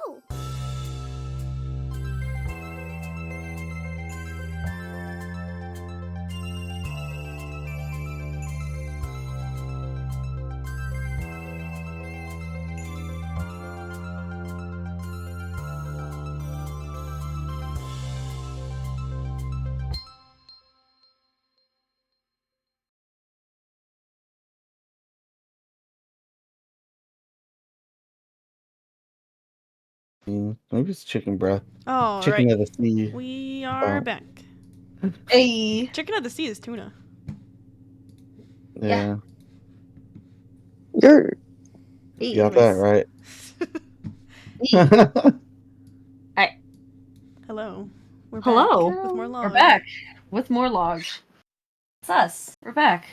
go! Maybe it's chicken breath. All Chicken right. of the sea. We are Oh. back. Hey. Chicken of the sea is tuna. Yeah. You're. You got that right. Hello. We're Hello. back with more logs. We're back with more logs. It's us. We're back.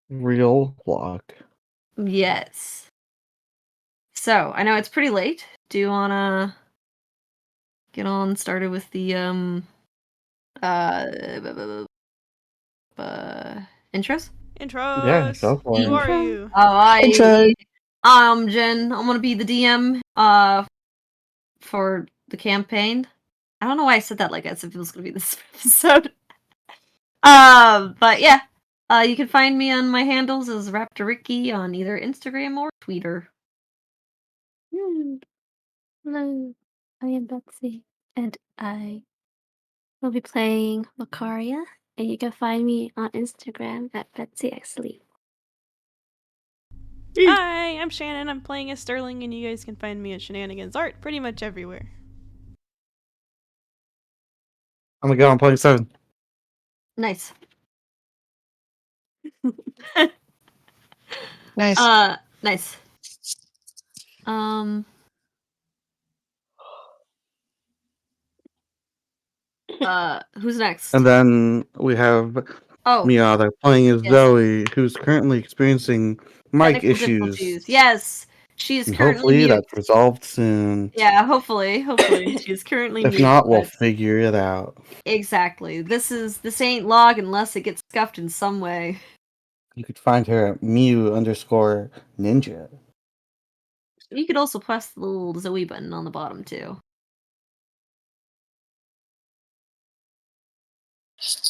Real log. Yes. So, I know it's pretty late. Do you wanna get on started with the intros? Intros. Yeah, go for Who it. are you? I'm Jen. I'm gonna be the DM for the campaign. I don't know why I said that like as if it was gonna be this episode. But yeah. You can find me on my handles as Raptoricky on either Instagram or Twitter. Hello, I am Betsy, and I will be playing Macaria, and you can find me on Instagram at BetsyXLeaf. Hi, I'm Shannon. I'm playing as Sterling, and you guys can find me at Shenanigans Art pretty much everywhere. I'm gonna go on playing 7. Nice. Nice. Nice. Who's next? And then we have Miata playing as yes. Zoe, who's currently experiencing mic Technical issues. difficulties. Yes. She is And currently hopefully mute. that's resolved soon. Yeah, hopefully. She is currently If mute. not, we'll figure it out. Exactly. This ain't log unless it gets scuffed in some way. You could find her at Mew_ninja. You could also press the little Zoe button on the bottom too.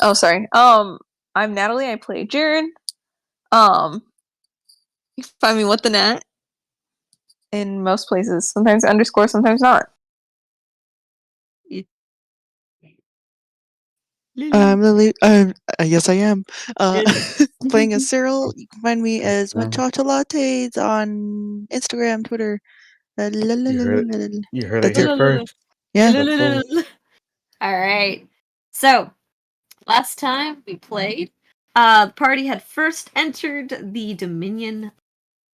Oh, sorry. I'm Natalie. I play Jaren. You can find me with the Nat in most places. Sometimes underscore, sometimes not. Lily. Yes, I am. Playing as Cyril. You can find me as Matcha Lattes on Instagram, Twitter. You heard it here first. Yeah. All right. So, last time we played, the party had first entered the Dominion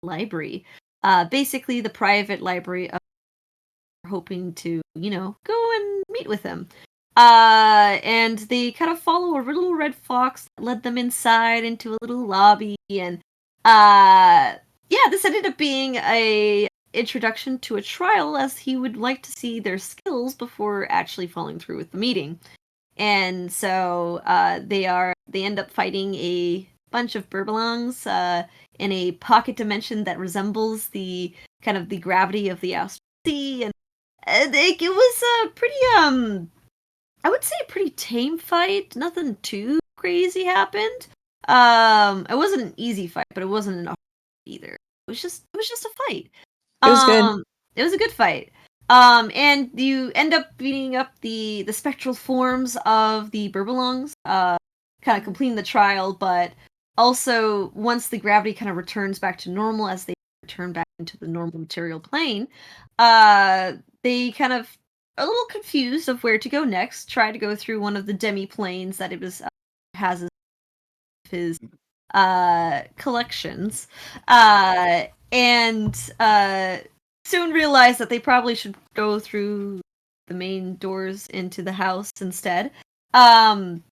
Library. Basically the private library of hoping to, go and meet with him. And they kind of follow a little red fox that led them inside into a little lobby, and this ended up being a introduction to a trial, as he would like to see their skills before actually following through with the meeting. And so they end up fighting a bunch of Burbelongs in a pocket dimension that resembles the kind of the gravity of the astral sea, and it was a pretty I would say a pretty tame fight. Nothing too crazy happened. It wasn't an easy fight, but it wasn't an hard fight either. It was just a fight. It was good. It was a good fight. And you end up beating up the spectral forms of the Burbelongs, kind of completing the trial, but also once the gravity kind of returns back to normal, as they return back into the normal material plane, they kind of a little confused of where to go next, try to go through one of the demi-planes that it was has his collections, and soon realized that they probably should go through the main doors into the house instead. And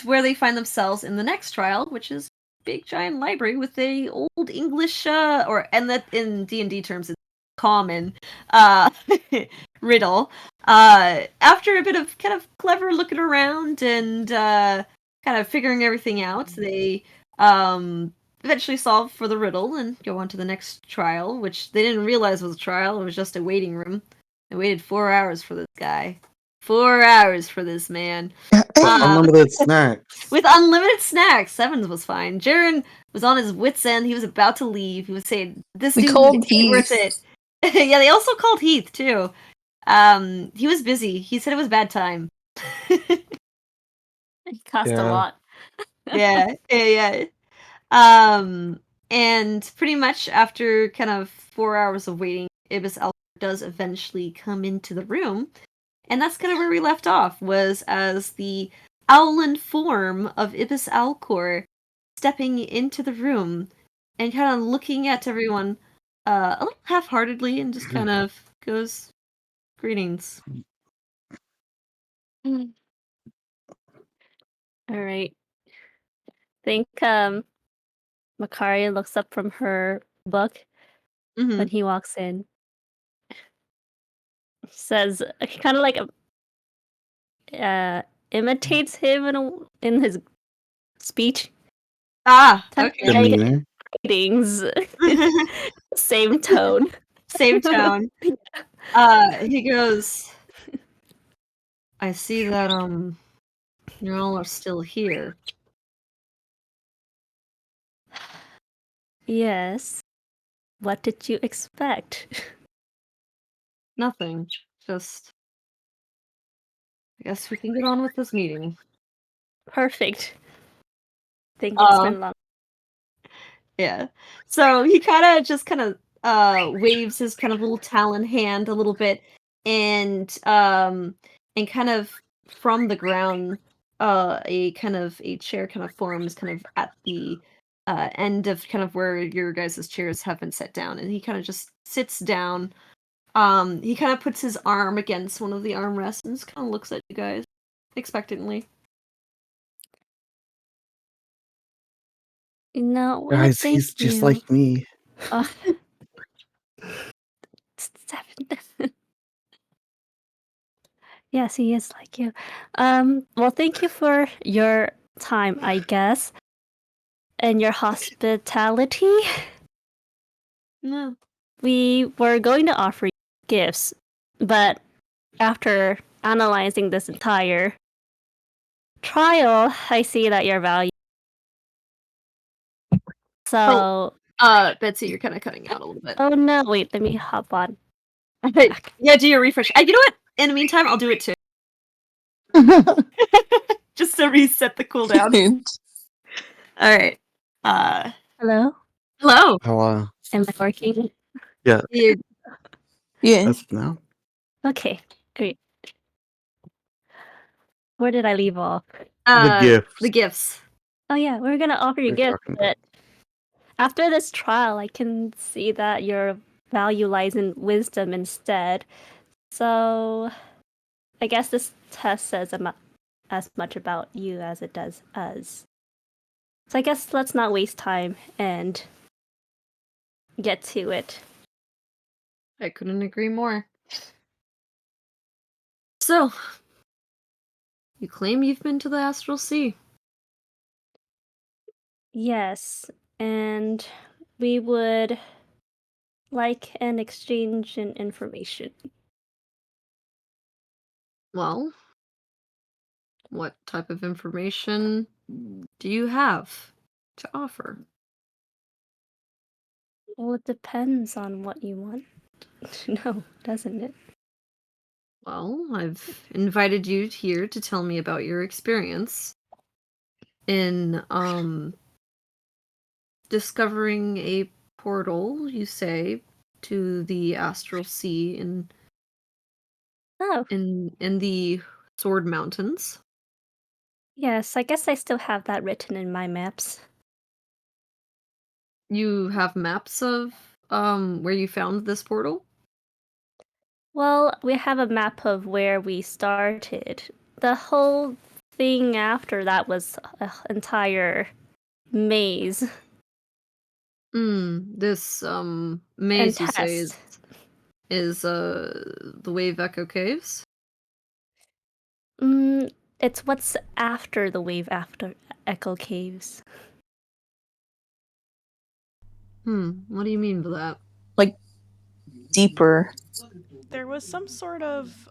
where they find themselves in the next trial, which is a big giant library with a old English and that in D&D terms it's common riddle. After a bit of kind of clever looking around and kind of figuring everything out, they eventually solve for the riddle and go on to the next trial, which they didn't realize was a trial. It was just a waiting room. They waited 4 hours for this guy. 4 hours for this man. Unlimited snacks. With unlimited snacks. Sevens was fine. Jaren was on his wits' end. He was about to leave. He was saying, "This We dude called ain't worth Heath. it." Yeah, they also called Heath too. He was busy. He said it was bad time. It cost a Yeah. lot. Yeah. And pretty much after kind of 4 hours of waiting, Ibis Alcor does eventually come into the room. And that's kind of where we left off, was as the owlin form of Ibis Alcor stepping into the room and kind of looking at everyone a little half-heartedly and just kind of goes, "Greetings." Mm. All right. Think Makaria looks up from her book Mm-hmm. when he walks in. Says kind of like imitates him in his speech. Ah, Kind of okay. like Demeanor. greetings. Same tone. Same tone. He goes, "I see that, you all are still here." Yes. What did you expect? Nothing. Just, I guess we can get on with this meeting. Perfect. Think it's Um, been long. yeah. So he kind of waves his kind of little talon hand a little bit, and kind of from the ground, a chair kind of forms kind of at the end of kind of where your guys' chairs have been set down, and he kind of just sits down. He kind of puts his arm against one of the armrests and just kind of looks at you guys expectantly. No, well, Guys, thank he's just you. like me. Oh. 7. Yes, he is like you. Well, thank you for your time, I guess, and your hospitality. No. We were going to offer you gifts, but after analyzing this entire trial, I see that your value. So, Betsy, you're kind of cutting out a little bit. oh no, wait, let me hop on. Yeah, do your refresh. You know what? In the meantime, I'll do it too. Just to reset the cooldown. Alright. Hello? Hello. How Am I working? yeah, You, Yeah. as of now. Okay, great. Where did I leave off? The gifts. The gifts. Oh yeah, we're gonna offer you We're gifts, talking about. but after this trial, I can see that your value lies in wisdom instead. So, I guess this test says as much about you as it does us. So I guess let's not waste time and get to it. I couldn't agree more. So, you claim you've been to the Astral Sea. Yes, and we would like an exchange in information. Well, what type of information do you have to offer? Well, it depends on what you want to know, doesn't it? Well, I've invited you here to tell me about your experience in, discovering a portal, you say, to the Astral Sea Oh, in the Sword Mountains. yes, I guess I still have that written in my maps. You have maps of where you found this portal? Well, we have a map of where we started. The whole thing after that was an entire maze This and maze you say test. is the Wave Echo Caves? It's what's after the wave after Echo Caves. What do you mean by that? Like deeper. There was some sort of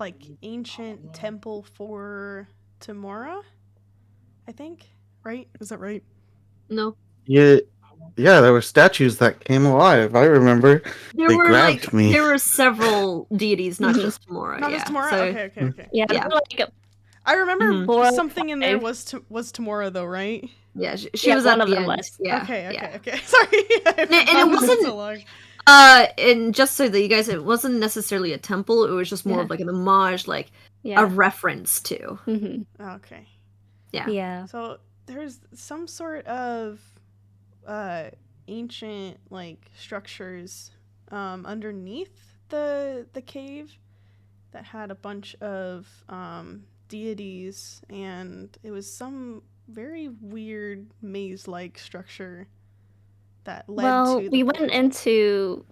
like ancient temple for Tamora, I think. Right? Is that right? No. Yeah, there were statues that came alive. I remember. There They were grabbed me. There were several deities, not Mhm. just Tamora. Not yeah. just Tamora? So, Okay. Yeah, Yeah. there were like I remember Mhm. 4 or something in there 5. was Tamora though, right? yeah, she Yeah, was one at of the them end. was. Yeah. Okay. Yeah. Sorry. I've And been it gone for wasn't- so long. And just so that you guys, it wasn't necessarily a temple. It was just more of Yeah. like an homage, like a Yeah. reference to. hmm Okay. Yeah. Yeah. So there's some sort of ancient like structures underneath the cave that had a bunch of deities, and it was some very weird maze-like structure that led Well, to the we went portal. into.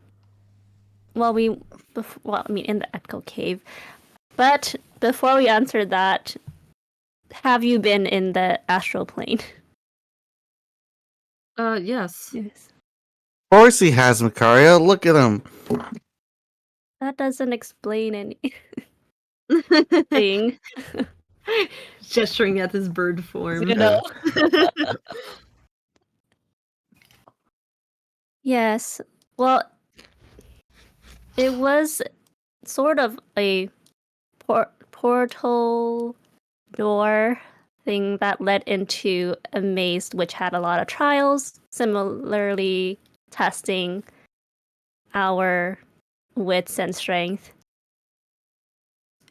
Well, I mean, in the Echo Cave. But before we answer that, have you been in the astral plane? Yes. Yes. Of course he has, Makaria. Look at him. That doesn't explain anything. Gesturing at this bird form. You know? Yes. Well, it was sort of a portal door thing that led into a maze which had a lot of trials, similarly testing our wits and strength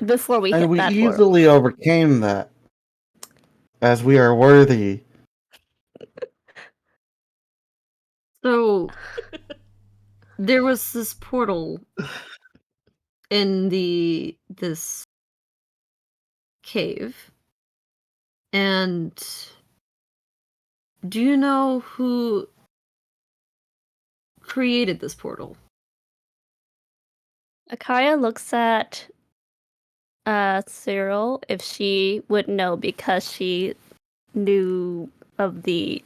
before we And hit we that portal. easily overcame that. As we are worthy. So there was this portal in this cave. And do you know who created this portal? Akaya looks at Cyril if she would know because she knew of the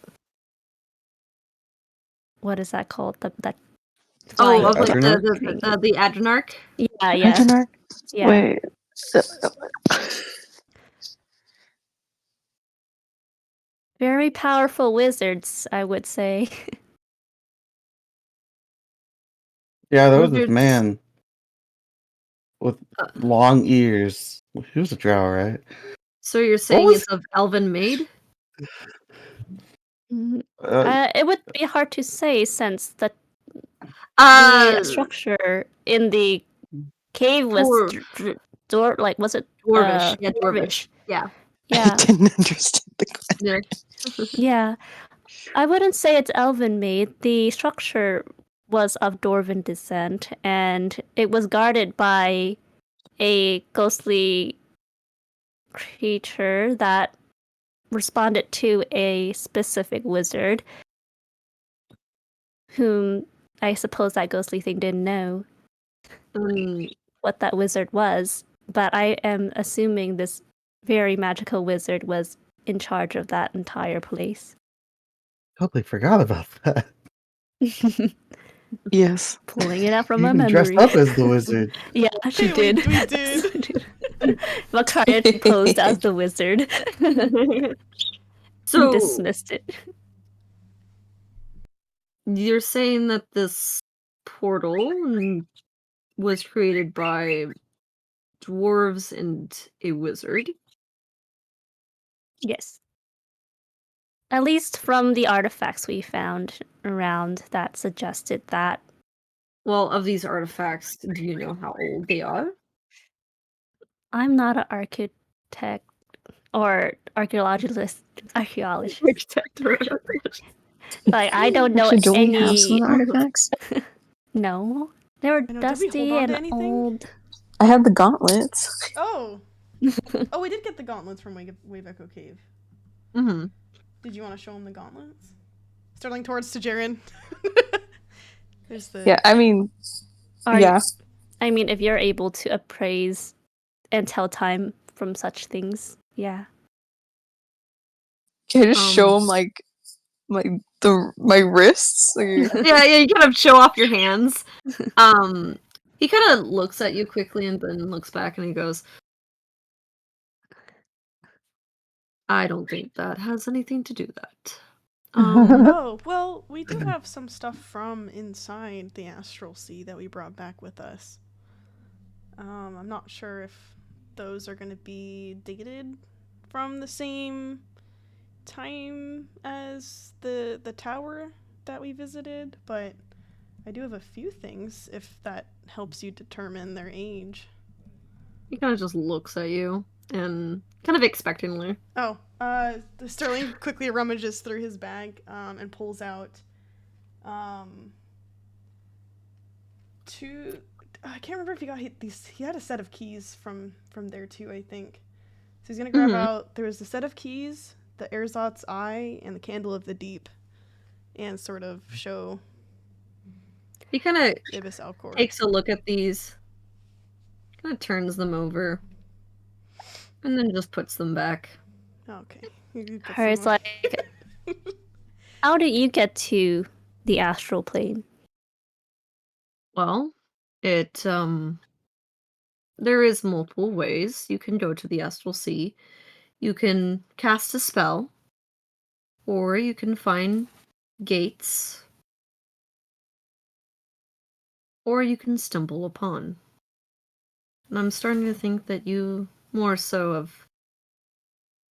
what is that called? That Oh, flying of like Adrenarch? thing. the Adrenarch? Yeah. Adrenarch? Yeah. Wait. Very powerful wizards, I would say. Yeah, there was this Wizards. man with long ears. He was a drow, right? So you're saying was- it's of Elven Maid? Mhm. Uh, It would be hard to say since the structure in the cave was was it Dwarvish. Yeah, dwarvish? Yeah. I Yeah. didn't understand the question. Yeah. Yeah. I wouldn't say it's elven made. The structure was of dwarven descent, and it was guarded by a ghostly creature that responded to a specific wizard, whom I suppose that ghostly thing didn't know what that wizard was, but I am assuming this very magical wizard was in charge of that entire place. totally forgot about that. Yes. Pulling it out from He my even memory. dressed up as the wizard. Yeah, she We did. did. Makaria posed as the wizard. So Dismissed it. you're saying that this portal was created by dwarves and a wizard? Yes. At least from the artifacts we found around that suggested that. Well, of these artifacts, do you know how old they are? I'm not an architect or archaeologist. Like, I don't know Actually, don't we have any. some artifacts? No, they were I know, did we hold dusty on to and anything? old. I have the gauntlets. Oh, we did get the gauntlets from Wave Echo Cave. Mm-hmm. Did you want to show him the gauntlets? Sterling towards to Jaren. There's the Yeah, I mean, Are yeah. I mean, if you're able to appraise and tell time from such things, yeah. Can I just show him like my wrists. Like, yeah, you kind of show off your hands. He kind of looks at you quickly and then looks back and he goes, I don't think that has anything to do with that. Oh, well, we do have some stuff from inside the Astral Sea that we brought back with us. I'm not sure if those are going to be dated from the same time as the tower that we visited, but I do have a few things if that helps you determine their age. He kind of just looks at you and kind of expectantly. Oh, Sterling quickly rummages through his bag and pulls out two. I can't remember if he got these. He had a set of keys from there too, I think. So he's gonna grab out. There was a set of keys, the Erzat's Eye, and the Candle of the Deep, and sort of show He kind of Ibis Alcor. takes a look at these, kind of turns them over, and then just puts them back. Okay. You put Her is some- like, how do you get to the astral plane? Well, there is multiple ways you can go to the Astral Sea. You can cast a spell, or you can find gates, or you can stumble upon. And I'm starting to think that you more so have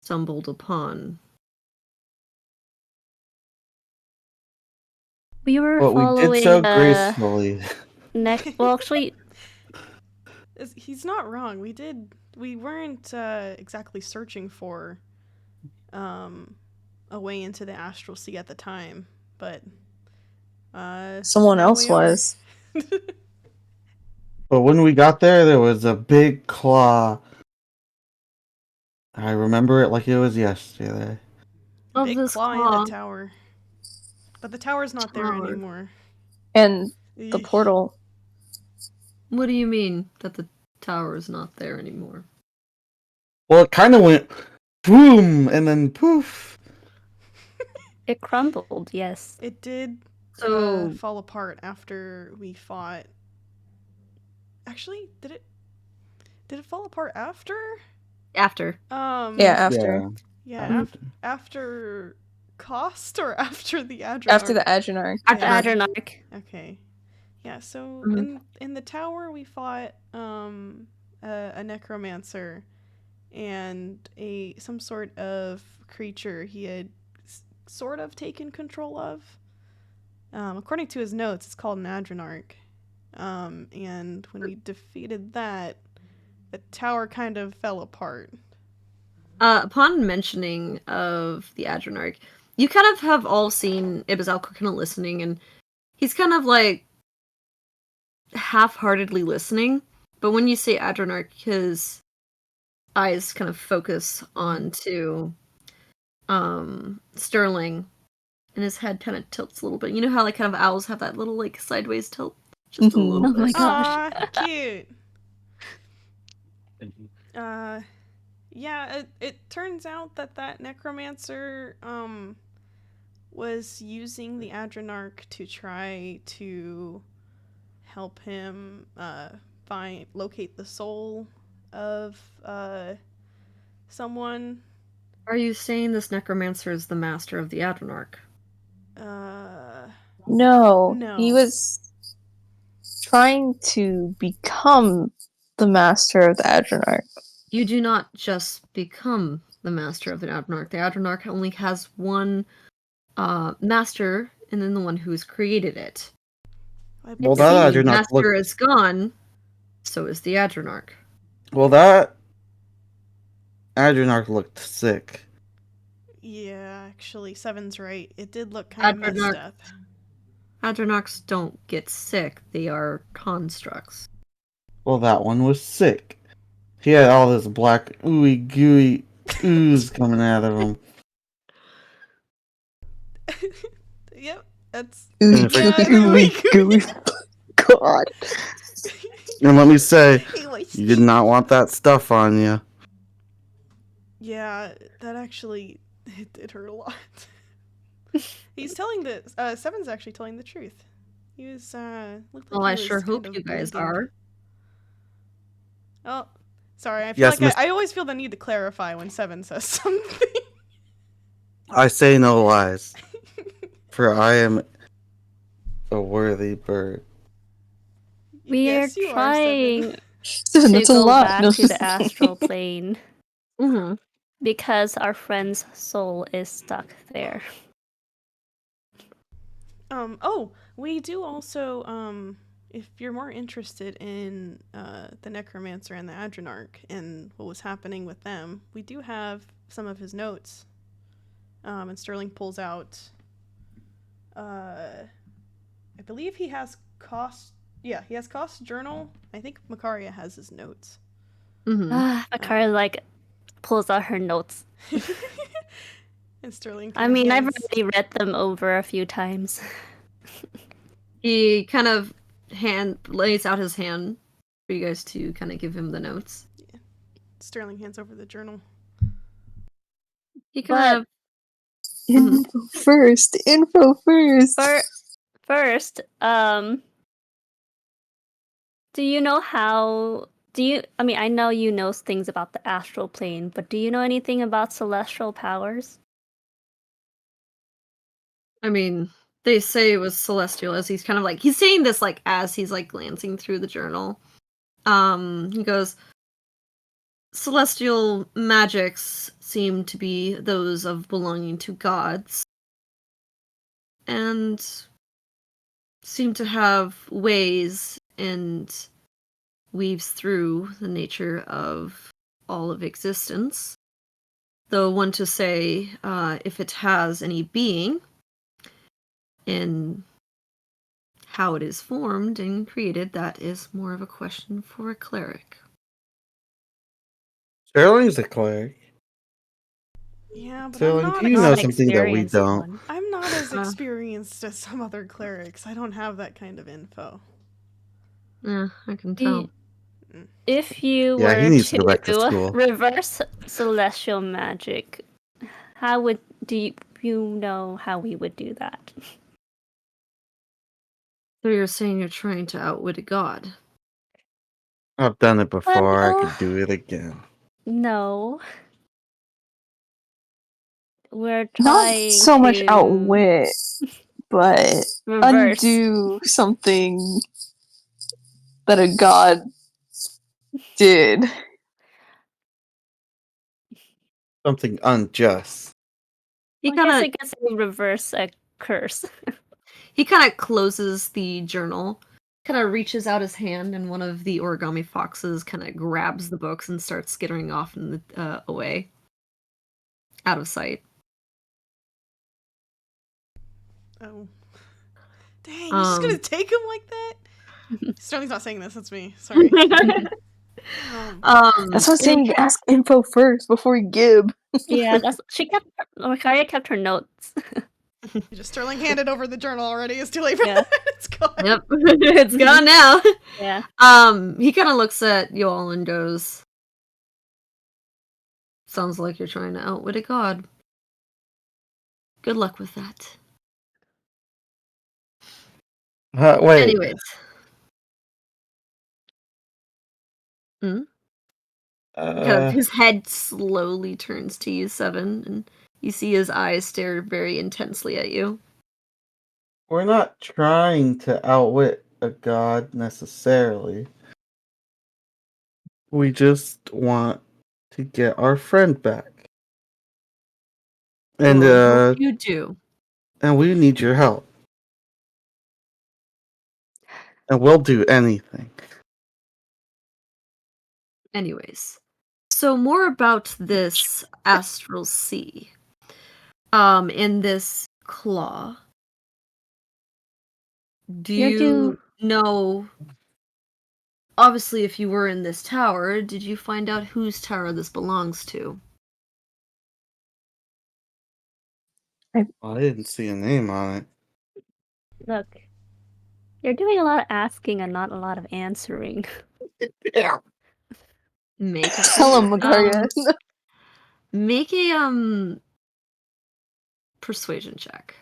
stumbled upon. We were But we following did so gracefully. Well, actually, He's not wrong. We weren't exactly searching for a way into the Astral Sea at the time, but someone now else we are. was. But when we got there was a big claw. I remember it like it was yesterday. Of Big this claw in claw. the tower. But the tower's not there Tower. anymore. And the Eesh. portal. What do you mean that the tower is not there anymore? Well, it kind of went boom and then poof. it crumbled, yes. It did So fall apart after we fought. Actually, did it fall apart after? after. Yeah, after. Yeah, after Cost or after the Adrenarch? After the Adrenarch. After Yeah. Adrenarch. Okay. Yeah, so Mhm. in the tower we fought a necromancer and some sort of creature he had sort of taken control of. According to his notes, it's called an Adrenarch. And when we defeated that, the tower kind of fell apart. Upon mentioning of the Adrenarch, you kind of have all seen Ibis Alcor kind of listening, and he's kind of like half-heartedly listening. But when you say Adrenarch, his eyes kind of focus onto Sterling, and his head kind of tilts a little bit. You know how like kind of owls have that little like sideways tilt, just a Mhm. little Oh bit. my gosh. Aw, cute. Yeah, it turns out that necromancer was using the Adrenarch to try to help him locate the soul of someone. Are you saying this necromancer is the master of the Adrenarch? No, No. he was trying to become the master of the Adrenarch. You do not just become the master of the Adrenarch. The Adrenarch only has one master, and then the one who's created it. Well, If that the Adrenarch master looked. is gone, so is the Adrenarch. Well, that Adrenarch looked sick. Yeah, actually, Seven's right. It did look kind of messed Adrenarch. up. Adrenarchs don't get sick, they are constructs. Well, that one was sick. He had all this black ooey gooey ooze coming out of him. Yep, that's. Ooey, And if I- gooey, gooey. God. And let me say, He was- you did not want that stuff on you. Yeah, that actually it did hurt a lot. He's telling the Seven's actually telling the truth. He was looked like Well, he I was sure hope kind of you guys bleeding. are. Oh, sorry. I feel Yes, like I always feel the need to clarify when Seven says something. I say no lies, for I am a worthy bird. We're Yes, you are, Seven. trying Seven, to that's a go lot. back No. to the astral plane Mm-hmm. because our friend's soul is stuck there. Oh, we do also, if you're more interested in the Necromancer and the Adrenarch and what was happening with them, we do have some of his notes. And Sterling pulls out, I believe he has he has Cost's journal. I think Makaria has his notes. Mm-hmm. Akari like pulls out her notes. And Sterling I kinda mean, I've hands... already read them over a few times. He kind of lays out his hand for you guys to kind of give him the notes. Sterling hands over the journal. He kind of Info first. Info first. First, do you know how? I mean, I know you know things about the astral plane, but do you know anything about celestial powers? I mean, they say it was celestial as he's kind of like he's saying this like as he's like glancing through the journal. He goes, celestial magics seem to be those of belonging to gods and seem to have ways and weaves through the nature of all of existence. Though one to say if it has any being in how it is formed and created, that is more of a question for a cleric. Sterling's a cleric. Yeah, but Sterling, I'm do you know Not something that we experienced don't? one. I'm not as experienced as some other clerics. I don't have that kind of info. Yeah, I can tell. If you Yeah, he were needs to go back to to school. reverse celestial magic, how would you know how we would do that? So you're saying you're trying to outwit a god? I've done it before. I Well, could do it again. no. We're Not trying so much to outwit, but reverse. undo something that a god did. Something unjust. He I guess kind I guess we reverse a curse. of closes the journal, kind of reaches out his hand, and one of the origami foxes kind of grabs the books and starts skittering off in the away, out of sight. Oh. Dang, you're just gonna take him like that? Sterling's not saying this, that's me. Sorry. That's what I'm saying. You ask info first before you give. Yeah, Makaria kept her notes. Just Sterling handed over the journal already. It's too late for Yeah. that. It's gone. Yep, it's gone now. Yeah. He kind of looks at you all and goes, "Sounds like you're trying to outwit a god. Good luck with that." Wait. Anyways. His head slowly turns to you, Seven, and you see his eyes stare very intensely at you. We're not trying to outwit a god necessarily. We just want to get our friend back. And Well, you do. and we need your help. And we'll do anything. Anyways, so more about this astral sea. In this claw. Do you know? Obviously, if you were in this tower, did you find out whose tower this belongs to? I didn't see a name on it. Look, you're doing a lot of asking and not a lot of answering. Yeah. Make a Tell him, Makaria. make a persuasion check.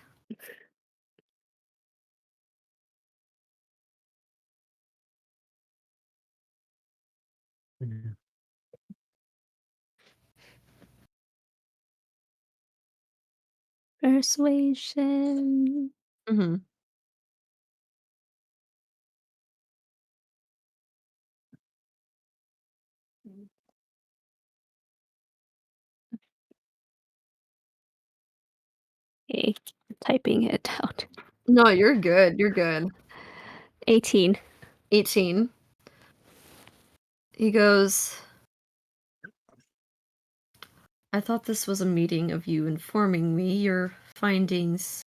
Persuasion. Mm-hmm. Okay, typing it out. No, you're good. You're good. 18. 18. He goes, I thought this was a meeting of you informing me your findings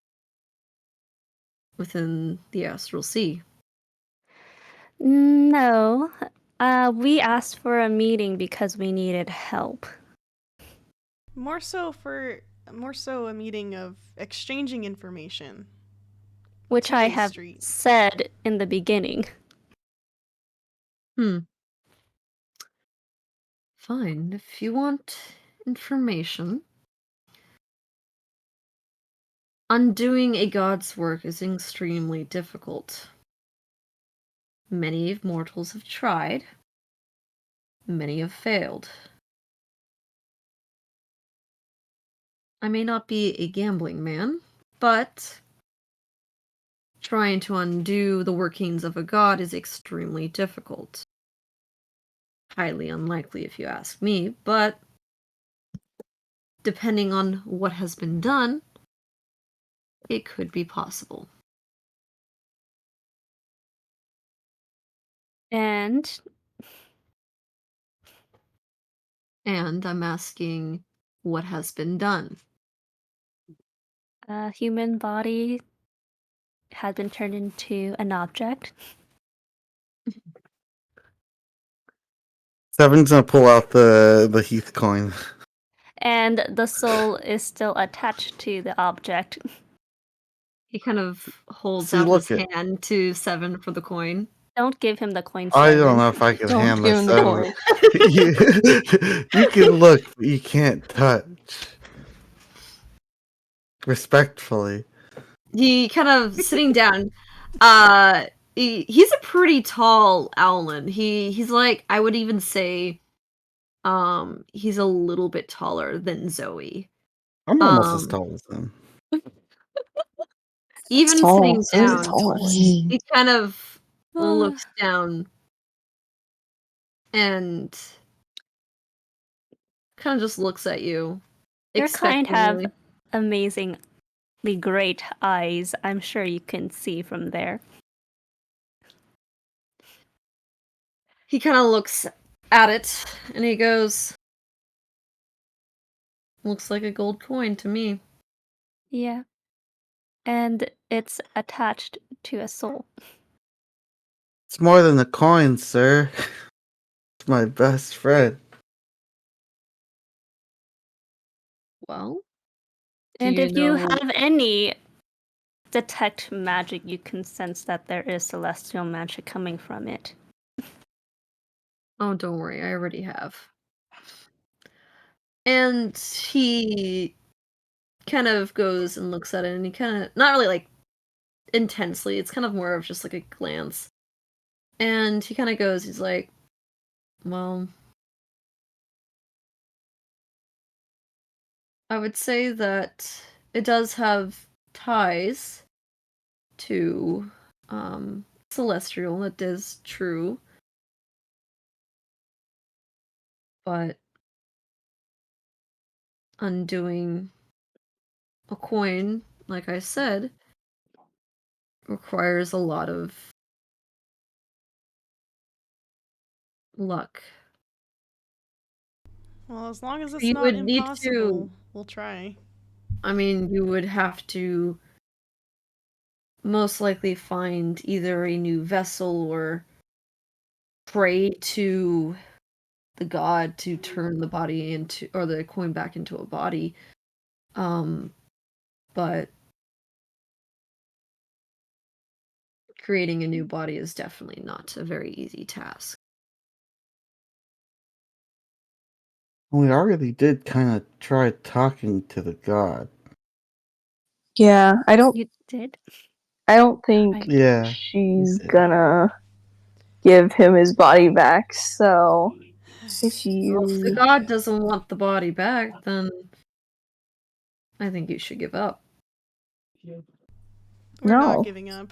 within the astral sea. No. We asked for a meeting because we needed help. More so a meeting of exchanging information. Which I Two-way have street. said in the beginning. Fine, if you want information. Undoing a god's work is extremely difficult. Many mortals have tried. Many have failed. I may not be a gambling man, but trying to undo the workings of a god is extremely difficult. Highly unlikely if you ask me, but depending on what has been done, it could be possible. And And I'm asking what has been done. a human body had been turned into an object. Seven's gonna pull out the Heath coin. And the soul is still attached to the object. He kind of holds See, out his look hand to Seven for the coin. Don't give him the coin, I Seven. don't know if I can Don't hand give him the myself. coin. You can look, but you can't touch. Respectfully. He kind of sitting down. He's a pretty tall owlin. He's like, I would even say, he's a little bit taller than Zoe. I'm almost as Um, tall as them. Even tall. sitting So is it down, taller? he kind of looks down and kind of just looks at you. Your kind have expectingly. amazingly great eyes. I'm sure you can see from there. He kind of looks at it and he goes, looks like a gold coin to me. Yeah. And it's attached to a soul. It's more than a coin, sir. It's my best friend. Well, And do if you know... have any detect magic, you can sense that there is celestial magic coming from it. Oh, don't worry, I already have. And he kind of goes and looks at it, and he kind of, not really like intensely, it's kind of more of just like a glance. And he kind of goes, he's like, well, I would say that it does have ties to celestial, it is true. But undoing a coin, like I said, requires a lot of luck. Well, as long as it's You not would need impossible, to, we'll try. I mean, you would have to most likely find either a new vessel or pray to the god to turn the body into, or the coin back into a body. But creating a new body is definitely not a very easy task. We already did kind of try talking to the god. Yeah, I don't You did? think Right. Yeah. she's did. gonna give him his body back. So if Well, if the you god doesn't want the body back, then I think you should give up. We're not no, giving up.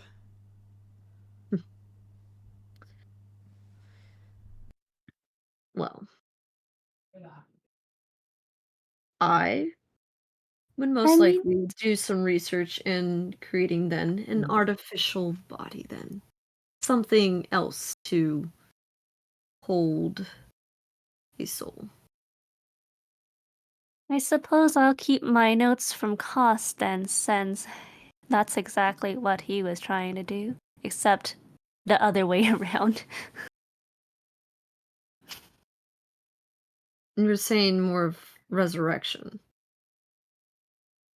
Well, I would I most mean, likely do some research in creating then an artificial body then. Something else to hold a soul. I suppose I'll keep my notes from cost then, since that's exactly what he was trying to do, except the other way around. And you're saying more of resurrection.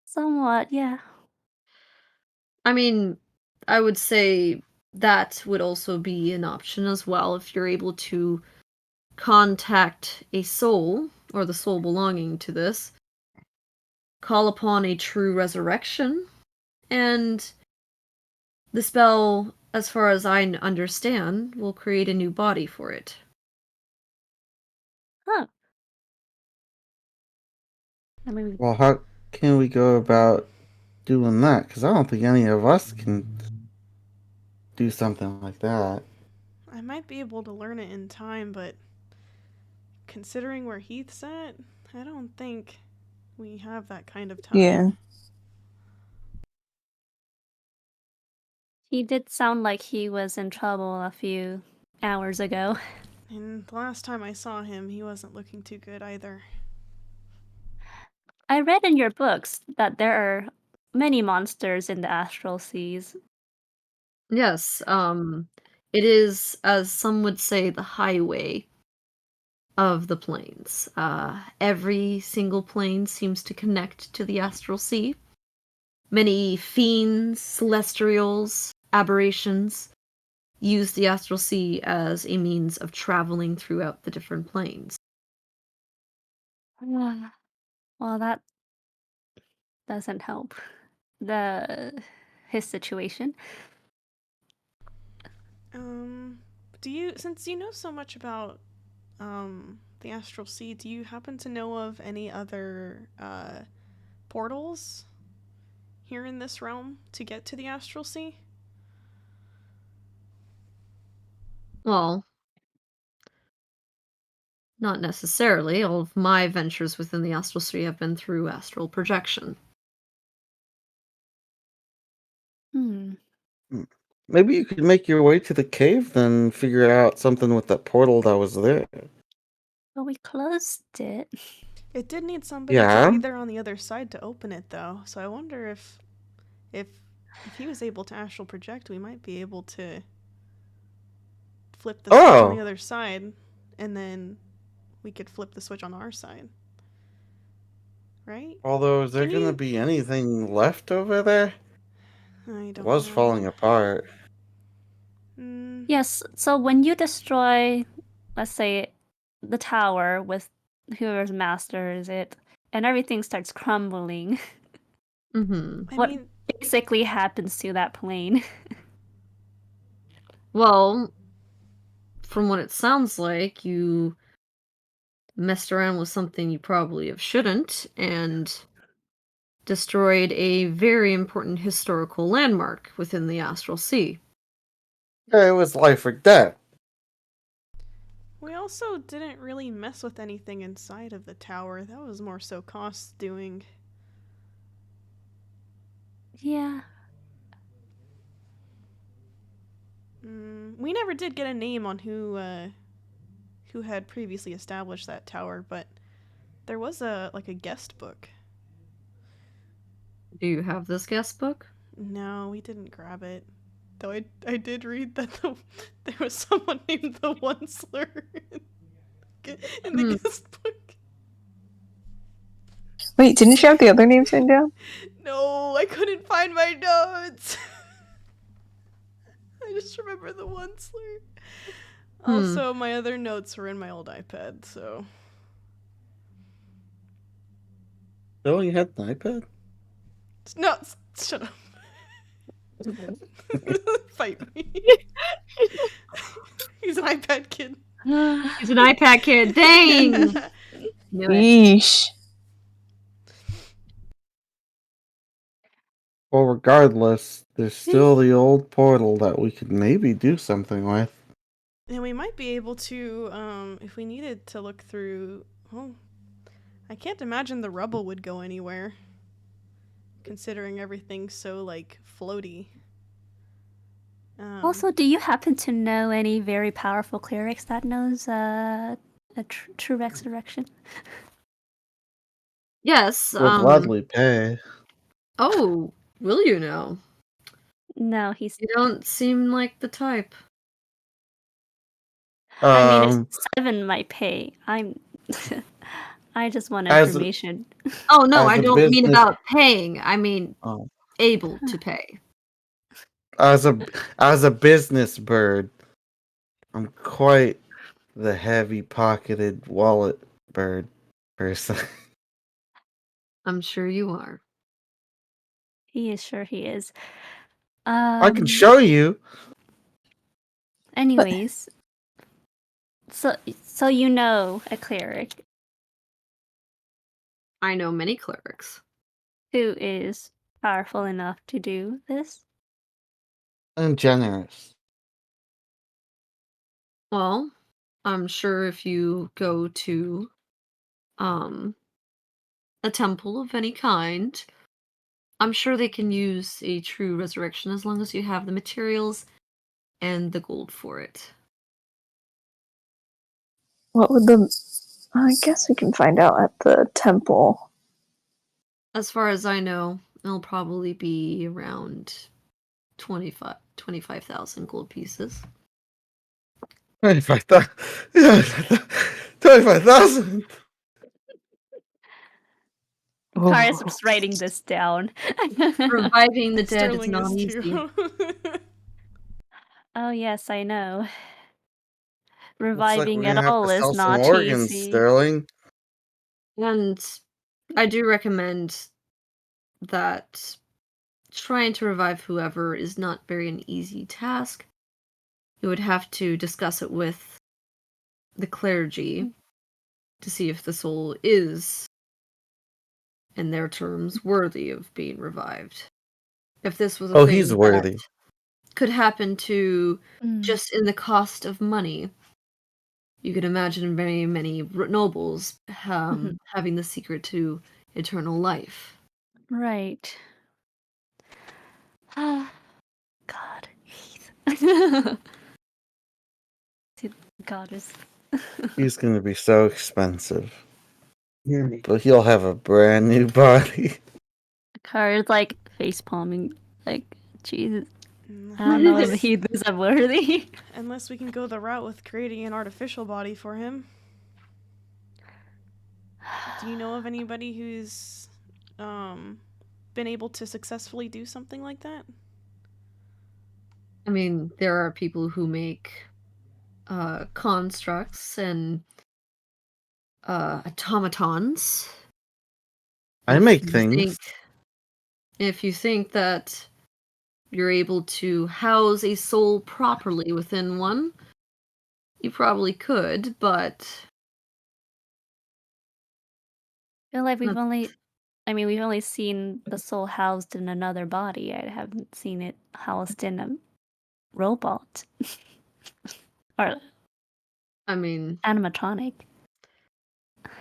Somewhat, yeah. I mean, I would say that would also be an option as well if you're able to contact a soul, or the soul belonging to this, call upon a true resurrection, and the spell, as far as I understand, will create a new body for it. Huh. I mean, Well, how can we go about doing that? Because I don't think any of us can do something like that. I might be able to learn it in time, but considering where Heath's at, I don't think we have that kind of time. yeah. he did sound like he was in trouble a few hours ago. And the last time I saw him, he wasn't looking too good either. I read in your books that there are many monsters in the astral seas. Yes, it is, as some would say, the highway of the planes. Every single plane seems to connect to the astral sea. Many fiends, celestials, aberrations use the astral sea as a means of traveling throughout the different planes. Well, that doesn't help his situation. Since you know so much about the astral sea, do you happen to know of any other portals here in this realm to get to the astral sea? Well, not necessarily. All of my ventures within the astral sea have been through astral projection. Hmm. Maybe you could make your way to the cave, then figure out something with that portal that was there. Well, we closed it. It did need somebody to Yeah. be there on the other side to open it, though. So I wonder if if he was able to astral project, we might be able to flip the switch on the Oh, other side, and then we could flip the switch on our side. Right? although is there Can gonna you? be anything left over there? I It don't was falling know. apart. Yes, so when you destroy, let's say, the tower with whoever's masters it, and everything starts crumbling, Mm-hmm. I what mean, basically happens to that plane? Well, from what it sounds like, you messed around with something you probably have shouldn't, and destroyed a very important historical landmark within the astral sea. Yeah, it was life or death. we also didn't really mess with anything inside of the tower. That was more so cost doing. Yeah. We never did get a name on who had previously established that tower, but there was a guest book. Do you have this guest book? No, we didn't grab it. Though I did read that there was someone named the Onceler in the Hmm. guest book. Wait, didn't you have the other names written down? No, I couldn't find my notes. I just remember the Onceler. Also, my other notes were in my old iPad, so. Oh, you had an iPad? No, shut up. Fight me. He's an iPad kid. He's an iPad kid. Dang! Knew it. Yeesh. Well, regardless, there's still the old portal that we could maybe do something with. And we might be able to, if we needed to look through. Well, I can't imagine the rubble would go anywhere, considering everything's so like floaty. Also, do you happen to know any very powerful clerics that knows a true resurrection? Yes. We'll gladly pay. Oh, will you know? No, he's. You don't seem like the type. I mean, if 7 might pay, I'm. I just want As a- information. Oh no, As I a don't mean business- about paying. I mean Oh. able to pay. As a business bird, I'm quite the heavy-pocketed wallet bird person. I'm sure you are. He is sure he is. I can show you. Anyways, so you know a cleric I know many clerics. who is powerful enough to do this? And generous. Well, I'm sure if you go to a temple of any kind, I'm sure they can use a true resurrection as long as you have the materials and the gold for it. What would the... I guess we can find out at the temple. As far as I know, it'll probably be around 25,000 gold pieces. 25,000. Kara's just writing this down. Reviving the dead is Sterling not is easy. too. Oh yes, I know. Looks like Reviving we're it gonna have all to is sell some not organs, easy. Sterling. And I do recommend that trying to revive whoever is not very an easy task. You would have to discuss it with the clergy to see if the soul is, in their terms, worthy of being revived. If this was a thing He's that worthy. could happen to Mm. just in the cost of money, you could imagine very many nobles having the secret to eternal life. Right. Ah, God. Dude, God is. He's gonna be so expensive. But he'll have a brand new body. Kara's like face palming, like Jesus. I don't know if he is worthy. Unless we can go the route with creating an artificial body for him. Do you know of anybody who's been able to successfully do something like that? I mean, there are people who make constructs and automatons. I If make you things. if you think that you're able to house a soul properly within one, you probably could, but I feel like we've That's- only seen the soul housed in another body. I haven't seen it housed in a robot or I mean, animatronic.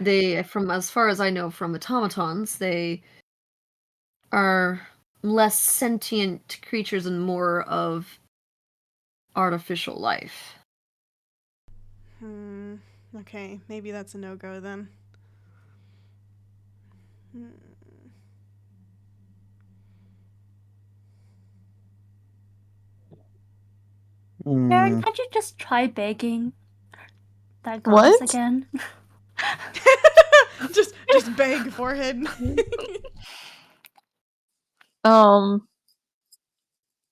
they, from as far as I know from automatons, they are less sentient creatures and more of artificial life. Okay, maybe that's a no-go then. Karen, Mm, can't you just try begging that goddess What? again? just beg, forehead.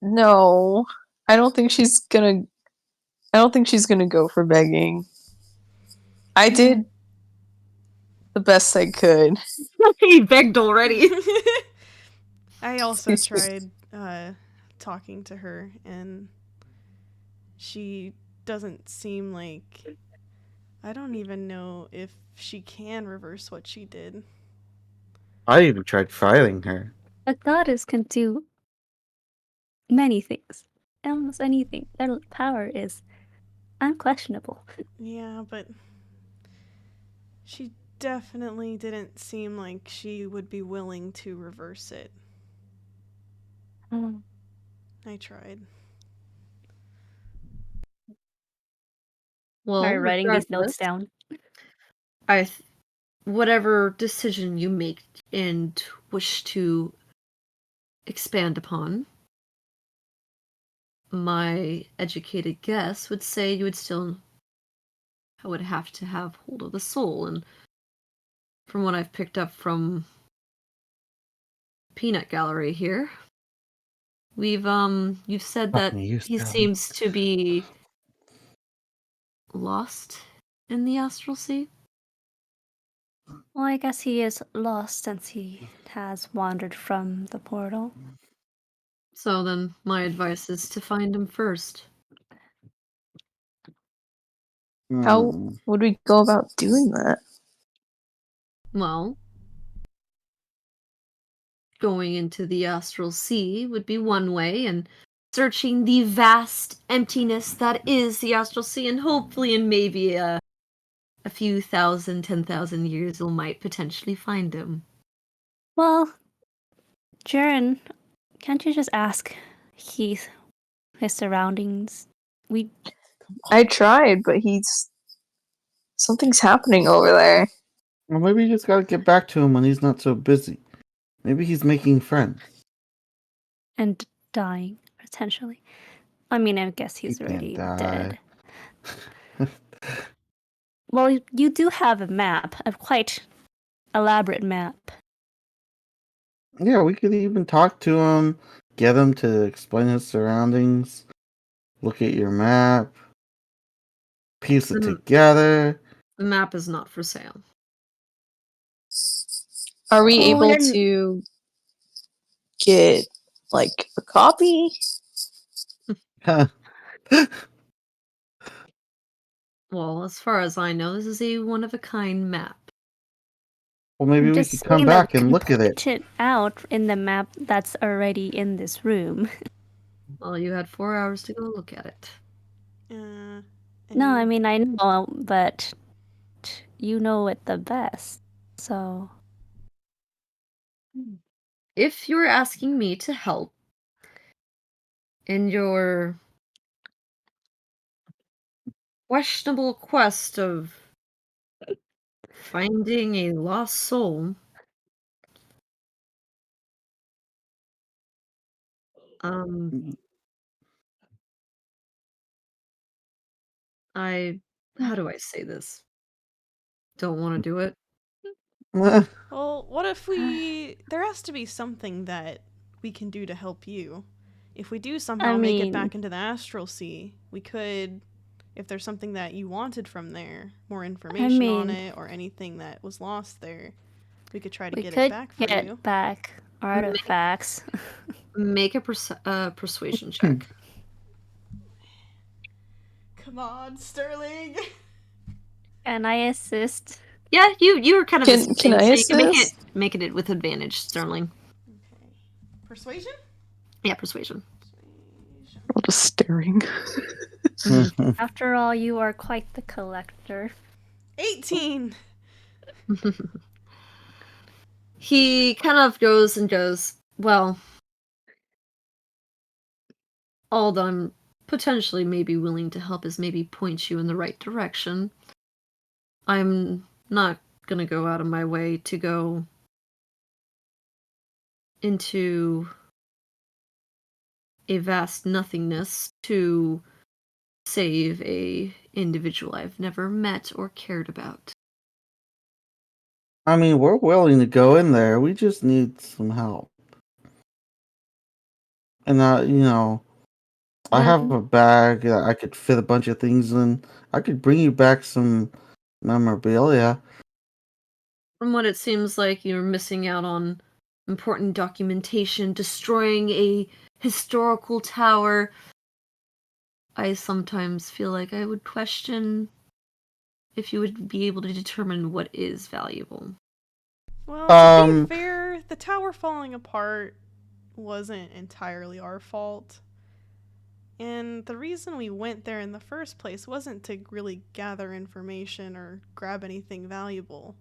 No. I don't think she's gonna go for begging. I did the best I could. He begged already. I also tried talking to her, and she doesn't seem like. I don't even know if she can reverse what she did. I even tried fighting her. A goddess can do many things. Almost anything. Their power is unquestionable. Yeah, but she definitely didn't seem like she would be willing to reverse it. Mm. I tried. Well, Sorry, writing these notes regardless, down. whatever decision you make and wish to expand upon, my educated guess would say you would still would have to have hold of the soul. And from what I've picked up from Peanut Gallery here, you've said Fuck that me, you he Sally. seems to be lost in the astral sea. Well, I guess he is lost since he has wandered from the portal. So then my advice is to find him first. How Hmm. would we go about doing that? Well, going into the astral sea would be one way, and searching the vast emptiness that is the astral sea, and hopefully in maybe a few 10,000 years we might potentially find him. Well, Jaren, can't you just ask Heath his surroundings? I tried, but something's happening over there. Well, maybe you just gotta get back to him when he's not so busy. Maybe he's making friends. And dying, potentially. I mean, I guess he's He can't already die. dead. Well, you do have a map, a quite elaborate map. Yeah, we could even talk to him, get him to explain his surroundings, look at your map, piece it together. The map is not for sale. Are we Oh, able you're to get like a copy? Well, as far as I know, this is a one-of-a-kind map. Well, maybe I'm we just could come saying that back we and can look at it. point it out in the map that's already in this room. Well, you had 4 hours to go look at it. No, I mean, I know, but you know it the best. So, If you're asking me to help in your questionable quest of finding a lost soul, how do I say this? Don't want to do it. Well, what if we. There has to be something that we can do to help you. If we do somehow make it back into the astral sea, we could. If there's something that you wanted from there, more information on it, or anything that was lost there, we could try to get it back for you. We could get back artifacts. Make a persuasion check. Come on, Sterling! And I assist. Yeah, you were kind of Can assisting, I so you can assist? make it with advantage, Sterling. Okay. Persuasion? Yeah, persuasion. I'm just staring. After all, you are quite the collector. 18! He kind of goes, well, all that I'm potentially maybe willing to help is maybe point you in the right direction. I'm not gonna go out of my way to go into a vast nothingness to save a individual I've never met or cared about. I mean, we're willing to go in there. We just need some help. And I have a bag that I could fit a bunch of things in. I could bring you back some memorabilia. From what it seems like, you're missing out on important documentation, destroying a historical tower, I sometimes feel like I would question if you would be able to determine what is valuable. Well, to be Um, fair, the tower falling apart wasn't entirely our fault. And the reason we went there in the first place wasn't to really gather information or grab anything valuable.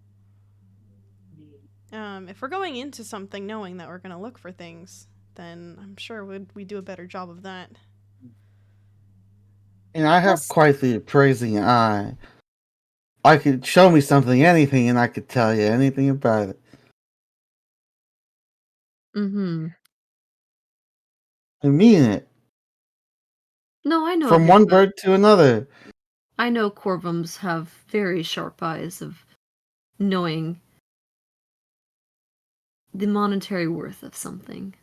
If we're going into something knowing that we're going to look for things, then I'm sure we'd do a better job of that. and I have Plus, quite the appraising eye. I could show me something, anything, and I could tell you anything about it. Mm-hmm. I mean it. No, I know of From your one kind. bird to another. I know Corvums have very sharp eyes of knowing the monetary worth of something.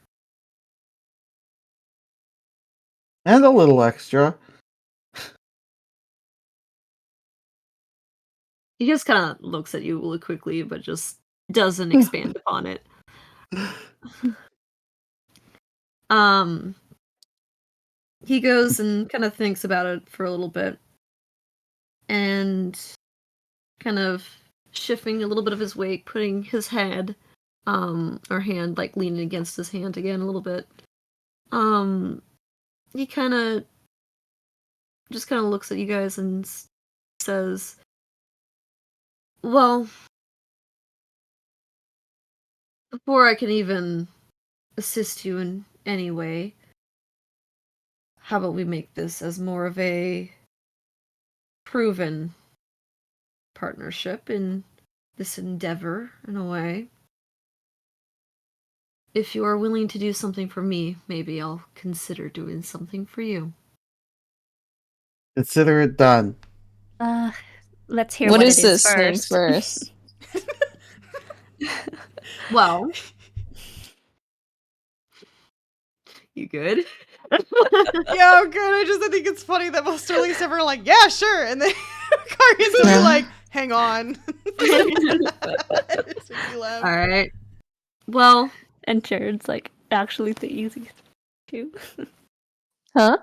And a little extra. He just kind of looks at you really quickly, but just doesn't expand upon it. He goes and kind of thinks about it for a little bit, and kind of shifting a little bit of his weight, putting his head, or hand, like leaning against his hand again a little bit. He kind of looks at you guys and says, "Well, before I can even assist you in any way, how about we make this as more of a proven partnership in this endeavor, in a way? If you are willing to do something for me, maybe I'll consider doing something for you." Consider it done. let's hear What what is it is this thing first. first? Well, you good? Yeah, I'm good. I think it's funny that most Sterling's ever like, yeah, sure. And then Kari's gonna be Yeah. like, hang on. Just make you laugh. All right. Well, And Jared's like actually the easiest too. Huh?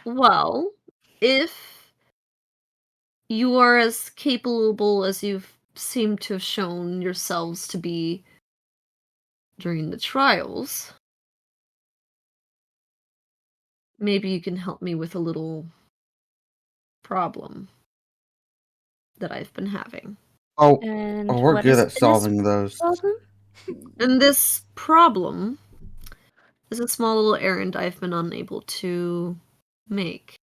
well, if you are as capable as you've seemed to have shown yourselves to be during the trials, maybe you can help me with a little problem that I've been having. Oh, And we're what good is at this solving those. problem? And this problem is a small little errand I've been unable to make.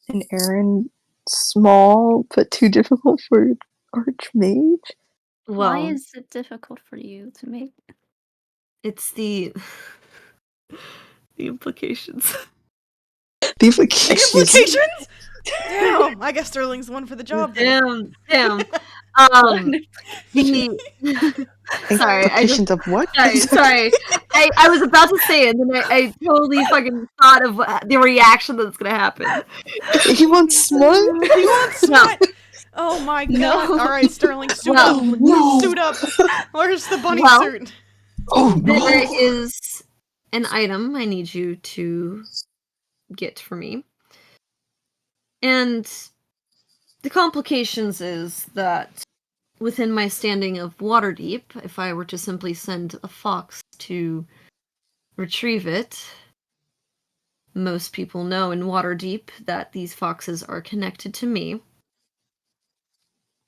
An errand small but too difficult for an archmage? Why Well, is it difficult for you to make? it's the implications. The implications. Implications? Damn, I guess Sterling's the one for the job then. Damn. One The sorry, I just Implications of what? sorry. I was about to say it, and then I totally fucking thought of the reaction that's gonna happen. He wants smut? He wants No. smut. Oh my god. No. Alright, Sterling, suit Well, up. no. Suit up. Where's the bunny Well, suit? Oh there no! is an item I need you to get for me. And the complications is that within my standing of Waterdeep, if I were to simply send a fox to retrieve it, most people know in Waterdeep that these foxes are connected to me.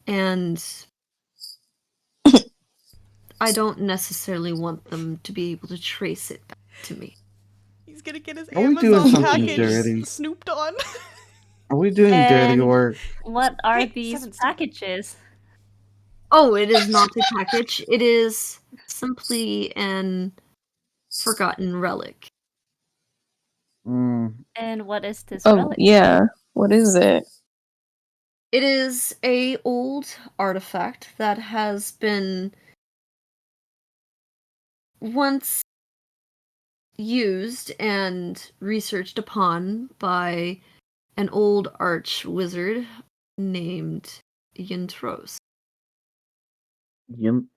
And I don't necessarily want them to be able to trace it back to me. He's gonna get his Are we doing Amazon something package dirty? snooped on. Are we doing dirty And work? what are Hey, these Seven, stop. packages? Oh, it is not a package. It is simply an forgotten relic. Mm, And what is this Oh relic? yeah. What is it? It is a old artifact that has been once used and researched upon by an old arch wizard named Yentros. Yinthros?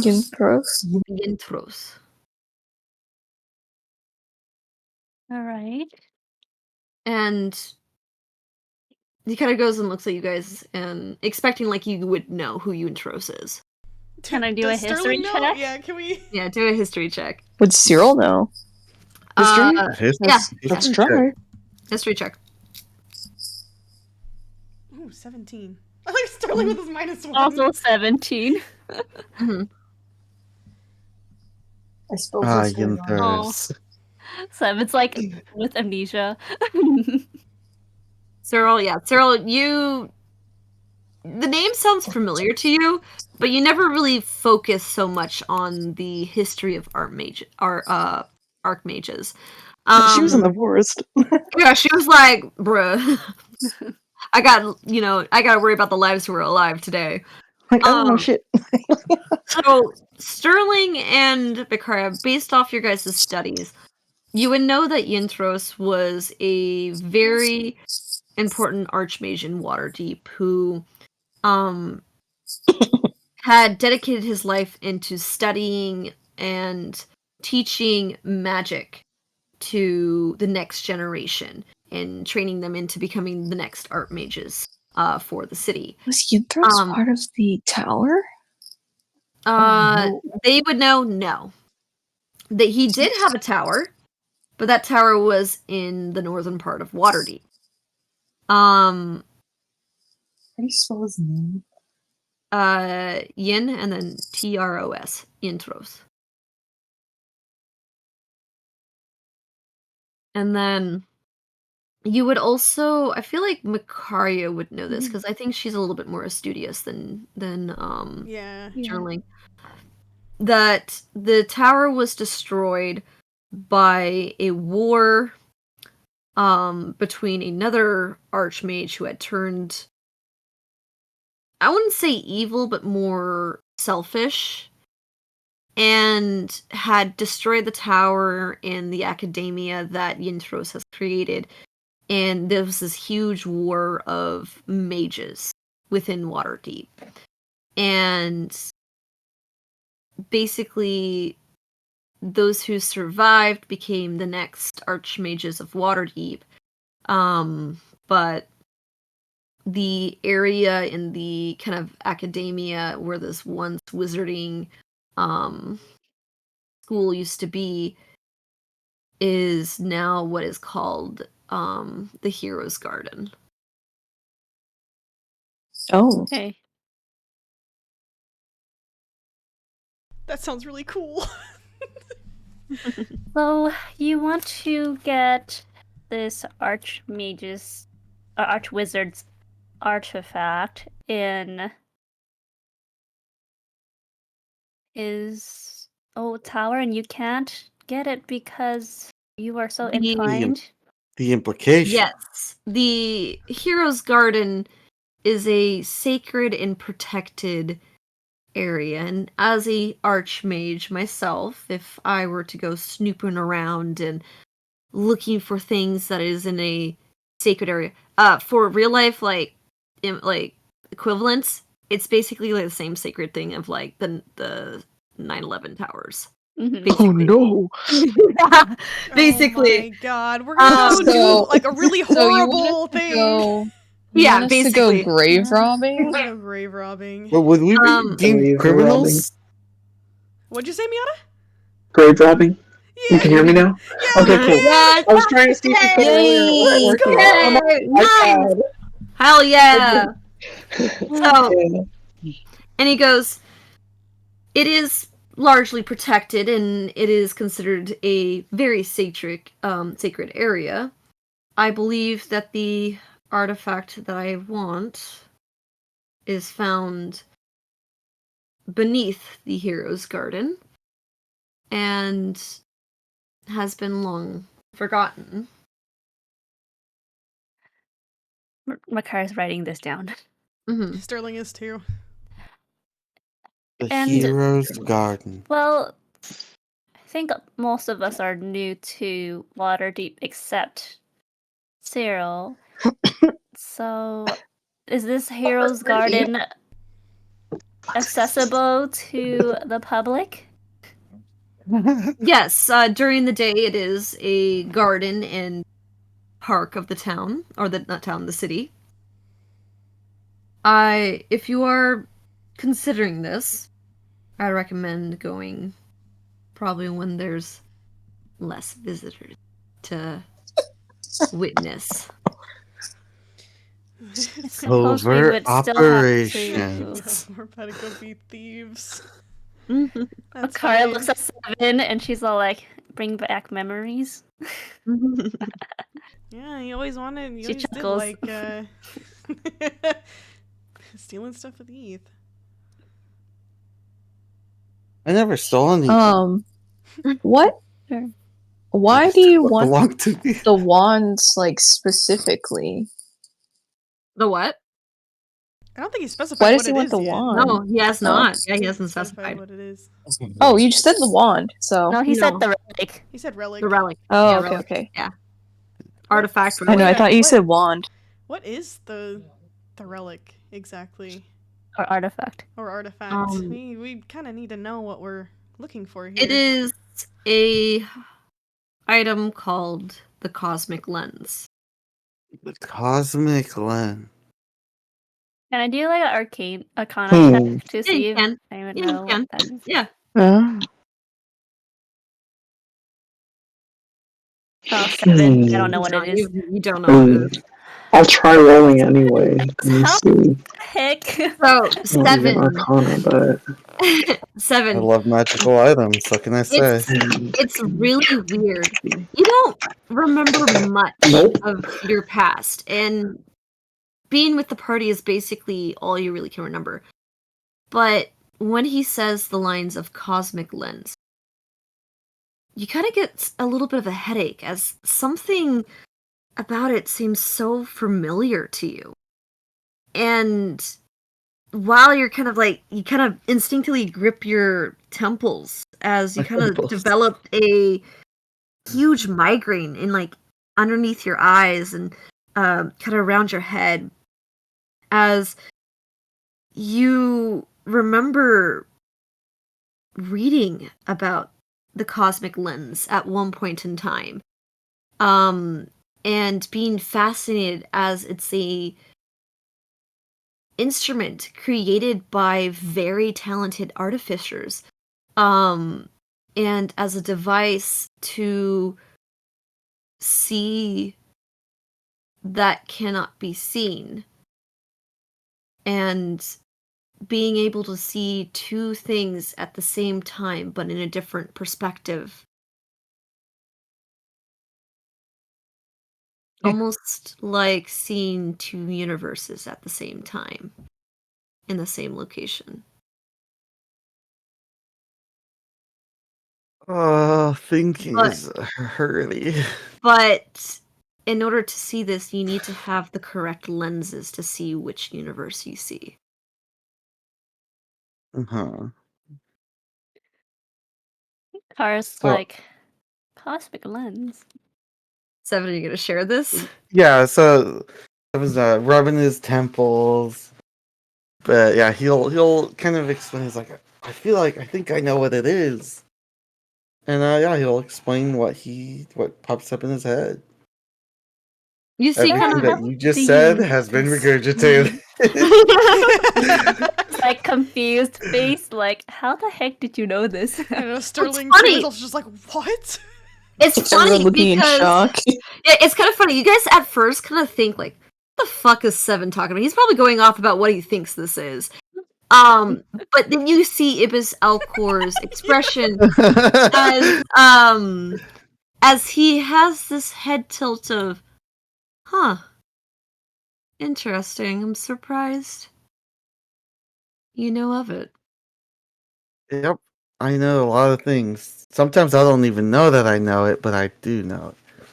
Yinthros. Yintros. All right. And he kind of goes and looks at you guys and expecting like you would know who Yintros is. Can I do Does a history Sterling know? check? Yeah, can we? Yeah, do a history check. Would Cyril know? History? Yeah, Let's try. history check. Ooh, 17. I like Sterling with his -1. Also 17. hmm I suppose Yinthros. So it's like with amnesia. Cyril, the name sounds familiar to you, but you never really focus so much on the history of archmages. She was in the forest. Yeah, she was like, bruh, I gotta worry about the lives who are alive today. Like, I don't know shit. So Sterling and Bikaria, based off your guys' studies, you would know that Yintros was a very important archmage in Waterdeep who had dedicated his life into studying and teaching magic to the next generation and training them into becoming the next archmages for the city. Was Yinthros part of the tower? They would know no. That he did have a tower, but that tower was in the northern part of Waterdeep. How do you spell his name? Yin and then Tros. Intros. And then you would also, I feel like Makaria would know this because I think she's a little bit more studious than Yeah. Journaling. That the tower was destroyed by a war between another archmage who had turned, I wouldn't say evil, but more selfish, and had destroyed the tower and the academia that Yintros has created. And there was this huge war of mages within Waterdeep. And basically, those who survived became the next archmages of Waterdeep. But the area in the kind of academia where this once wizarding school used to be is now what is called the Hero's Garden. Oh. Okay. That sounds really cool. So you want to get this archwizard's artifact in his old tower, and you can't get it because you are so inclined. The implication. Yes, the Hero's Garden is a sacred and protected area, and as a archmage myself, if I were to go snooping around and looking for things that is in a sacred area, for real life like equivalents, it's basically like the same sacred thing of like the 9/11 towers. Mhm. Oh no. Basically. Oh my god, we're gonna go do like a really horrible thing. Yeah, to go basically. grave We're robbing? gonna go grave robbing. But would we be deemed grave criminals? What'd you say, Miata? Grave robbing. Yeah, You can hear me now? Yeah, Okay, we cool. can. I was trying to see if you could earlier. It wasn't working. Yay! Oh my Nice! god. Hell yeah! So, Yeah. and he goes, it is largely protected and it is considered a very sacred area. I believe that the artifact that I want is found beneath the Hero's Garden and has been long forgotten. Makar's writing this down. Mm-hmm. Sterling is too. The And- Hero's Garden. Well, I think most of us are new to Waterdeep except Cyril. So, is this Hero's Garden accessible to the public? Yes, during the day it is a garden and park of the town, or the not town, the city. If you are considering this, I recommend going probably when there's less visitors to witness. I suppose we Covert would still have to. operations. We're about to go be thieves. Mhm. That's Kara fine. looks at Seven and she's all like, "Bring back memories." Yeah, you always wanted. You She always did chuckles. like stealing stuff with Eth. I never stole anything. What? Sure. Why do you What want belonged to me? the wands, like, specifically? The what? I don't think he specified Why what does he it want is the yet. wand? No, he has Oh. not. Yeah, he He hasn't specified specified. what it is. Oh, you just said the wand, so. No, he No. said the relic. He said relic. The relic. Oh, Yeah, okay, relic. okay. Artifact. I know, I Yeah, thought you what- said wand. What is the relic exactly, Or artifact. or artifact? Um, We kind of need to know what we're looking for here. It is a item called the Cosmic Lens. The cosmic lens. Can I do like an arcana check to Yeah, see you if can. I would Yeah, know you can. what that is? Yeah. Oh. Oh, 7. I don't know what No, it is. you don't know what it is. I'll try rolling anyway. Let me How see. the heck? So Not even 7. Arcana, but I 7. love magical items. What can I say? It's really weird. You don't remember much Nope. of your past, and being with the party is basically all you really can remember. But when he says the lines of Cosmic Lens, you kind of get a little bit of a headache, as something about it seems so familiar to you. And while you're kind of like, you kind of instinctively grip your temples as you kind of Temples. develop a huge migraine in like underneath your eyes and kind of around your head, as you remember reading about the Cosmic Lens at one point in time, and being fascinated as it's a instrument created by very talented artificers, and as a device to see that cannot be seen, and being able to see two things at the same time but in a different perspective. Yeah. Almost like seeing two universes at the same time in the same location. Oh, thinking But- is hurting. But in order to see this, you need to have the correct lenses to see which universe you see. Uh-huh. Kara's So- like, cosmic lens. 7, are you going to share this? Yeah, so I was rubbing his temples, but yeah, he'll kind of explain. He's like, I think I know what it is, and yeah, he'll explain what pops up in his head. You see Everything kind that of... you just do you said know has been this? regurgitated. It's like confused face, like, how the heck did you know this? I know Sterling funny. too is also just like, what? It's Everyone funny looking in because... shock. Yeah, it's kind of funny. You guys at first kind of think like, what the fuck is 7 talking about? He's probably going off about what he thinks this is. But then you see Ibis Alcor's expression as he has this head tilt of, huh, interesting. I'm surprised you know of it. Yep, I know a lot of things. Sometimes I don't even know that I know it, but I do know it.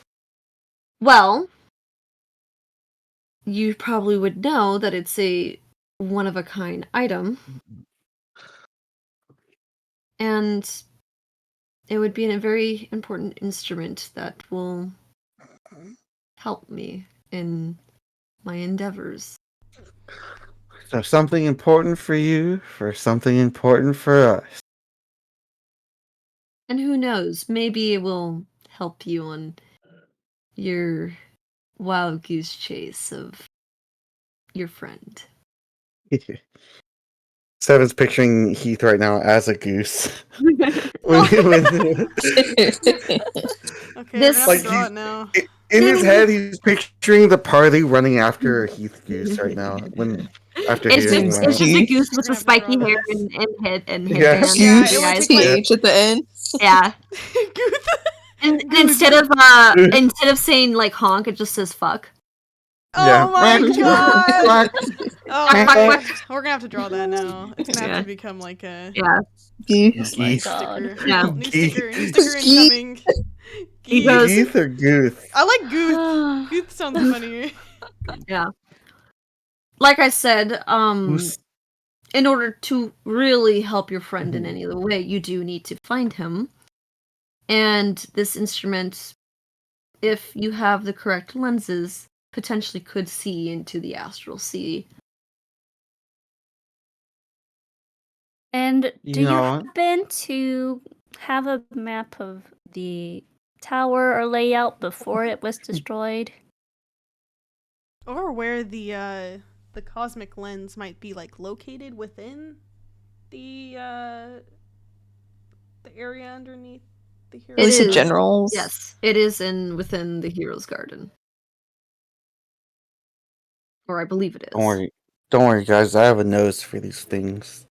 Well, you probably would know that it's a one-of-a-kind item. And it would be a very important instrument that will help me in my endeavors. So something important for you, for something important for us. And who knows, maybe it will help you on your wild goose chase of your friend. Seven's picturing Heath right now as a goose. Okay, we're This- gonna have Like to draw he's it now. in his head, he's picturing the party running after Heath Goose right now. After It's hearing just that, it's just a Goose. goose We're with gonna the have to draw spiky hair this. and Yeah. headband. Yeah, and it would eyes. take like TH at the end. Yeah. Gooth. And Goose. instead of saying like honk, it just says fuck. Yeah. Oh my god! Oh Quack, man, quack. we're gonna have to draw that now. It's gonna have Yeah. to become like a Yeah. Goose. Oh my Geese. god. sticker. Yeah. New sticker incoming. He Geese. goes- Geeth or Gooth? I like Gooth. Gooth sounds funnier. Yeah. Like I said, Goose. in order to really help your friend in Mhm. any other way, you do need to find him. And this instrument, if you have the correct lenses, potentially could see into the astral sea. And do You you know what? happen to have a map of the tower or layout before it was destroyed? Or where the cosmic lens might be like located within the area underneath the hero. At least the is- generals. Yes, it is within the hero's garden. Or I believe it is. Don't worry, guys. I have a nose for these things.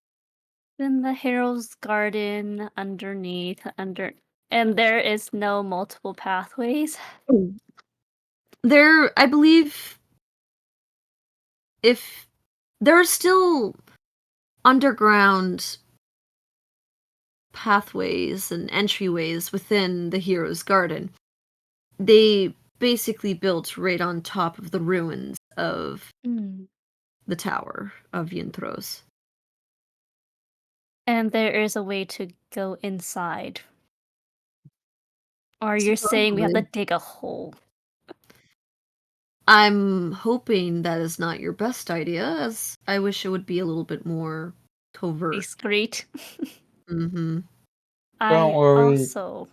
In the hero's garden, underneath, and there is no multiple pathways. There, I believe, if there are still underground pathways and entryways within the hero's garden, they basically built right on top of the ruins of the tower of Yintros. And there is a way to go inside. Or you're saying we have to dig a hole. I'm hoping that is not your best idea, as I wish it would be a little bit more covert. Discreet. Mm-hmm. I worry. also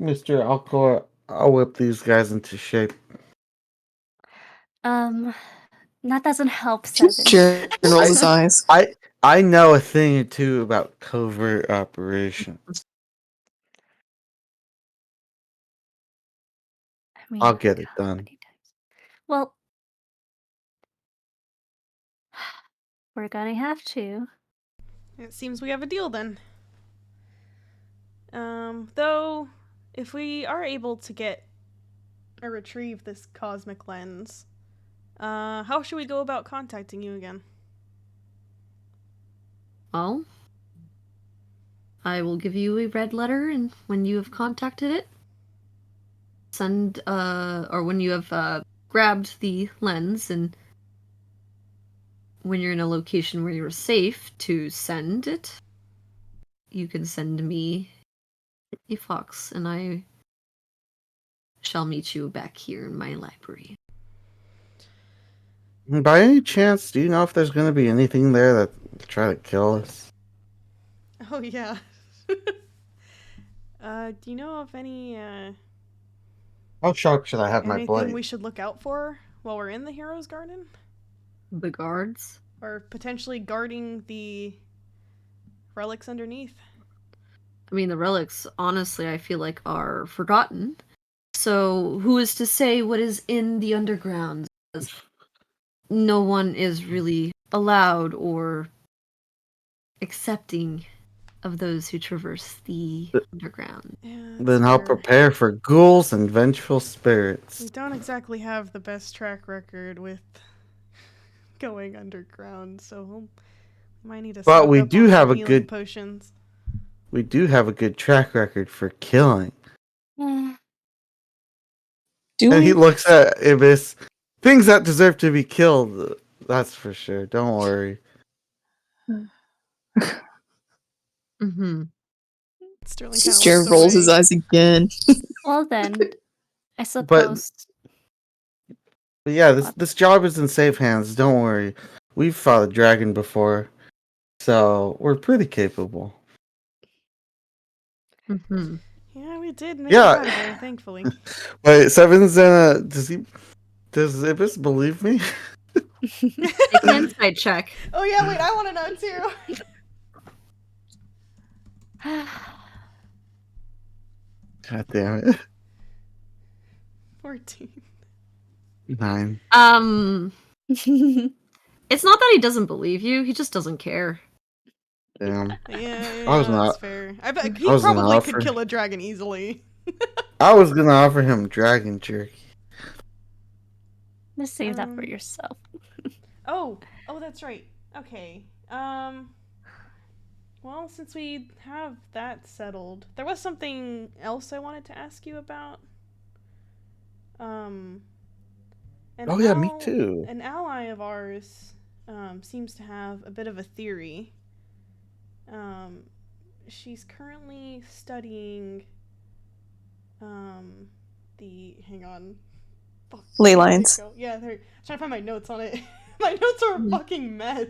Mr. I'll whip these guys into shape. that doesn't help, Seven. Jaren rolls his eyes. I know a thing or two about covert operations. I mean, I'll get it how done. many times? Well, we're gonna have to. It seems we have a deal then. Though, if we are able to get or retrieve this cosmic lens, how should we go about contacting you again? Well, I will give you a red letter, and when you have contacted it, send, or when you have grabbed the lens, and when you're in a location where you're safe to send it, you can send me a fox, and I shall meet you back here in my library. By any chance, do you know if there's going to be anything there that try to kill us? Oh yeah. Do you know of any How sharp should I have my anything blade? we should look out for while we're in the hero's garden? The guards? Or potentially guarding the relics underneath? I mean, the relics, honestly, I feel like are forgotten. So, who is to say what is in the underground? As no one is really allowed or accepting of those who traverse the underground. Yeah, Then that's I'll fair. prepare for ghouls and vengeful We spirits. don't exactly have the best track record with going underground, so we might need to But stock we up do on have some a healing good- potions. We do have a good track record for killing. Eh, Do And he we? looks at Ibis. Things that deserve to be killed, that's for sure. Don't worry. Mm-hmm. Sterling kind of Jaren looks rolls his away. eyes again. well then, I suppose. But yeah, this job is in safe hands. Don't worry. we've fought a dragon before, so we're pretty capable. Mm-hmm. Yeah, we did make Yeah. it out of there, thankfully. Wait, Seven's does Ibis believe me? Make an insight check. Oh yeah, wait, I want to know too. God damn it. 14. 9. It's not that he doesn't believe you, he just doesn't care. Damn. Yeah, I was that's not- fair. I bet I he was gonna probably offer- could kill a dragon easily. I was gonna offer him dragon jerky. Just save that for Um, yourself. Oh, that's right. Okay. Well, since we have that settled, there was something else I wanted to ask you about. Oh, yeah, me too. An ally of ours seems to have a bit of a theory. She's currently studying hang on. Fuck, Ley where did it lines. go? Yeah, I'm trying to find my notes on it. My notes are a fucking mess.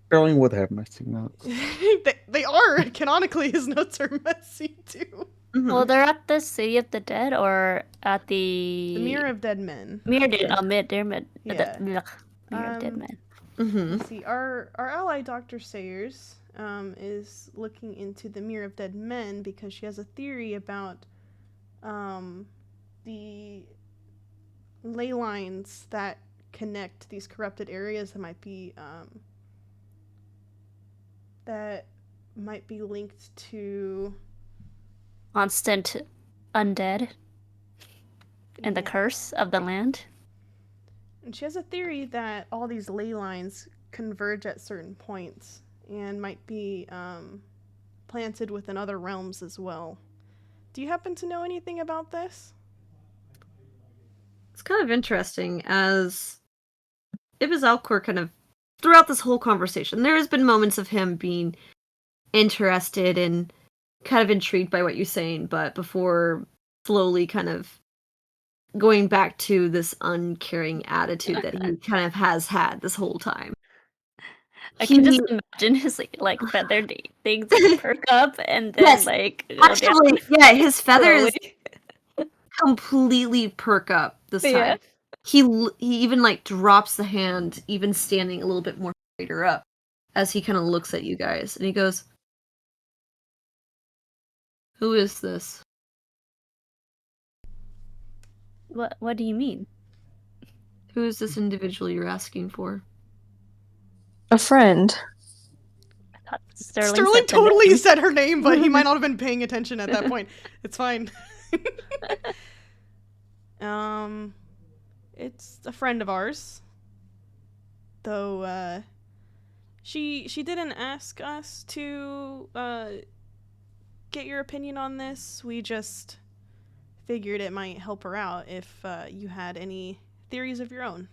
Sterling would have messy notes. they are. Canonically, his notes are messy too. Well, they're at the City of the Dead or at the The Mirror of Dead Men. Mirror Dead. They're mid. Yeah. Mirror of Dead Men. Mm-hmm. Let's see. Our ally, Dr. Sayers, is looking into the Mirror of Dead Men because she has a theory about the ley lines that connect these corrupted areas that might be linked to Constant undead and the Yeah. curse of the land. And she has a theory that all these ley lines converge at certain points and might be planted within other realms as well. Do you happen to know anything about this? It's kind of interesting as Ibis Alcor kind of throughout this whole conversation, there has been moments of him being interested and kind of intrigued by what you're saying, but before slowly kind of going back to this uncaring attitude that he kind of has had this whole time. I can just imagine his like feathered things like, perk up and then Yes, like go Actually, down yeah, his feathers slowly. completely perk up this time. Yeah. He even like drops the hand, even standing a little bit more straighter up, as he kind of looks at you guys, and he goes, "Who is this?" What do you mean? Who is this individual you're asking for? A friend. I thought Sterling Sterling said the totally name. said her name, but he might not have been paying attention at that point. It's fine. It's a friend of ours. Though, she didn't ask us to, get your opinion on this. We just figured it might help her out if, you had any theories of your own.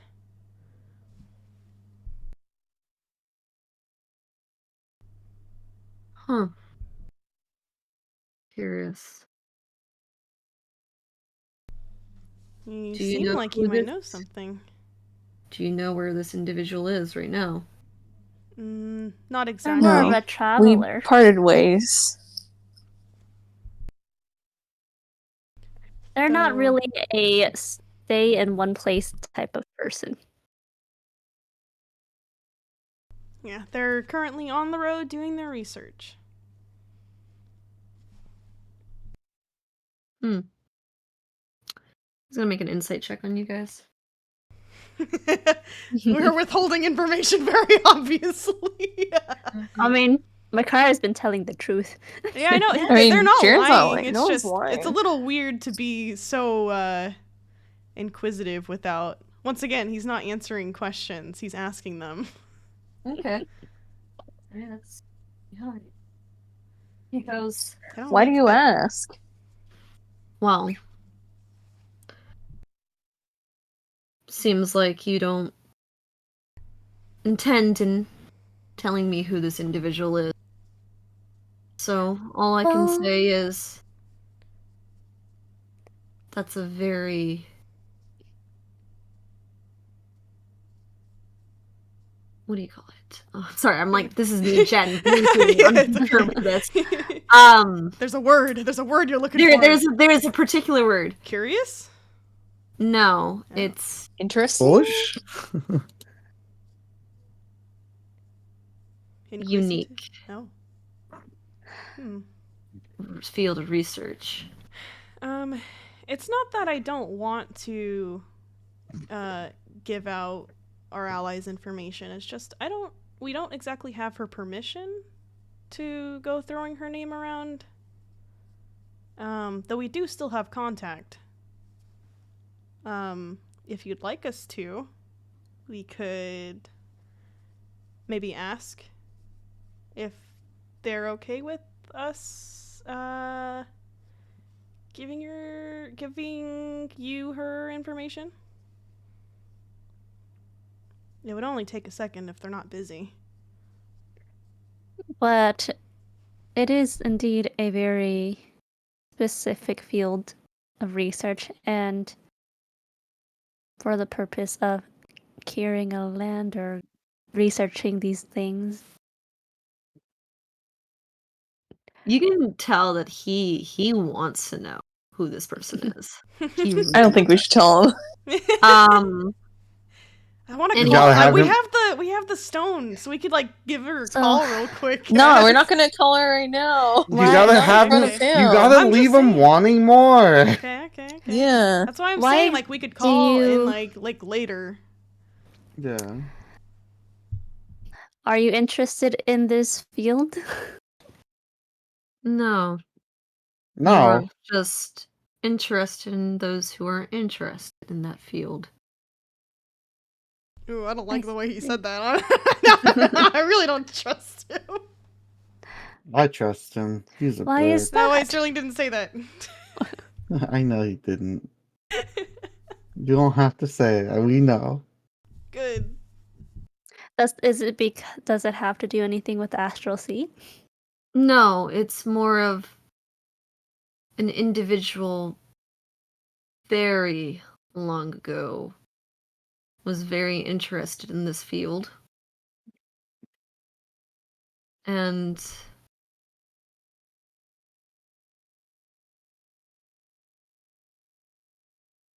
Huh. Curious. You Do you seem know like who you might this- know something. Do you know where this individual is right now? Not They're exactly. more No. of a traveler. We parted ways. They're not So- really a stay in one place type of person. Yeah, they're currently on the road doing their research. He's gonna make an insight check on you guys. We're withholding information very obviously. I mean, Makara has been telling the truth. Yeah, I know. I mean, they're not Jared's lying. not lying. It's No one's just it's a lying. little weird to be so inquisitive without. Once again, he's not answering questions. He's asking them. Okay. Yeah. He goes, I don't Why do like you that. ask? well, seems like you don't intend in telling me who this individual is. So all I can Well- say is that's a very what do you call it? Oh, sorry, I'm like, this is me, Jen. I'm Yeah, it's unprepared okay. for this. There's a word. There's a word you're looking for. There's a particular word. Curious? No, Oh. it's Interesting. Bush? Inquisitive? unique Oh. Hmm. field of research. It's not that I don't want to give out our allies information. It's just we don't exactly have her permission to go throwing her name around. Though we do still have contact. If you'd like us to, we could maybe ask if they're okay with us giving you her information. It would only take a second if they're not busy. But it is indeed a very specific field of research, and for the purpose of curing a land or researching these things. You can tell that he wants to know who this person is. He really I don't think we should tell him. I want to And call. gotta have We him- have the stone, so we could like give her a So- call real quick. No, we're not gonna call her right now. You Why- gotta Not in have front him. of You him. gotta I'm just leave him saying. wanting more. Okay. Yeah. That's why I'm Why saying like we could do call you- in like later. Yeah. Are you interested in this field? no, No. you're just interested in those who are interested in that field. Ooh, I don't like the way he see. said that. I really don't trust him. I trust him. He's a Why bird. is No, I that? Sterling didn't say that. I know he didn't. You don't have to say it. We know. Good. Does it have to do anything with the Astral Sea? No, it's more of an individual very long ago was very interested in this field. And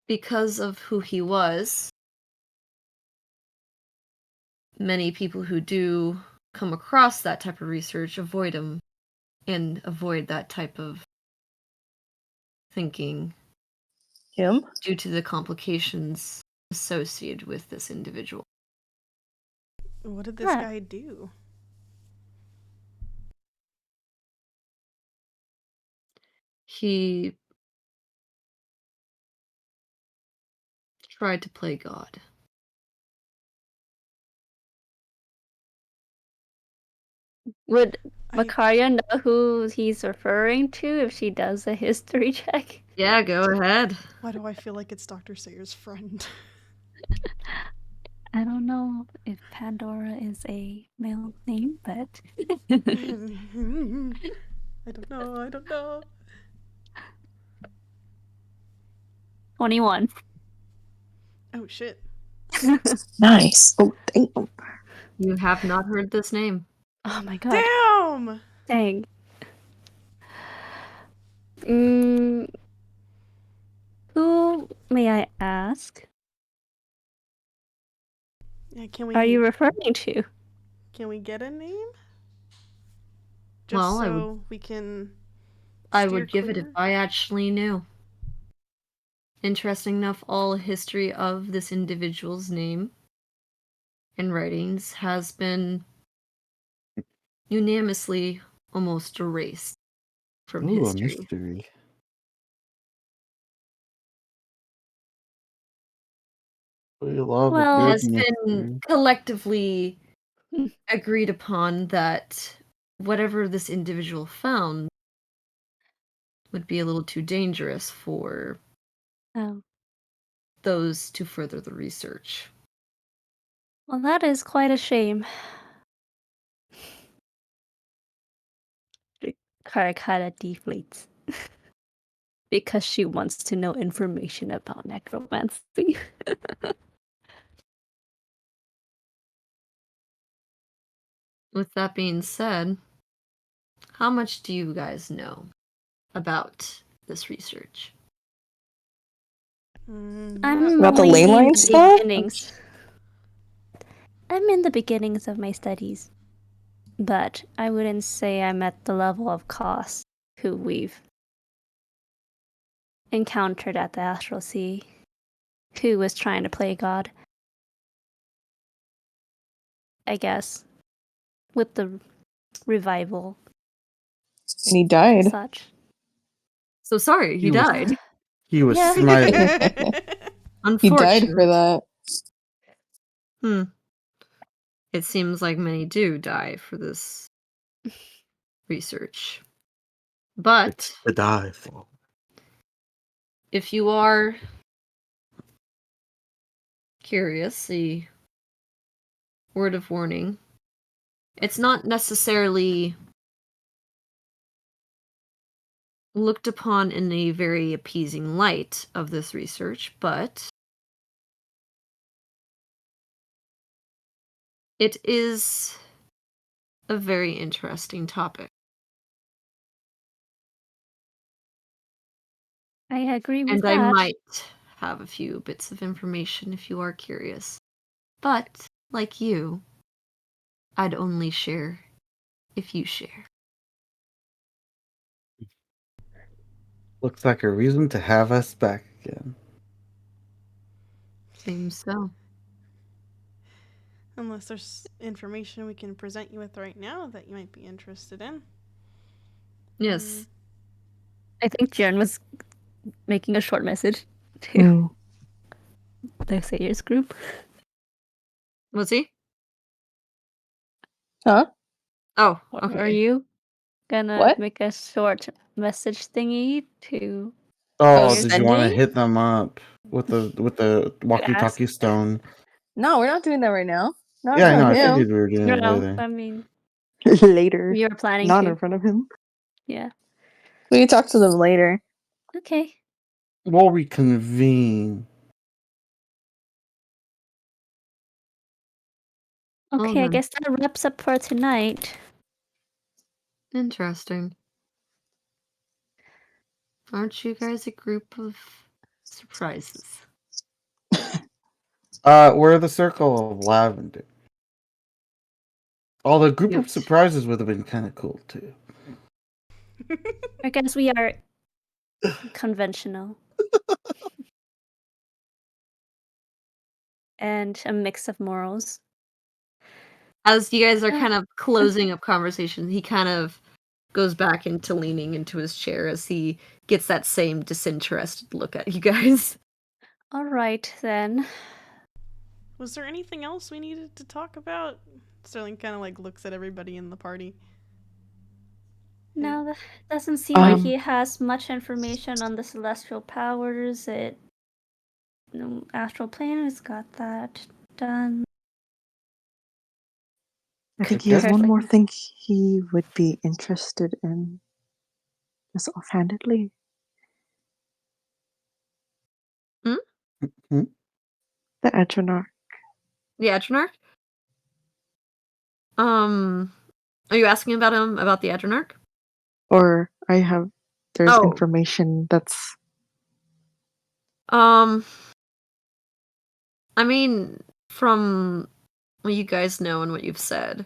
because of who he was, many people who do come across that type of research avoid him and avoid that type of thinking Him? due to the complications associated with this individual. What did this Huh. guy do? He tried to play God. Would I- Makaria know who he's referring to if she does a history check? Yeah, go ahead. Why do I feel like it's Dr. Sayer's friend? I don't know if Pandora is a male name, but I don't know. 21. Oh shit. Nice. Oh, damn. You have not heard this name. Oh my god. Damn! Dang. Who may I ask? Yeah, can we Are you referring to? can we get a name? Just Well, I so would- we can I steer would give it if clear? I actually knew. Interesting enough, all history of this individual's name and writings has been unanimously almost erased from Ooh, a history. mystery. We love Well, a It good has mystery. been collectively agreed upon that whatever this individual found would be a little too dangerous for Oh. those to further the research. Well, that is quite a shame. Kara kind of deflates. Because she wants to know information about necromancy. With that being said, how much do you guys know about this research? I'm About the only ley in line the stuff? beginnings. I'm in the beginnings of my studies, but I wouldn't say I'm at the level of Koss, who we've encountered at the Astral Sea, who was trying to play God. I guess, with the revival And he and died. such. So sorry, he He was- died. He was Yeah. smiling. He died Unfortunate. for that. It seems like many do die for this research. But To die for. if you are curious, a word of warning. It's not necessarily looked upon in a very appeasing light of this research, but it is a very interesting topic. I agree with And that. I might have a few bits of information if you are curious. But, like you, I'd only share if you share. Looks like a reason to have us back again. Seems so. Unless there's information we can present you with right now that you might be interested in. Yes. I think Jaren was making a short message to Mm. the Sayers group. Was he? Huh? Oh, Or okay. are you gonna What? make a short message thingy to Oh, was did you want to sending? hit them up with the walkie-talkie stone? No, we're not doing that right now. Not Yeah, in I know. front I of him. figured we were doing it No, later. I mean Later. you were planning Not to. in front of him. Yeah. We can talk to them later. Okay. We'll reconvene. Okay, I then. guess that wraps up for tonight. Interesting. Aren't you guys a group of surprises? We're the Circle of Lavender. Although the group Yep. of surprises would have been kind of cool too. I guess we are conventional. And a mix of morals. As you guys are kind of closing up conversation, he kind of goes back into leaning into his chair as he gets that same disinterested look at you guys. Alright then. Was there anything else we needed to talk about? Sterling kind of like looks at everybody in the party. No, that doesn't seem like Um, he has much information on the celestial powers. Astral plane has got that done. I think I he has guess- one more Perfect. thing he would be interested in. Just offhandedly. Hmm? The Atronach. The Adrenarch? Are you asking about him about the Adrenarch? Or there's Oh. information that's I mean, from what you guys know and what you've said,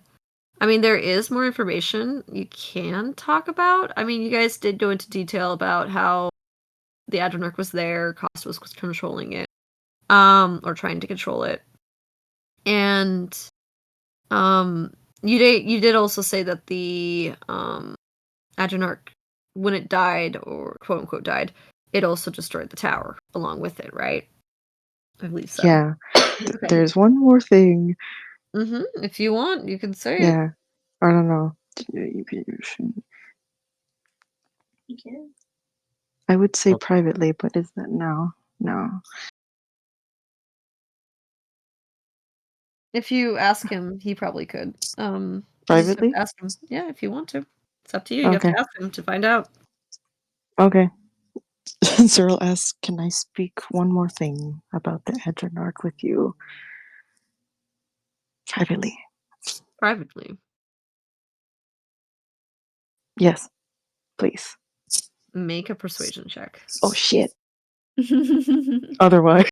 I mean, there is more information you can talk about. I mean, you guys did go into detail about how the Adrenarch was there, Cost was controlling it, or trying to control it. And, you did also say that the, Adrenarch, when it died, or quote unquote died, it also destroyed the tower along with it, right? I believe so. yeah. Okay. There's one more thing. If you want, you can say it. Yeah. I don't know. I would say Okay. privately, but is that no? No. If you ask him, he probably could. You just have Privately? to ask him. Yeah, if you want to. It's up to you. You have Okay. to ask him to find out. Okay. Cyril asks, can I speak one more thing about the Edronarch with you? Privately. Privately. Yes, please. Make a persuasion check. Oh shit. Otherwise.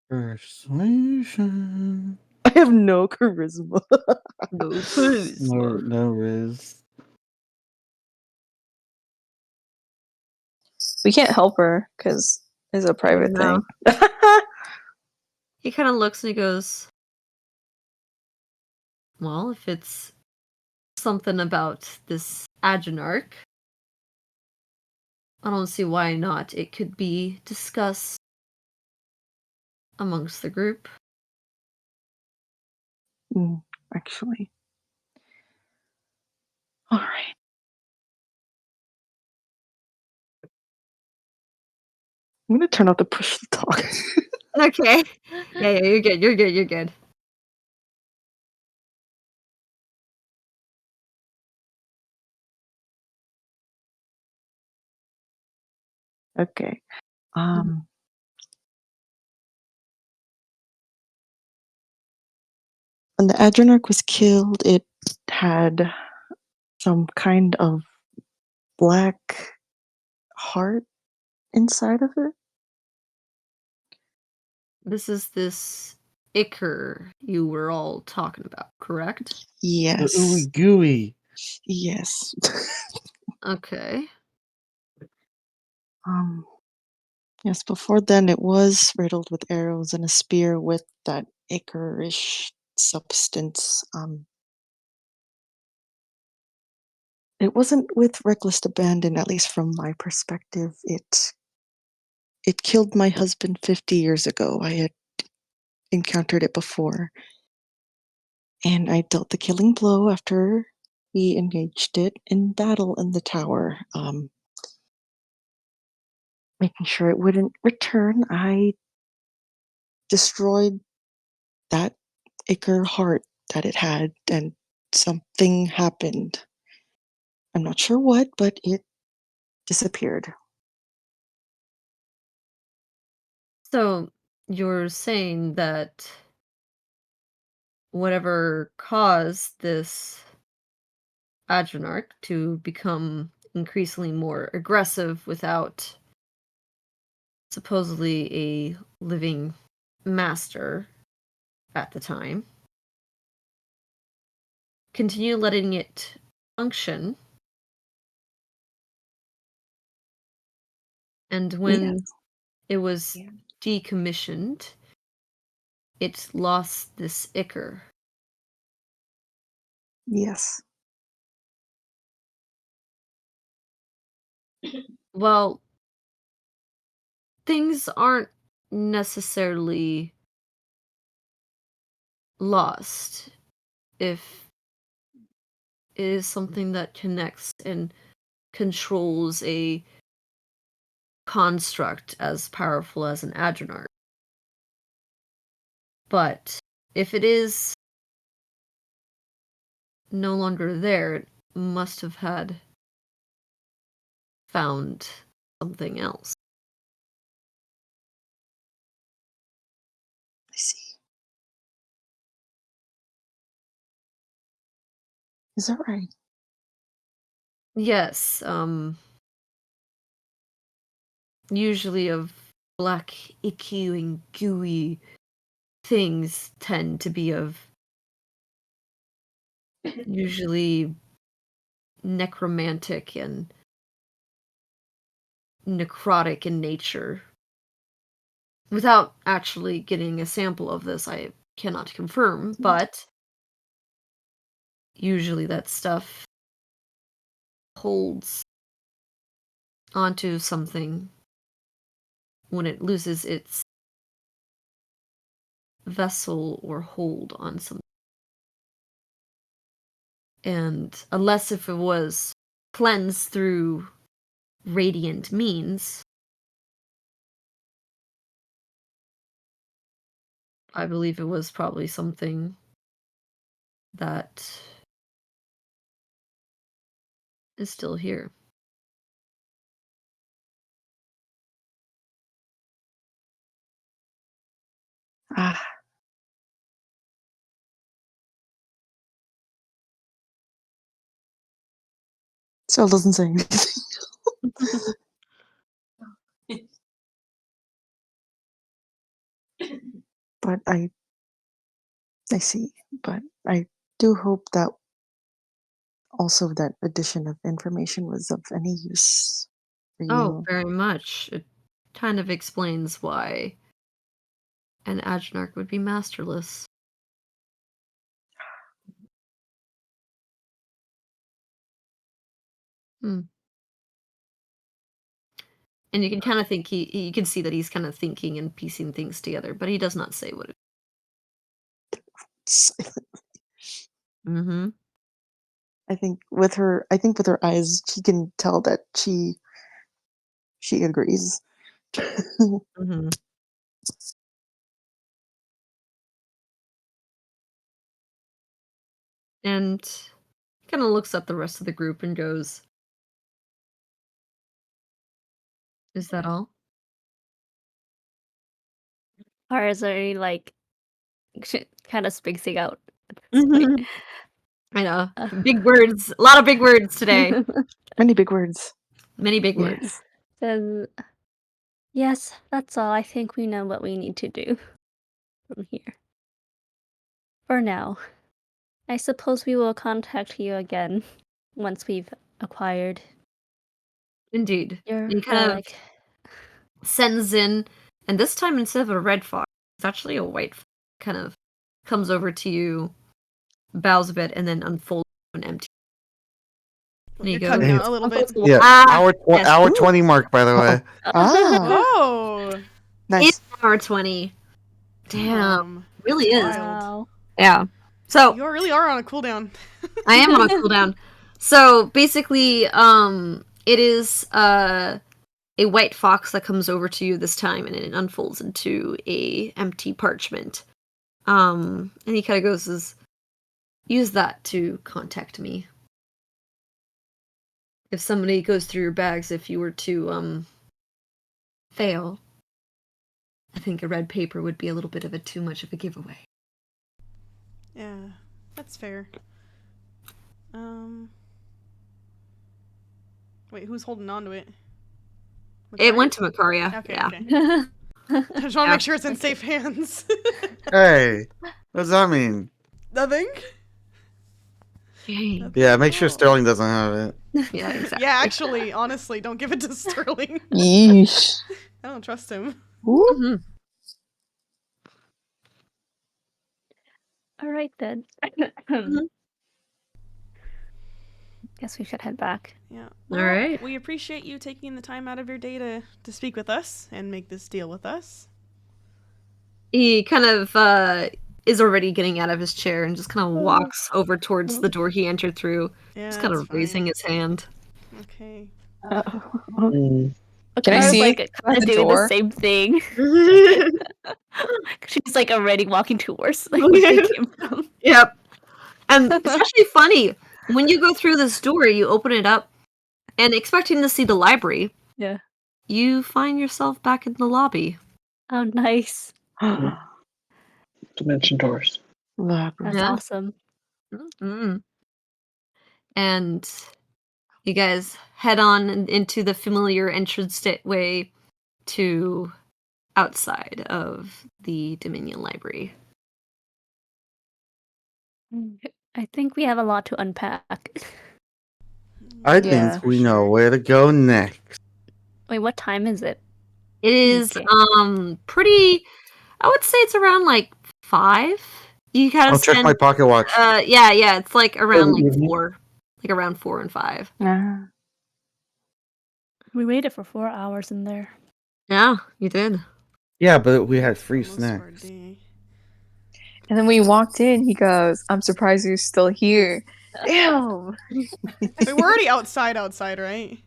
Persuasion. I have no charisma. No charisma. No riz. We can't help her because it's a private No. thing. He kind of looks and he goes, well, if it's something about this Agenarch, I don't see why not. It could be discussed amongst the group. Actually. All right. I'm gonna turn off the push to talk. Okay. Yeah, you're good. You're good. Okay. When the Adrenarch was killed, it had some kind of black heart inside of it. This is this ichor you were all talking about, correct? The Yes. ooey gooey. Yes. Okay. Yes, before then it was riddled with arrows and a spear with that ichorish substance. It wasn't with reckless abandon, at least from my perspective. It killed my husband 50 years ago. I had encountered it before. And I dealt the killing blow after we engaged it in battle in the tower. Making sure it wouldn't return, I destroyed that ichor heart that it had, and something happened. I'm not sure what, but it disappeared. So you're saying that whatever caused this Agenarch to become increasingly more aggressive without supposedly a living master at the time, continue letting it function, and when Yes. it was Yeah. decommissioned, it lost this ichor. Yes. Well, things aren't necessarily lost if it is something that connects and controls a construct as powerful as an Agenarch. But if it is no longer there, it must have had found something else. I see. Is that right? Yes, usually of black, icky, and gooey things tend to be of usually necromantic and necrotic in nature. Without actually getting a sample of this, I cannot confirm, but usually that stuff holds onto something when it loses its vessel or hold on something. And unless if it was cleansed through radiant means, I believe it was probably something that is still here. Ah. Cell doesn't say anything. But I see. But I do hope that also that addition of information was of any use for Oh, you. very much. It kind of explains why an Agenarch would be masterless. Hmm. And you can kind of think you can see that he's kind of thinking and piecing things together, but he does not say what it. Mm-hmm. I think with her eyes, she can tell that she agrees. Mm-hmm. And he kind of looks at the rest of the group and goes, "Is that all?" Or is there any, like, kind of spacing out at this point? I know. Big words. A lot of big words today. Many big words. Many big Yeah. words. Then, yes, that's all. I think we know what we need to do from here. For now. I suppose we will contact you again once we've acquired Indeed. your He kind of relic. sends in, and this time instead of a red fox, it's actually a white fox. Kind of comes over to you, bows a bit, and then unfolds an empty. And he You're goes, cutting Hey, out a little bit. Yeah, yes. hour Ooh. 20 mark, by the way. Ah, Oh, nice. It's hour 20. Damn. Really that's is. wild. Wow. Yeah. So You really are on a cooldown. I am on a cooldown. So basically, it is a white fox that comes over to you this time, and it unfolds into a empty parchment. And he kind of goes, use that to contact me. If somebody goes through your bags, if you were to fail, I think a red paper would be a little bit of too much of a giveaway. Yeah, that's fair. Wait, who's holding on to it? It Makaria? went to Makaria. Okay, Yeah. okay. I just want to Yeah. make sure it's in safe hands. Hey, what does that mean? Nothing. Dang. Nothing Yeah, at make sure all. Sterling doesn't have it. Yeah, exactly. Yeah, actually, honestly, don't give it to Sterling. Yeesh. I don't trust him. Ooh. Mhm. All right then. Mhm. Guess we should head back. Yeah. All right. We appreciate you taking the time out of your day to speak with us and make this deal with us. He kind of is already getting out of his chair and just kind of walks over towards the door he entered through, Yeah, just kind that's of raising fine. his hand. Okay. Mm. Can I Akara's see like by kind of the doing the door? same thing. She's like already walking towards like where they came from. Yep. And it's actually funny. When you go through this door, you open it up and expecting to see the library, Yeah. you find yourself back in the lobby. Oh, nice. Dimension doors. That's Yeah. awesome. Mm-hmm. And you guys head on into the familiar entrance way to outside of the Dominion Library. I think we have a lot to unpack. I Yeah. think For we know sure. where to go next. Wait, what time is it? It is Okay. pretty, I would say it's around like 5. You kind I'll of check spend my pocket watch. yeah, it's like around like evening. 4. Like around 4 and 5. We waited for 4 hours in there. Yeah, you did. Yeah, but we had For free most of our snacks. day. And then when we walked in, he goes, "I'm surprised you're still here." Damn. Wait, we're already outside, right?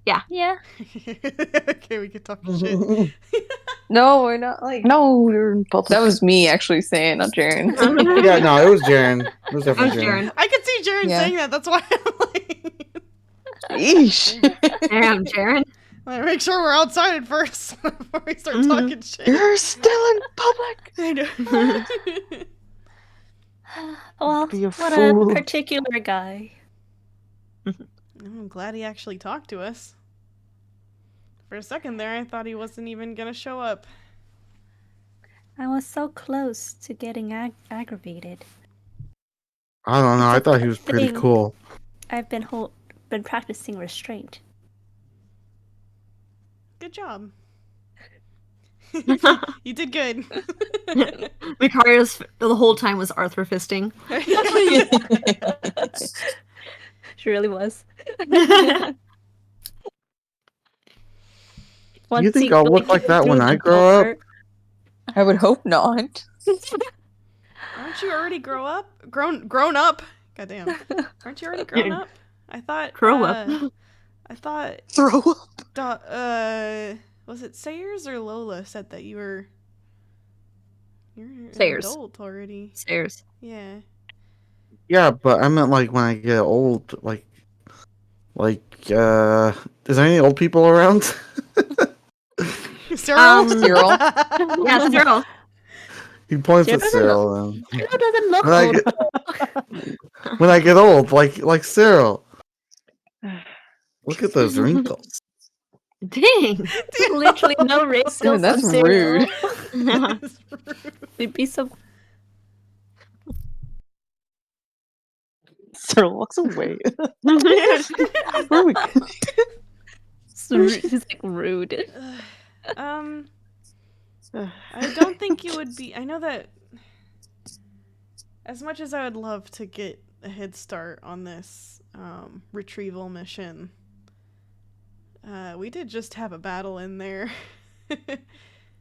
Yeah. Okay, we can talk shit. No, we're not like. No, we're in public. That was me actually saying, not Jaren. Yeah, no, it was Jaren. It was definitely How's Jaren. Jaren? I could see Jaren Yeah. saying that. That's why I'm like, Yeesh. Damn, Jaren. let me make sure we're outside at first before we start Mhm. talking shit. You're still in public. I know. Well, Be a what a fool. particular guy. I'm glad he actually talked to us. For a second there, I thought he wasn't even gonna show up. I was so close to getting aggravated. I don't know. I It's a thought he good was pretty thing cool. I've been practicing restraint. Good job. You did good. Vicarious the whole time was Arthur fisting. She really was. You think I'll look like that when I grow up? I would hope not. Aren't you already grown up? Goddamn. Aren't you already grown up? I thought Grow up. I thought Throw up. was it Sayers or Lola said that you're an Sayers. adult already. Stairs. Yeah. Yeah, but I meant like when I get old, is there any old people around? Cyril? Cyril? Yeah, Cyril. He points at Cyril Cyril. Cyril doesn't look When I old. get, when I get old, like Cyril. Look at those wrinkles. Dang. Literally no wrinkles Dude, that's on Cyril. rude. It'd be so. Cyril walks away. Where are we? He's like rude. I don't think you would be. I know that as much as I would love to get a head start on this retrieval mission, we did just have a battle in there.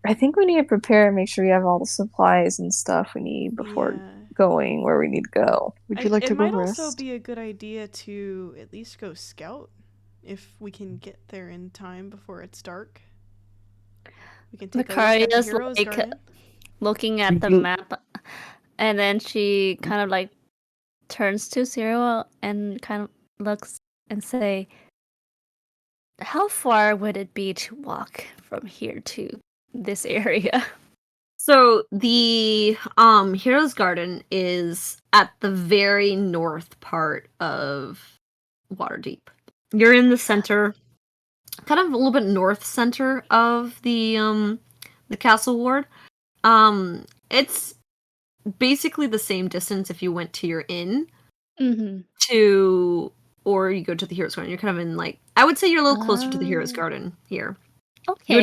I think we need to prepare and make sure we have all the supplies and stuff we need before Yeah. going where we need to go. Would you like to it go might rest? also be a good idea to at least go scout if we can get there in time before it's dark. We can take a look at the Vicaria's hero's like garden. looking at the map, and then she kind of like turns to Cyril and kind of looks and say, "How far would it be to walk from here to this area?" So the Hero's Garden is at the very north part of Waterdeep. You're in the center, kind of a little bit north center of the castle ward. It's basically the same distance if you went to your inn Mm-hmm. or you go to the Hero's Garden. You're kind of in like, I would say you're a little closer to the Hero's Oh. Garden here. Okay.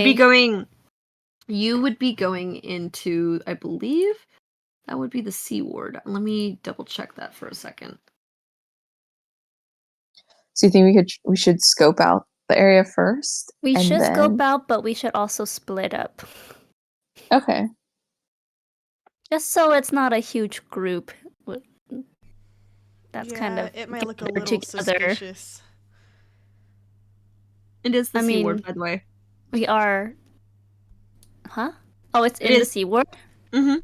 You would be going into, I believe, that would be the C ward. Let me double check that for a second. So you think we should scope out the area first? We and should then... scope out, but we should also split up. Okay. Just so it's not a huge group. That's kind of it might look a gathered little together. suspicious. It is the I C ward, mean- by the way. We are. Huh? Oh, it's It in the is. C ward? Mm-hmm.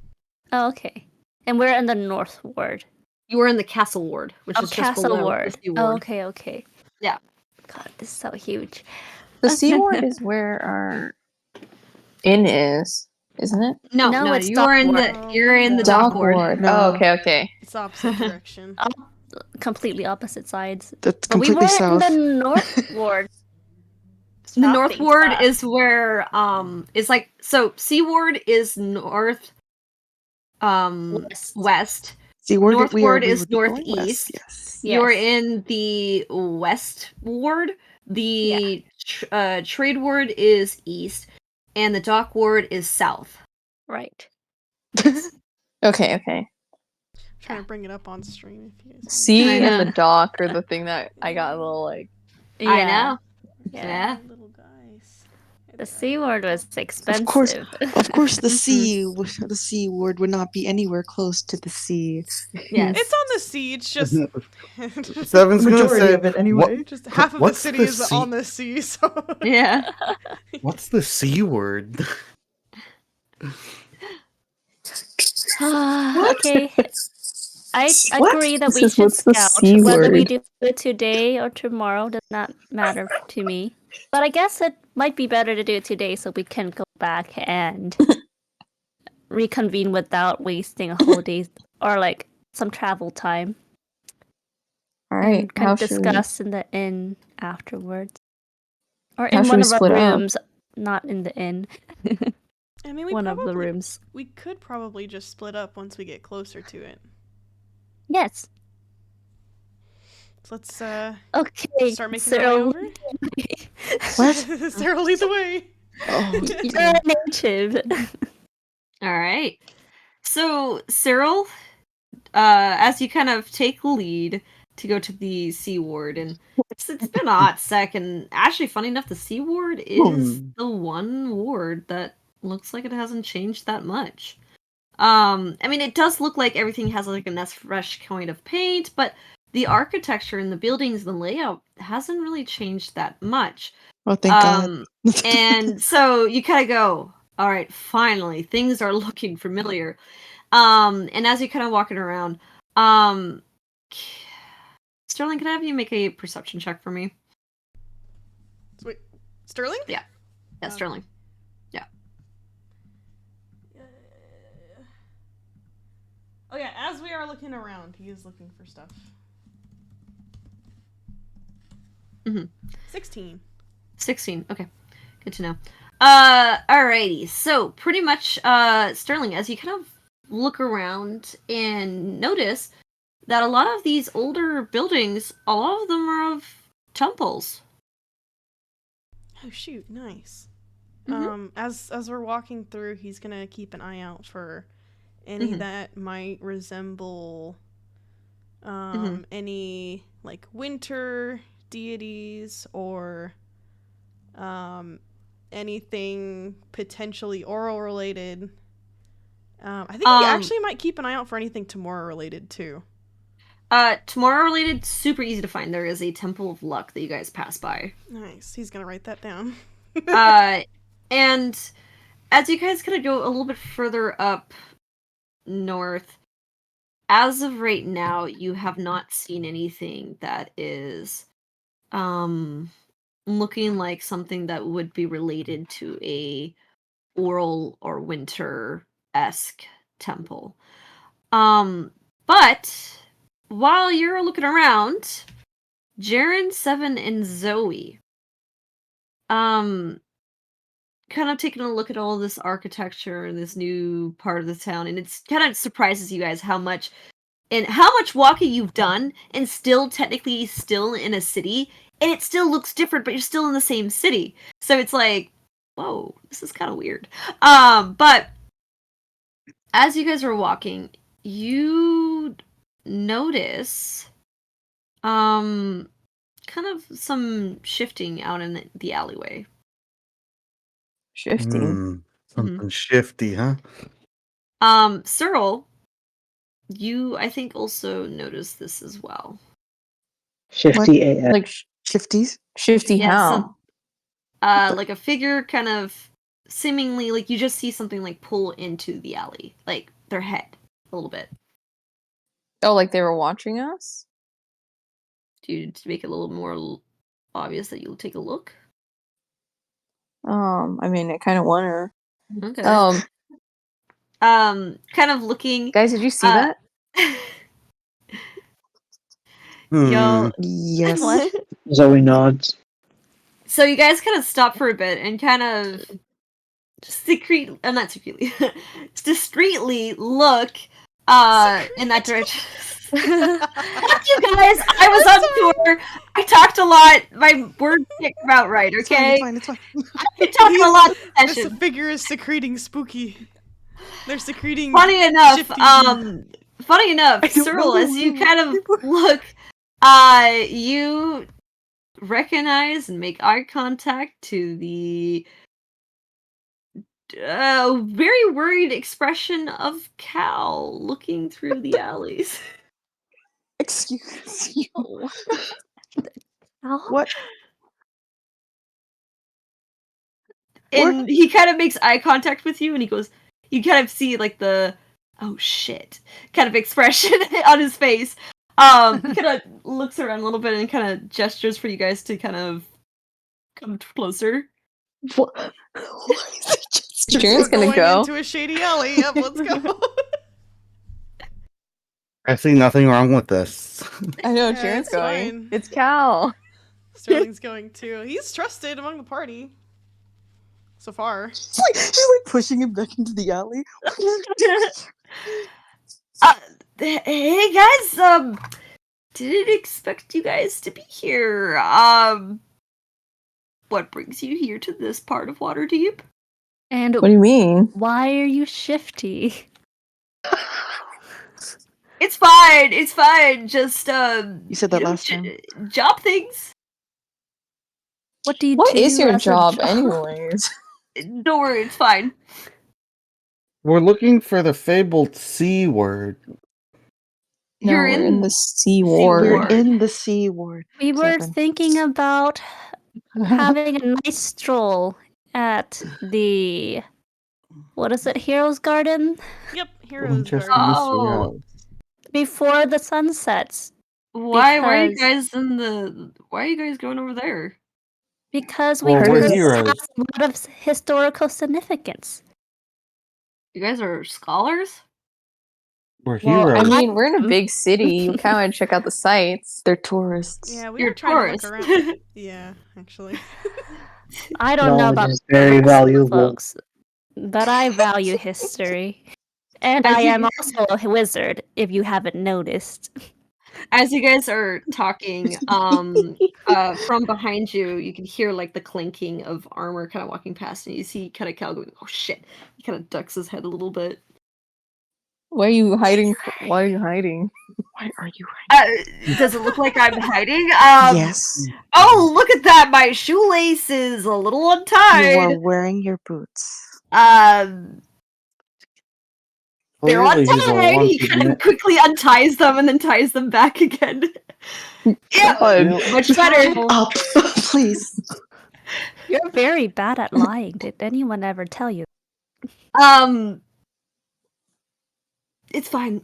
Oh, okay. And we're in the North ward. You are in the Castle ward, which Oh, is just Castle below ward. the C Oh, ward. okay, okay. Yeah. God, this is so huge. The C ward is where our inn is, isn't it? No, No, it's you are in dock the ward. you're in the Dock dock ward. Oh, okay. It's opposite direction. Completely opposite sides. That's But we completely were south. in the North ward. The Stop North being ward stuck. is where it's like, so C ward is north west. See, where North we ward we is would be going west, northeast. Yes. You're Yes. in the west ward. The trade ward is east, and the dock ward is south. Right. Okay. Trying to bring it up on stream if you guys. C I know. and the dock are the thing that I got a little like. I know. Yeah. Yeah. Little guys. The C ward was expensive. Of course, the C ward would not be anywhere close to the sea. Yes. It's on the sea. It's just Seven's gonna Majority say, of it anyway. just half of the What's city the is sea- on the sea. So Yeah. What's the C word? Okay. I What? agree that This we is should what's the scout. C Whether we word? do it today or tomorrow does not matter to me. But I guess it might be better to do it today so we can go back and reconvene without wasting a whole day or like some travel time. All right. And kind How of should we? discuss in the inn afterwards. Or How in should one we of our split up? rooms, not in the inn. I mean, One of the rooms. we could probably just split up once we get closer to it. Yes. So let's Okay. start making our way Cyril. over. What? Cyril, lead the way. Oh, You're a native. All right. So, Cyril, as you kind of take the lead to go to the C ward, and it's been a hot sec, and actually, funny enough, the C ward is the one ward that looks like it hasn't changed that much. I mean, it does look like everything has like a nice fresh kind of paint, but the architecture and the buildings, the layout hasn't really changed that much. oh, thank God. And so you kind of go, all right, finally, things are looking familiar. And as you're kind of walking around, Sterling, can I have you make a perception check for me? Wait, Sterling? Yeah, Sterling. Oh yeah, as we are looking around, he is looking for stuff. 16. 16. Okay, good to know. Alrighty. So pretty much, Sterling, as you kind of look around and notice that a lot of these older buildings, a lot of them are of temples. Oh shoot, nice. Mhm. As we're walking through, he's gonna keep an eye out for any that might resemble any like winter deities or anything potentially oral related. I think he actually might keep an eye out for anything tomorrow related too. Tomorrow related, super easy to find. There is a Temple of Luck that you guys pass by. Nice. He's gonna write that down. And as you guys kind of go a little bit further up north, as of right now, you have not seen anything that is looking like something that would be related to a oral or winter-esque temple. But while you're looking around, Jaren, Seven, and Zoe, kind of taking a look at all this architecture and this new part of the town, and it's kind of surprises you guys how much walking you've done, and still technically still in a city, and it still looks different, but you're still in the same city. So it's like, whoa, this is kind of weird. But as you guys are walking, you notice kind of some shifting out in the alleyway. Shifting. Something shifty, huh? Cyril, you I think also notice this as well. Shifty AF. Like Shifties? shifty Yeah, how? like a figure kind of seemingly like you just see something like pull into the alley, like their head a little bit. Oh, like they were watching us? To make it a little more obvious that you'll take a look. I mean, I kind of wonder. Okay. Kind of looking. Guys, did you see that? Y'all. Yes. What? Zoe nods. So you guys kind of stop for a bit and kind of not secretly, discreetly look in that direction. Fuck you guys! I was on tour. I talked a lot. My words didn't come out right. Okay, It's fine. It's fine. I've been talking a lot this This session. figure is secreting spooky. They're secreting. Funny enough, shifty. Cyril, as you kind of look, you recognize and make eye contact to the very worried expression of Cal looking through the alleys. Excuse you. Ow. What? And he kind of makes eye contact with you, and he goes, you kind of see like the oh shit kind of expression on his face. He kind of looks around a little bit and kind of gestures for you guys to kind of come closer. What? Why is it just Jaren's We're gonna going go. into a shady alley. Yep, let's go. I see nothing wrong with this. I know, Yeah, Jaren's it's going. fine. It's Cal. Sterling's going too. He's trusted among the party. So far. she's like pushing him back into the alley? Hey guys, didn't expect you guys to be here. What brings you here to this part of Waterdeep? And What do you mean? why are you shifty? It's fine. It's fine. Just You said that last time. job things. What do you What do is your as a job, anyways? Don't worry, it's fine. We're looking for the fabled C word. No, You're we're in in the C We're ward. ward. in the C ward. We were 7. thinking about having a nice stroll at the what is it, Heroes Garden? Yep, Heroes Winchester Garden. Mystery Oh. House. Before the sun sets. Why are you Because- guys why are you guys going over there? Because we Well, heard we're it heroes. has a lot of historical significance. You guys are scholars? We're Well, I heroes. mean, we're in a big city. You kind of want to check out the sites. They're tourists. Yeah, we You're are trying to tourists. look around. Yeah, actually. I don't know Knowledge about is very books, valuable. folks, but I value history. And As I you- am also a wizard, if you haven't noticed. As you guys are talking, from behind you, you can hear like the clinking of armor kind of walking past, and you see kind of Cal going, "Oh shit!" He kind of ducks his head a little bit. Why are you hiding? Why are you hiding? Why are you Does it look like I'm hiding? Yes. Oh, look at that! My shoelace is a little You untied. are wearing your boots. They're Clearly, he's a untied. He wanted kind man. of quickly unties them and then ties them back again. Yeah, God. much better. Up, please. You're very bad at lying. Did anyone ever tell you? It's fine.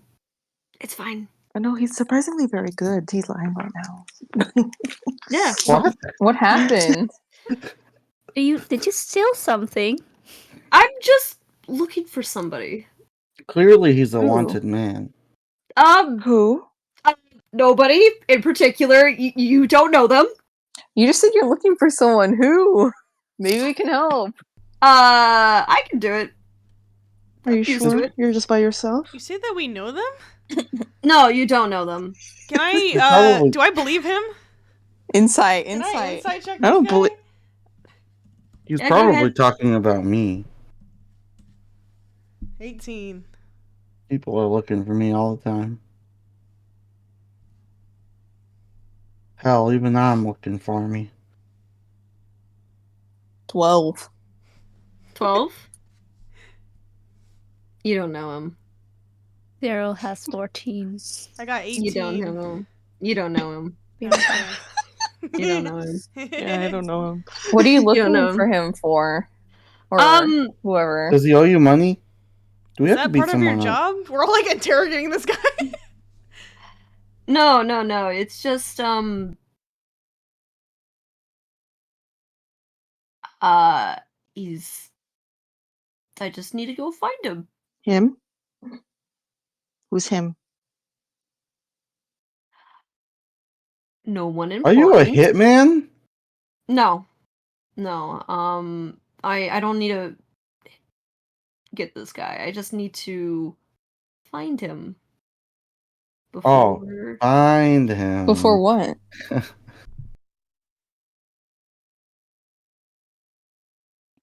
It's fine. I know he's surprisingly very good. He's lying right now. Yeah. What? What happened? Did you steal something? I'm just looking for somebody. Clearly, he's a Ooh. wanted man. Who? Nobody in particular. You don't know them. You just said you're looking for someone. Who? Maybe we can help. I can do it. Are you Used to sure? it. You're just by yourself? You say that we know them? No, you don't know them. Can I, Probably- do I believe him? Insight. Can I insight check I this don't guy? believe- He's Yeah, go probably ahead. talking about me. 18. People are looking for me all the time. Hell, even I'm looking for me. 12. 12. You don't know him. Zero has 14. I got 18. You don't know him. You don't know him. Okay. You don't know him. Yeah, I don't know him. What are you You don't looking know him. for him for? Or whoever. Does he owe you money? Do we Is have to that beat part of your someone up? job? We're all like interrogating this guy. No. It's just he's. I just need to go find him. Him? Who's him? No one Are you a important. hitman? No. I don't need to get this guy. I just need to find him. Oh. Before... Find him. Before what?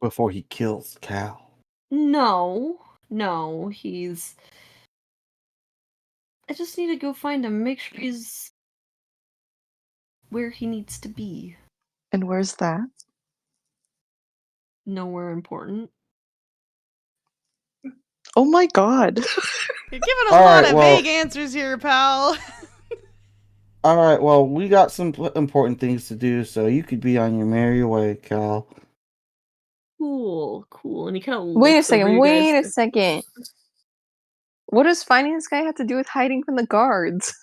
Before he kills Cal. No, he's. I just need to go find him, make sure he's where he needs to be. And where's that? Nowhere important. Oh my god. You're giving a All lot right, of well- vague answers here, pal. Alright, well, we got some important things to do, so you could be on your merry way, Cal. Cool. And he kind of Wait a second. What does finding this guy have to do with hiding from the guards?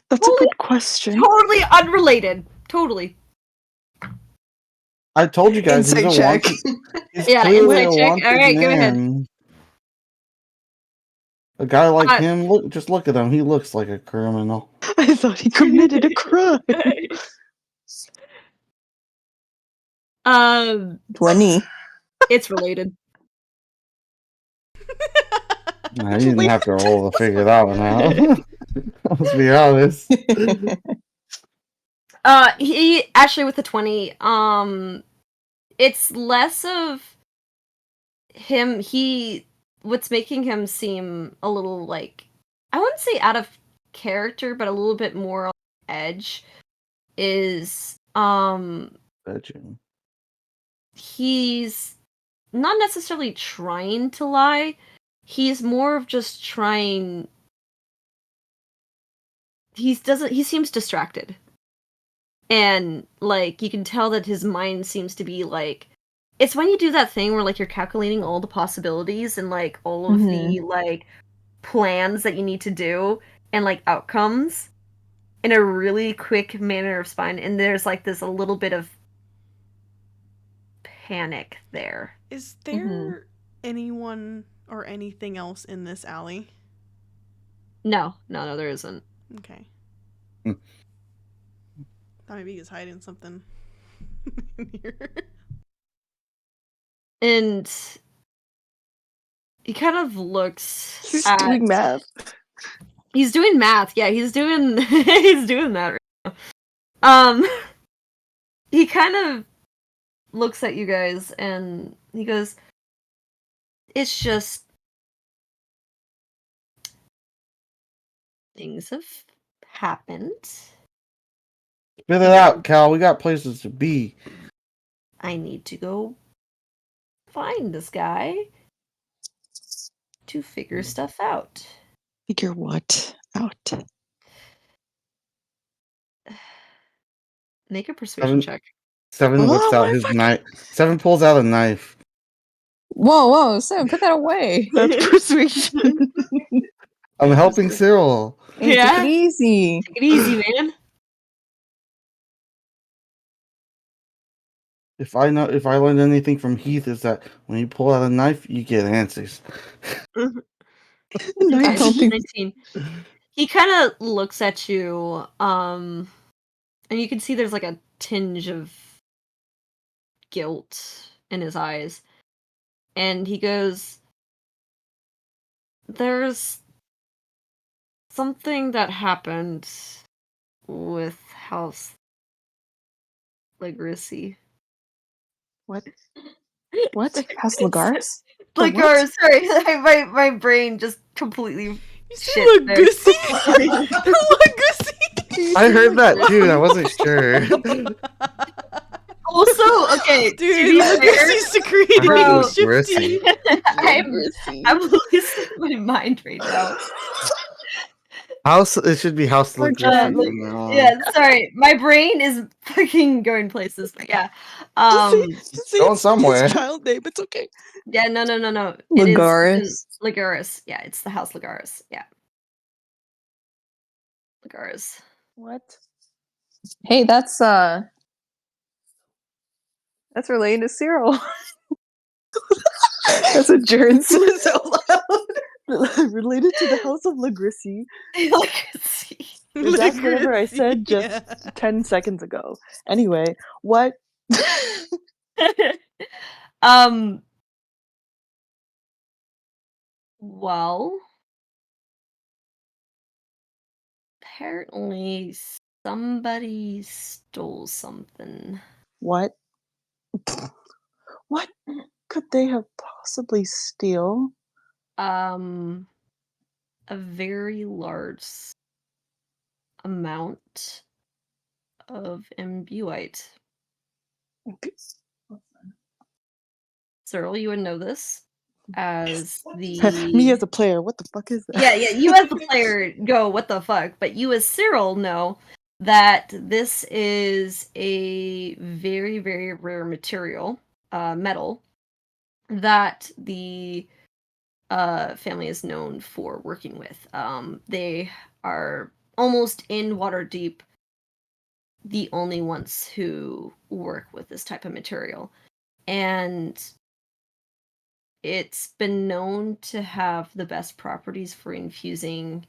That's a good question. Totally unrelated. Totally. I told you guys he's Insight a check. wanted. He's Yeah, clearly a insight check. wanted Alright, go ahead. man. A guy like him, just look at him. He looks like a criminal. I thought he committed a crime. 20. It's related. Nah, you didn't have to roll to figure that one out. Let's be honest. He actually with the 20, it's less of him. What's making him seem a little like, I wouldn't say out of character, but a little bit more on the edge is he's not necessarily trying to lie. He's more of just trying. He seems distracted. And like you can tell that his mind seems to be like, it's when you do that thing where like you're calculating all the possibilities and like all of the like plans that you need to do and like outcomes in a really quick manner of spine, and there's like this a little bit of panic there. Is there anyone or anything else in this alley? No, there isn't. Okay. Hmm. Thought maybe he was hiding something in here. And he kind of looks He's at... doing math. He's doing math. Yeah, he's doing he's doing that right now. He kind of looks at you guys and he goes, "It's just things have happened. Spit it out, Cal. We got places to be. I need to go find this guy to figure stuff out." Figure what out? Make a persuasion check. Seven whips out his knife. Seven pulls out a knife. Whoa, Sam, put that away. That's persuasion. I'm helping Cyril. Hey, take it easy. Take it easy, man. If I learned anything from Heath, is that when you pull out a knife, you get answers. 19. He kind of looks at you, and you can see there's like a tinge of guilt in his eyes. And he goes, "There's something that happened with House Legacy." What? House Lagares? Lagares, sorry. my brain just completely You shit said there. Legacy? Legacy? I heard that too, and I wasn't sure. Also, okay, Dude, Legacy's secreting Bro. Shifty. I'm losing my mind right now. It should be House Legacy. Yeah, sorry. My brain is fucking going places, but yeah. Going somewhere. His child name, it's okay. Yeah, no. Lagares. Lagares. Yeah, it's the House Lagares. Yeah. Lagares. What? Hey, that's related to Cyril. That's what Jaren said so loud. Related to the House of Legacy. Legacy. That's whatever I said just 10 seconds ago. Anyway, what? Well, apparently somebody stole something. What? What could they have possibly steal? A very large amount of imbuite. Cyril, you would know this as Me as a player, what the fuck is that? Yeah, you as the player go, what the fuck? But you as Cyril know that this is a very, very rare material, metal, that the family is known for working with. They are almost in Waterdeep the only ones who work with this type of material. And it's been known to have the best properties for infusing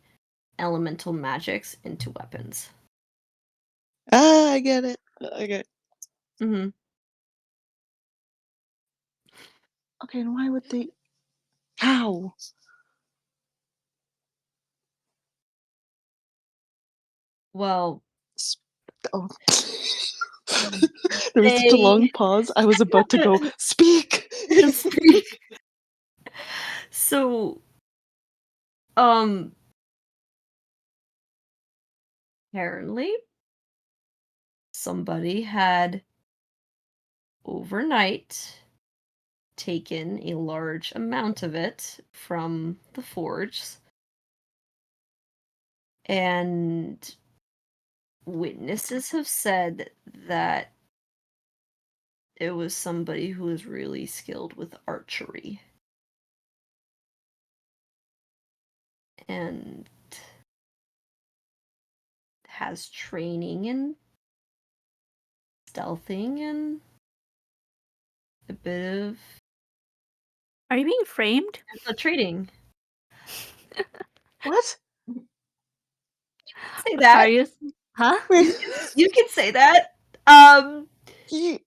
elemental magics into weapons. Ah, I get it. I get it. Mm-hmm. Okay, and why would they? How? Well, Oh. There was such a long pause. I was about to go, speak! So, apparently, somebody had overnight taken a large amount of it from the forge, and witnesses have said that it was somebody who was really skilled with archery. And has training in stealthing and a bit of Are you being framed? trading. What? Say that. Are you? Huh? You can say that. I didn't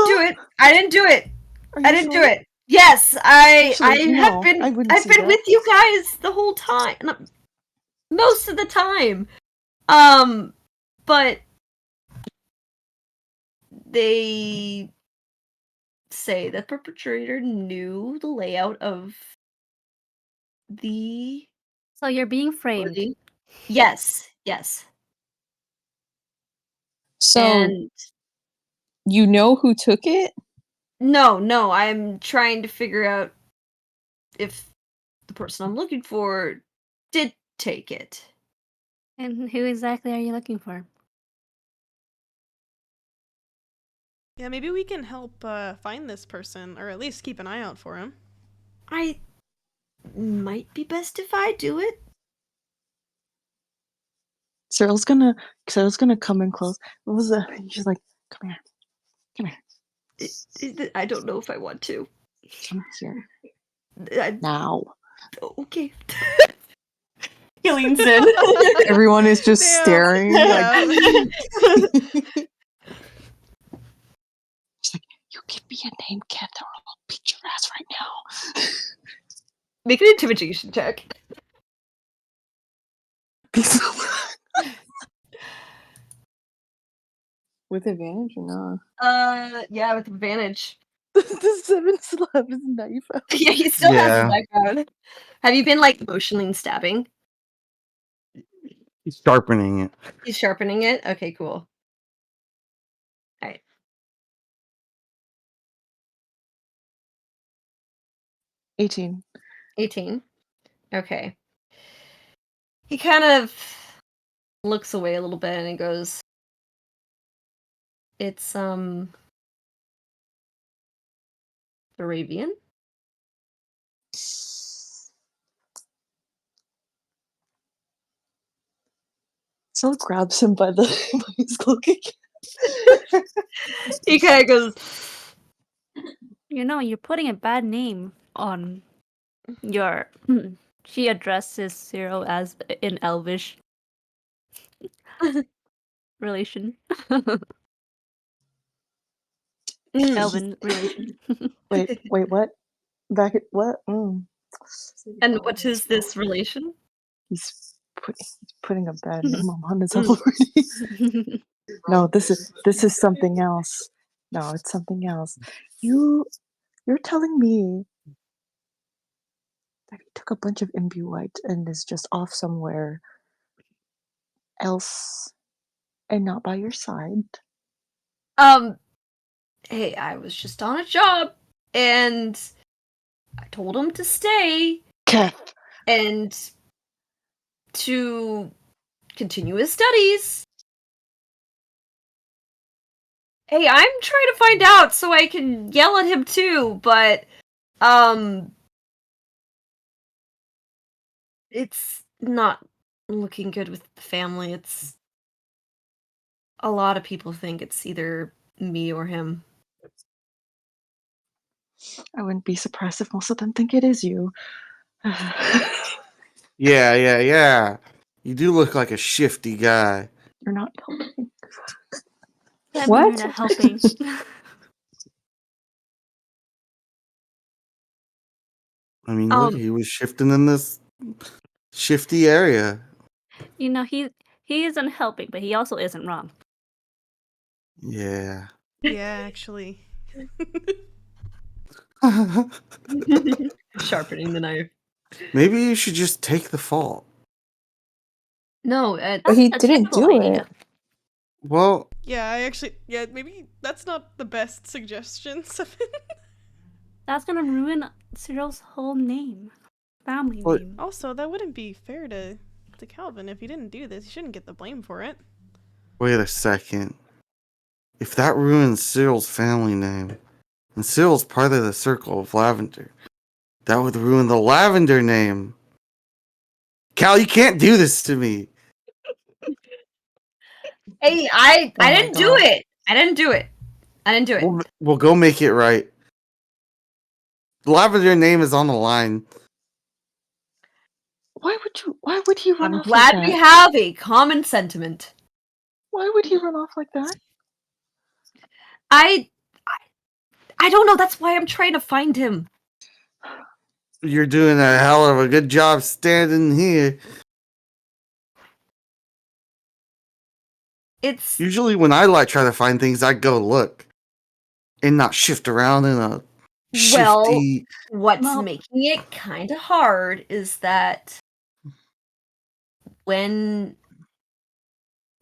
do it. I didn't do it. I didn't do it. Yes, Actually, I have no, been. I wouldn't I've see been that. with you guys the whole time, most of the time. But they say the perpetrator knew the layout of the. So you're being framed. Yes, yes. So And you know who took it? no, I'm trying to figure out if the person I'm looking for did take it. And who exactly are you looking for? Yeah, maybe we can help find this person, or at least keep an eye out for him. I might be best if I do it. Cyril's gonna come in close. What was that? She's like, come here. Come here. I don't know if I want to. Come here. I, Now. okay. He leans in. Everyone is just Damn. staring. Yeah. She's like, you give me a name, Keth, or I'll beat your ass right now. Make an intimidation check. With advantage or not? Yeah, with advantage. The 7 still have his knife out. Yeah, he still has Yeah. his knife out. Have you been like motioning stabbing? He's sharpening it. He's sharpening it? Okay, cool. Alright. 18. 18. Okay. He kind of looks away a little bit and he goes, it's, Arabian? Cyril grabs him by the by his cloak again. He kind of goes, You know, you're putting a bad name on your. She addresses Cyril as in Elvish relation. Elven relation. Wait, what? Back at what? and what is this relation? He's putting a bad name on himself already. No, this is something else. No, it's something else. You're telling me that he took a bunch of imbuite and is just off somewhere else and not by your side? Hey, I was just on a job, and I told him to stay, Keth! and to continue his studies. Hey, I'm trying to find out so I can yell at him too, but It's not looking good with the family. It's a lot of people think it's either me or him. I wouldn't be surprised if most of them think it is you. Yeah. You do look like a shifty guy. You're not helping. I mean, What? you're not helping. I mean, look, he was shifting in this shifty area. You know, he isn't helping, but he also isn't wrong. Yeah. Yeah, actually. Sharpening the knife. Maybe you should just take the fault. No, But he a didn't terrible do idea. it. Well, Yeah, maybe that's not the best suggestion, Seven. That's gonna ruin Cyril's whole name, family What? name. Also, that wouldn't be fair to Calvin. If he didn't do this, he shouldn't get the blame for it. wait a second. If that ruins Cyril's family name, and Cyril's part of the Circle of Lavender, that would ruin the Lavender name. Cal, you can't do this to me. hey, I Oh my didn't do God. it. I didn't do it. I didn't do it. We'll go make it right. The Lavender name is on the line. Why would he run I'm off glad like we that? have a common sentiment. Why would he run off like that? I don't know. That's why I'm trying to find him. You're doing a hell of a good job standing here. It's Usually when I try to find things, I go look and not shift around in a shifty. what's Well- making it kind of hard is that when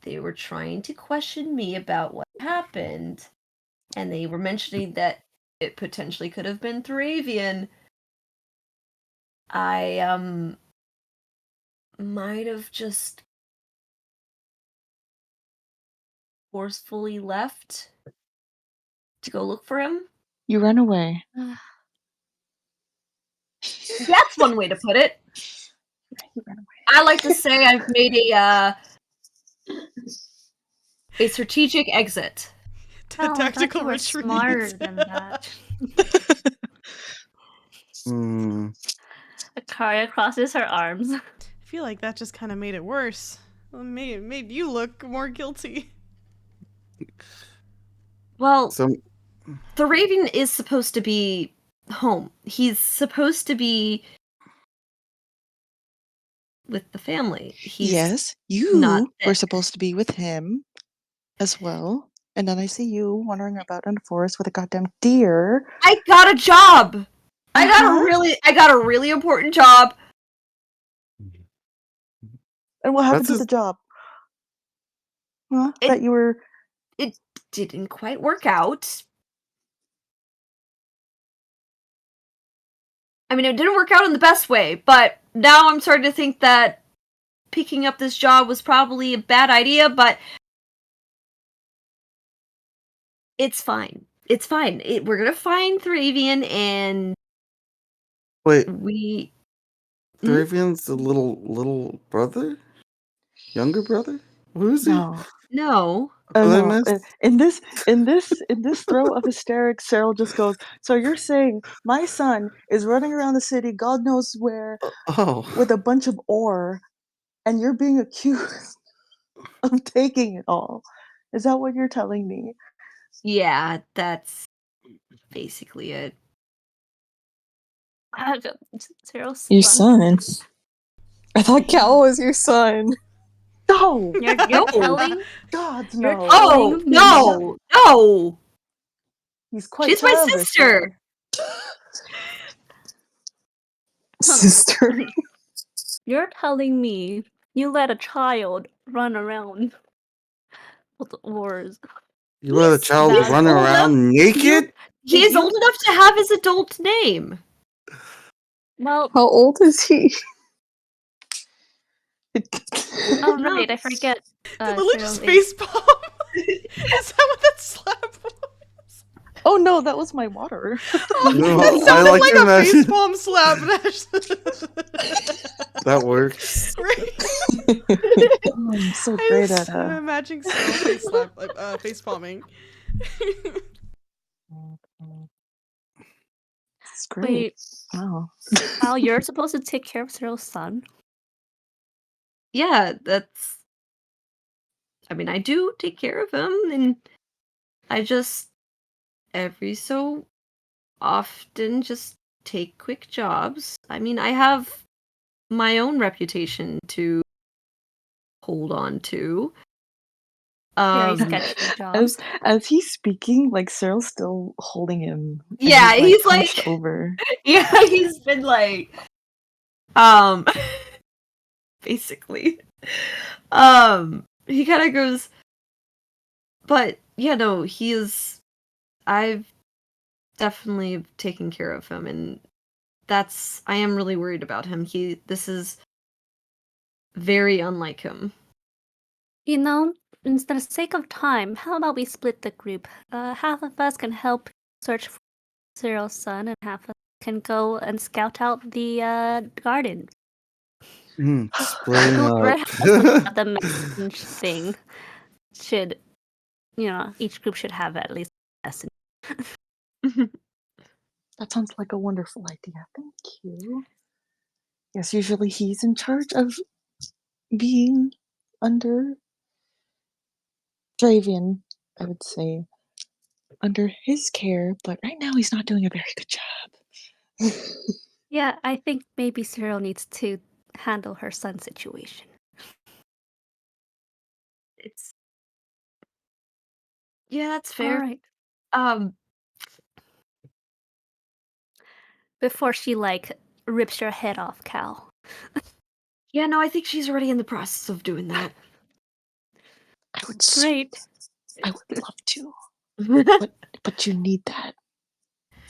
they were trying to question me about what happened, and they were mentioning that it potentially could have been Thravian, I might have just forcefully left to go look for him. You ran away. That's one way to put it. You ran away. I like to say I've made a strategic exit. Oh, I thought Tactical you were retreat. smarter than that. Hmm. Akaria crosses her arms. I feel like that just kind of made it worse. Well, made you look more guilty. Well, So the Raven is supposed to be home. He's supposed to be with the family. He's Yes, not you were there. supposed to be with him as well. And then I see you wandering about in the forest with a goddamn deer. I got a job. I Uh-huh. got a really important job. And what happened That's to the job? Huh? That you were. It didn't quite work out. I mean, it didn't work out in the best way, but now I'm starting to think that picking up this job was probably a bad idea, but it's fine. It's fine. We're gonna find Thravian, and wait, we... Thravian's the little brother, younger brother. Who is he? No. No. Oh Did I no! miss? In this throw of hysterics, Cyril just goes. So you're saying my son is running around the city, God knows where, Oh, with a bunch of ore, and you're being accused of taking it all? Is that what you're telling me? Yeah, that's basically it. Cyril's Your fun. son. I thought Cal was your son. No! You're No. telling? God, You're no! Oh, telling me. no! No! He's quite She's my childish, sister! Sister. You're telling me you let a child run around with oars. you let a child He's run old around naked? He is old enough to have his adult name. Well, How old is he? oh No. right, I forget. Did Lily Cyril's just age. facepalm? Is that what that slap was? Oh no, that was my water. Oh, No, it I sounded like like to a imagine- facepalm slap. That works. Right? Oh, I'm so I great was at imagining Cyril face palming. It's great. Wait, Wow. Al, you're supposed to take care of Cyril's son? Yeah, that's. I mean, I do take care of him, and I just every so often just take quick jobs. I mean, I have my own reputation to hold on to. Very Um, sketchy jobs. As he's speaking, like Cyril's still holding him. and Yeah, he's like- hunched over. yeah, he's been like, um, basically, he kind of goes, but yeah, no, he is. I've definitely taken care of him, and I am really worried about him. This is very unlike him. You know, in the sake of time, how about we split the group? Half of us can help search for Cyril's son, and half of us can go and scout out the garden. Splitting Whoever up. has the message thing should, each group should have at least a message. That sounds like a wonderful idea. Thank you. Yes, usually he's in charge of being under Dravian, I would say, under his care, but right now he's not doing a very good job. Yeah, I think maybe Cyril needs to handle her son's situation. It's yeah, that's All fair. right. Um, Before she rips your head off, Cal. yeah, no, I think she's already in the process of doing that. I would Great. I would love to, but you need that.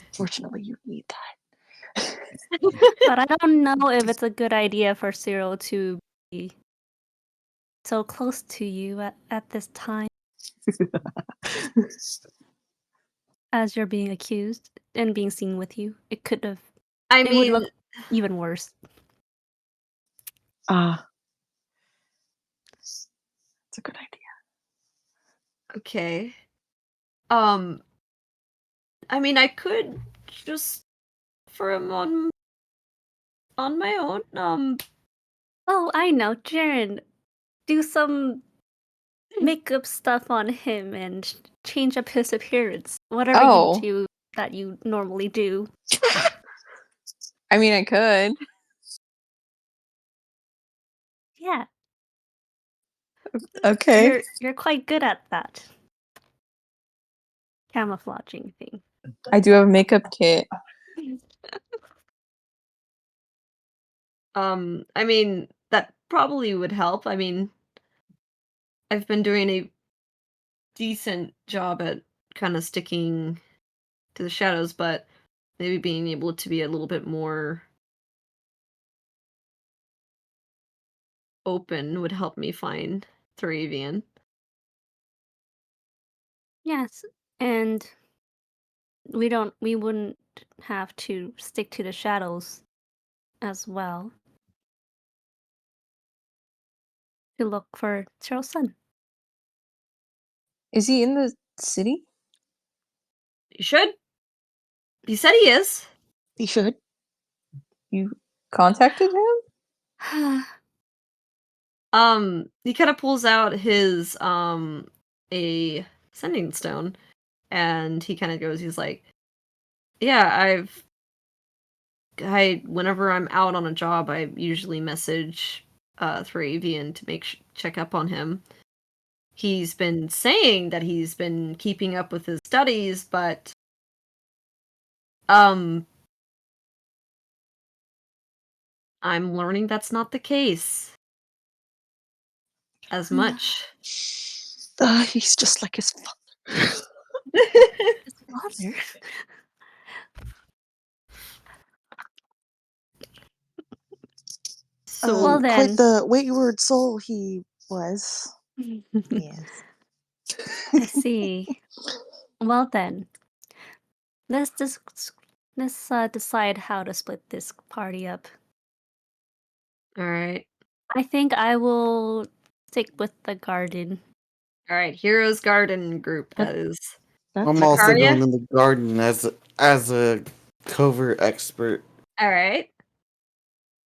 Unfortunately, you need that. But I don't know if it's a good idea for Cyril to be so close to you at this time as you're being accused and being seen with you. It could have. I It would mean, look even worse. It's a good idea. okay. I mean, I could just for him on my own. Oh, I know, Jaren. Do some makeup stuff on him and change up his appearance. Whatever Oh. you do that you normally do. I mean, I could. Yeah, Okay. you're quite good at that. Camouflaging thing. I do have a makeup kit. I mean, that probably would help. I mean, I've been doing a decent job at kind of sticking to the shadows, but maybe being able to be a little bit more open would help me find Thravian. Yes, and we wouldn't have to stick to the shadows as well to look for Cyril's son. Is he in the city? You should. He said he is. He should. You contacted him? He kind of pulls out his a sending stone, and he kind of goes. He's like, "Yeah, whenever I'm out on a job, I usually message Thravian to check up on him. He's been saying that he's been keeping up with his studies, but I'm learning that's not the case as much." He's just like his father. His father. So Well then. Quite the wayward soul he was. Yes. I see. Well then, let's decide how to split this party up. All right. I think I will stick with the garden. All right. Heroes Garden group. That is. I'm also Macaria? going in the garden as a covert expert. All right.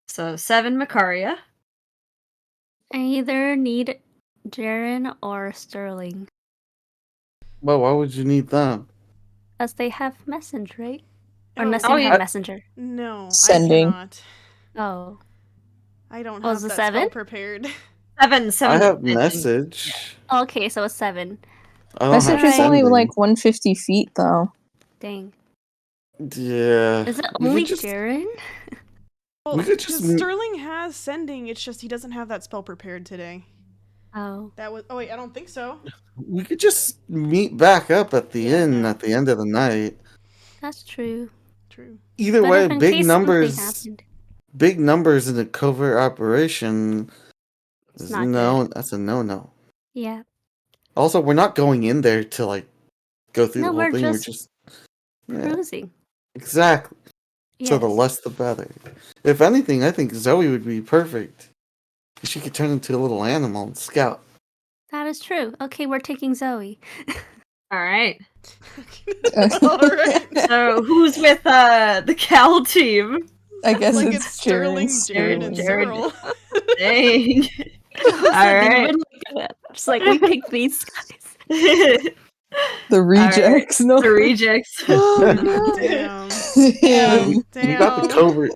So 7 Macaria. I either need Jaren or Sterling, Well, why would you need them? as they have messenger, right? Or Oh, nothing oh, have yeah. messenger. No, Sending. I cannot. Oh, I don't was have it that spell 7? prepared. 7. I have mentioned. message. Okay, so it's 7. I don't Message have is only sending. like 150 feet though. Dang. Yeah. Is it We only could just- Jaren? Well, We could just because m- Sterling has sending, it's just he doesn't have that spell prepared today. Oh. That was. Oh wait, I don't think so. We could just meet back up at the Yeah, inn no. at the end of the night. That's true. True. Either But way, if in big case something numbers. happened, Big numbers in a covert operation. it's Is not no, good. that's a no. Yeah. Also, we're not going in there to like go through No, the whole we're thing. We're just just yeah, cruising. exactly. So the Yes. less the better. If anything, I think Zoe would be perfect. She could turn into a little animal and scout. That is true. Okay, we're taking Zoe. All right. All right. So who's with the Cal team? I guess like it's it's Sterling, Jaren, Jaren, and Sterling. Cyril. Dang. All right. It's like we picked these guys. The rejects. No. The rejects. Oh, Damn. Damn. We got the Damn. covert.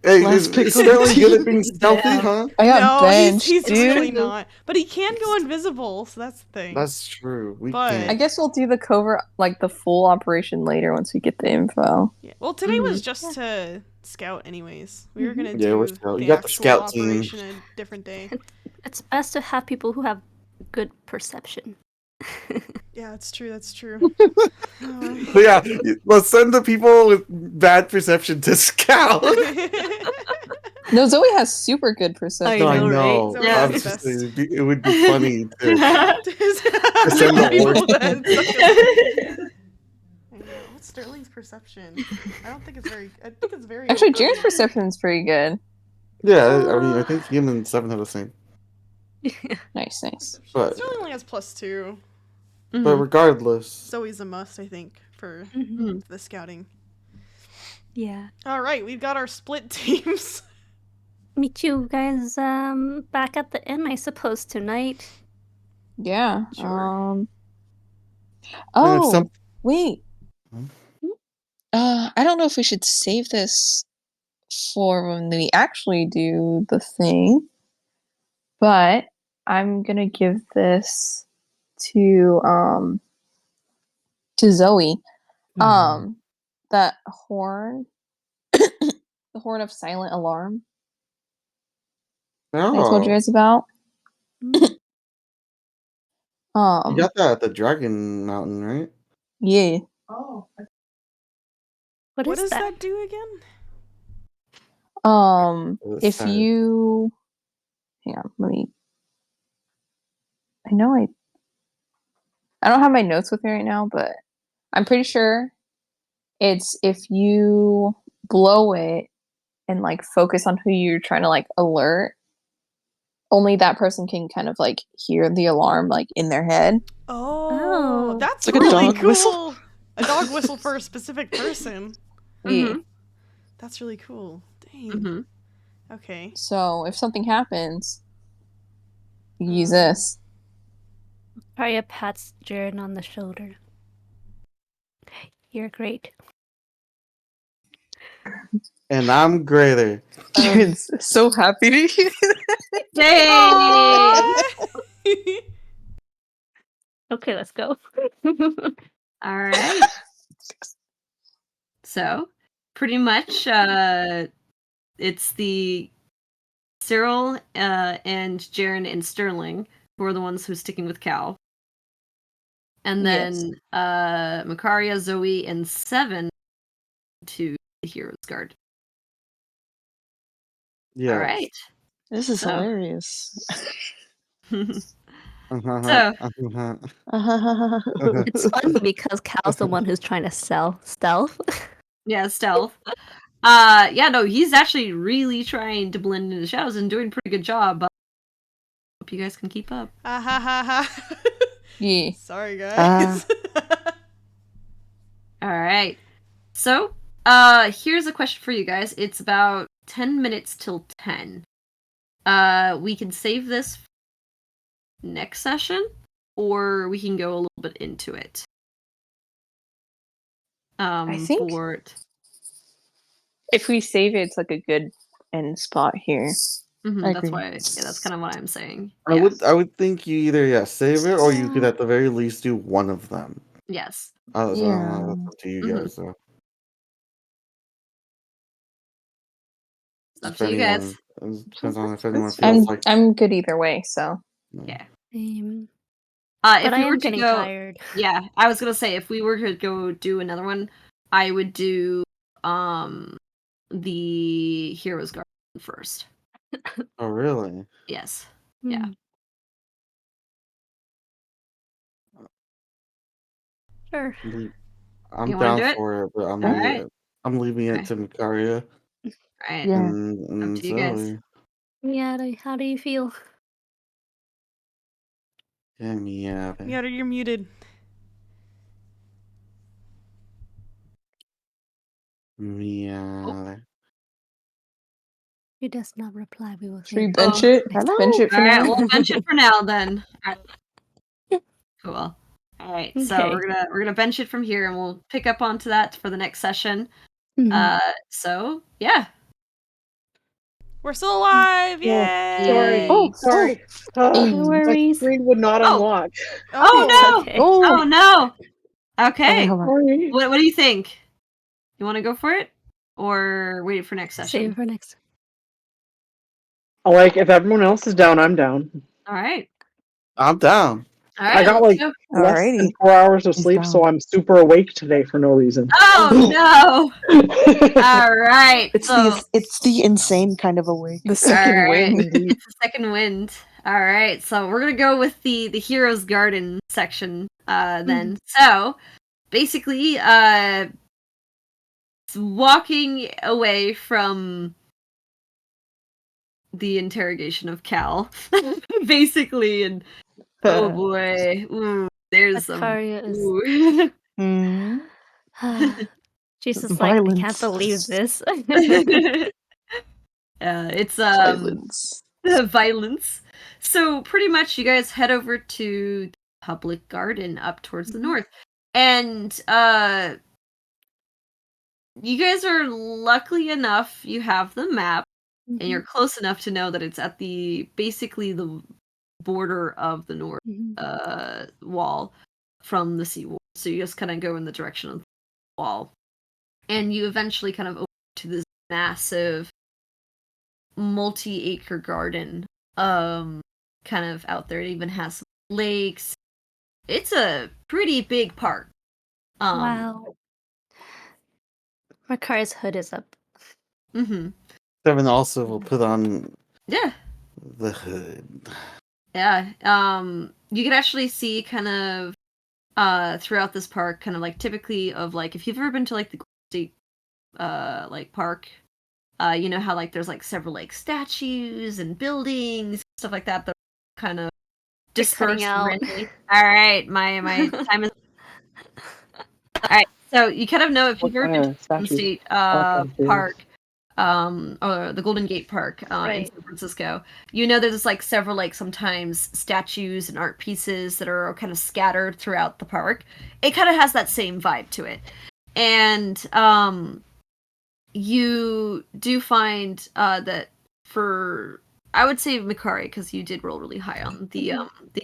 Hey, Last is pick of the Sterling good at team. being stealthy, Yeah. huh? I got No, benched, he's dude. really not. But he can go invisible, so that's the thing. That's true. We But- can't. I guess we'll do the covert, like the full operation later once we get the info. Yeah. Well, today was Mhm. just to scout, anyways. We were gonna Yeah, do we're scout. the You got the actual scout team. operation a different day. It's best to have people who have good perception. Yeah, that's true. That's true. But yeah, let's send the people with bad perception to scout. No, Zoe has super good perception. No, I know, right? know. Zoe's I'm the just best. saying, it would be funny to Send the people orc. that suck. I know. What's Sterling's perception? I don't think it's very. I think it's very. Actually, okay. Jaren's perception is pretty good. Yeah, I mean, I think him and Seven have the same. Nice, nice. But- Sterling only has +2. But regardless, Zoe's a must, I think, for Mhm. the scouting. Yeah. All right, we've got our split teams. Meet you guys back at the inn, I suppose, tonight. Yeah. Sure. and Oh, if some wait. Hmm? I don't know if we should save this for when we actually do the thing, but I'm gonna give this to Zoe. That horn, the horn of silent alarm. I told you oh, guys about. Mm. you got that at the Dragon Mountain, right? Yeah. What What is does that? that do again? If Sad. you, hang on, let me. I know I don't have my notes with me right now, but I'm pretty sure it's if you blow it and like focus on who you're trying to like alert, only that person can kind of like hear the alarm like in their head. Oh, Oh. that's It's like a really dog cool. whistle. A dog whistle for a specific person. Yeah. That's really cool. Dang. Mhm. Okay. So if something happens, you use Um, this. Arya pats Jaren on the shoulder. You're great. And I'm greater. Jaren's so happy to hear Dang! Okay, let's go. All right. So, pretty much, it's the Cyril and Jaren and Sterling who are the ones who's sticking with Cal, and then Macaria, Zoe, and Seven to the Heroes Guard. Yeah. All right. This is So. hilarious. So It's funny because Cal's the one who's trying to sell stealth. yeah, stealth. Yeah, no, he's actually really trying to blend into the shadows and doing a pretty good job. Hope you guys can keep up. Ah ha ha ha. Yeah. Sorry, guys. All right. So, here's a question for you guys. It's about 10 minutes till 10. We can save this next session, or we can go a little bit into it. I think For it. if we save it, it's like a good end spot here. I That's agree. why. Yeah, that's kind of what I'm saying. I Yeah. would think you either save it or you could at the very least do one of them. Yes. So Yeah. that's up to you Mhm. guys. So. It's up If to you guys. anyone, it depends on if anyone That's feels like. I'm good either way, so Yeah. But If I we were am to getting go, tired. yeah, I was gonna say if we were to go do another one, I would do the Heroes Garden first. Oh, really? Yes. Hmm. Yeah. Sure. I'm You wanna down do it? for it, but I'm All leaving right. it. I'm leaving it Okay. to Mikaria All right. Yeah. and Up to you guys. Zoe. Yeah, how do you feel? Yeah, yeah. Yeah, you're muted. Yeah. He does not reply. We will should we save bench Oh. it? Hello. Bench it for All right, now. we'll bench it for now then. All right. Cool. All right, so Okay. we're gonna bench it from here, and we'll pick up onto that for the next session. Mhm. So yeah. We're still alive! Oh, Yay! sorry. Oh, Sorry. No Hey. My worries. screen would not Oh. unlock. Oh It's no! okay. Oh Oh. no! Okay, Okay. hold on. Sorry. What do you think? You want to go for it, or wait for next Save session? it for next. Like, if everyone else is down, I'm down. All right. I'm down. All I right. got Let's like go. less than Alrighty. 4 hours of He's sleep, so down. I'm super awake today for no reason. Oh no! All right. It's So the insane kind of awake. The second All right. wind. It's the second wind. All right. So we're gonna go with the Heroes Garden section. Then. So basically, walking away from the interrogation of Cal, basically, and oh boy, ooh, there's some. Akaria is. Ooh. Hmm. She's just like, I can't Violence. believe this. It's Violence. violence. So pretty much, you guys head over to the public garden up towards the north, and you guys are lucky enough. You have the map, and you're close enough to know that it's at basically the border of the north wall from the seawall. So you just kind of go in the direction of the wall, and you eventually kind of open to this massive multi-acre garden kind of out there. It even has some lakes. It's a pretty big park. Wow. Akaria's hood is up. Seven also will put on Yeah. the hood. Yeah. You can actually see kind of throughout this park, kind of like typically of like if you've ever been to like the State like park, you know how like there's like several like statues and buildings, stuff like that that are kind of You're cutting dispersed out. randomly. All right, my time is. All right, so you kind of know if you've What ever kind been to of Golden statues? State I'm curious. Park, or the Golden Gate Park in Right. San Francisco, you know there's like several like sometimes statues and art pieces that are kind of scattered throughout the park. It kind of has that same vibe to it, and you do find that for I would say Mikari, because you did roll really high on the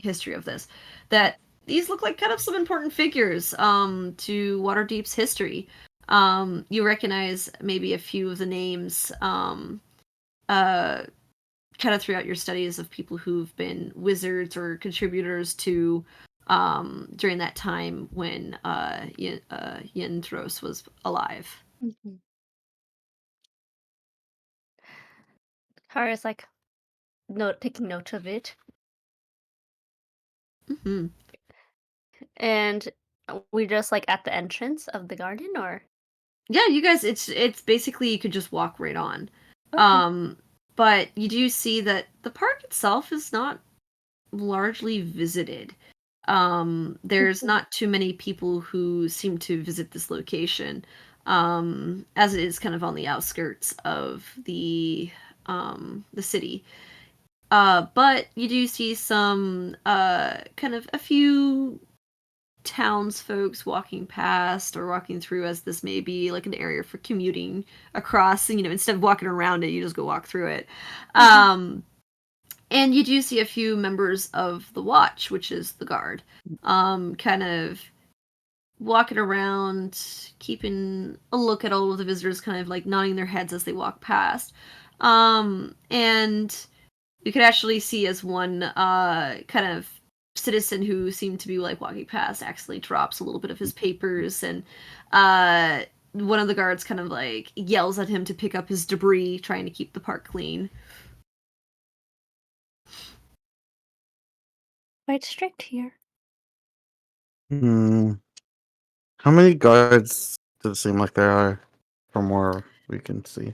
history of this, that these look like kind of some important figures to Waterdeep's history. You recognize maybe a few of the names kind of throughout your studies of people who've been wizards or contributors to during that time when Yendros was alive. Akaria's like taking note of it. Mm-hmm. And we just like at the entrance of the garden, or Yeah, you guys, it's basically you could just walk right on. okay. But you do see that the park itself is not largely visited. There's not too many people who seem to visit this location, as it is kind of on the outskirts of the city. But you do see some kind of a few townsfolk walking past or walking through, as this may be like an area for commuting across. And, instead of walking around it, you just go walk through it. And you do see a few members of the watch, which is the guard, kind of walking around, keeping a look at all of the visitors, kind of like nodding their heads as they walk past. And you could actually see as one kind of citizen who seemed to be like walking past accidentally drops a little bit of his papers, and one of the guards kind of like yells at him to pick up his debris, trying to keep the park clean. Quite strict here. Hmm. How many guards does it seem like there are from where we can see?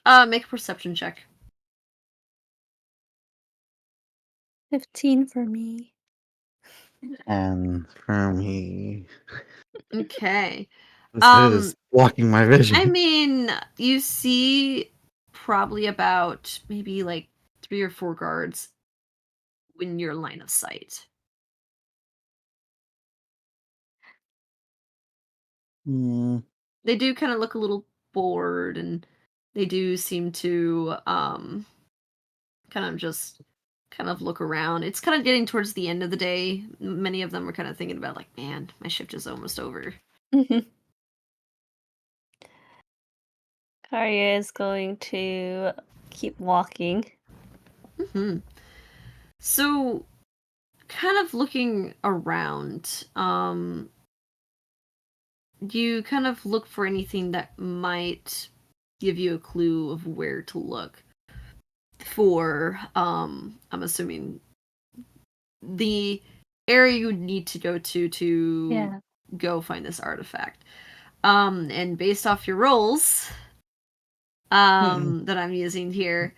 Make a perception check. 15 for me. And for me, Okay. this hood is blocking my vision. I mean, you see probably about maybe like 3 or 4 guards in your line of sight. Hmm. They do kind of look a little bored, and they do seem to kind of just kind of look around. It's kind of getting towards the end of the day. Many of them are kind of thinking about like, man, my shift is almost over. Karya is going to keep walking. Hmm. So, kind of looking around, you kind of look for anything that might give you a clue of where to look for. I'm assuming the area you would need to go to Yeah. go find this artifact. And based off your rolls, that I'm using here,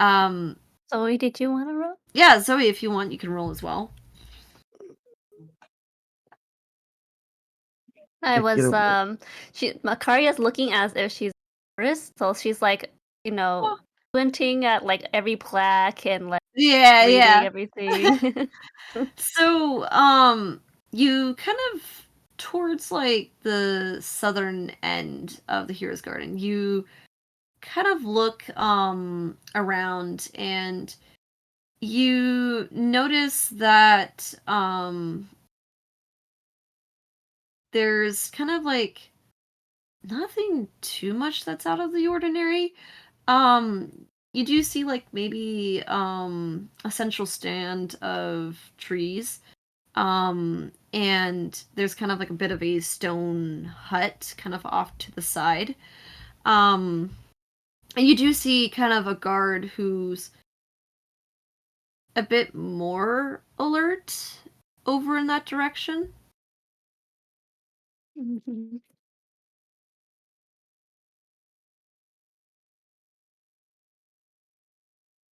Zoe, did you want to roll? yeah, Zoe, if you want, you can roll as well. I Get was a- Karya's looking as if she's a tourist, so she's like, squinting at like every plaque and like Yeah, reading yeah. everything. So, you kind of towards like the southern end of the Hero's Garden, you kind of look around, and you notice that there's kind of like nothing too much that's out of the ordinary. Um, you do see like maybe a central stand of trees. And there's kind of like a bit of a stone hut kind of off to the side. Um, and you do see kind of a guard who's a bit more alert over in that direction. Mhm.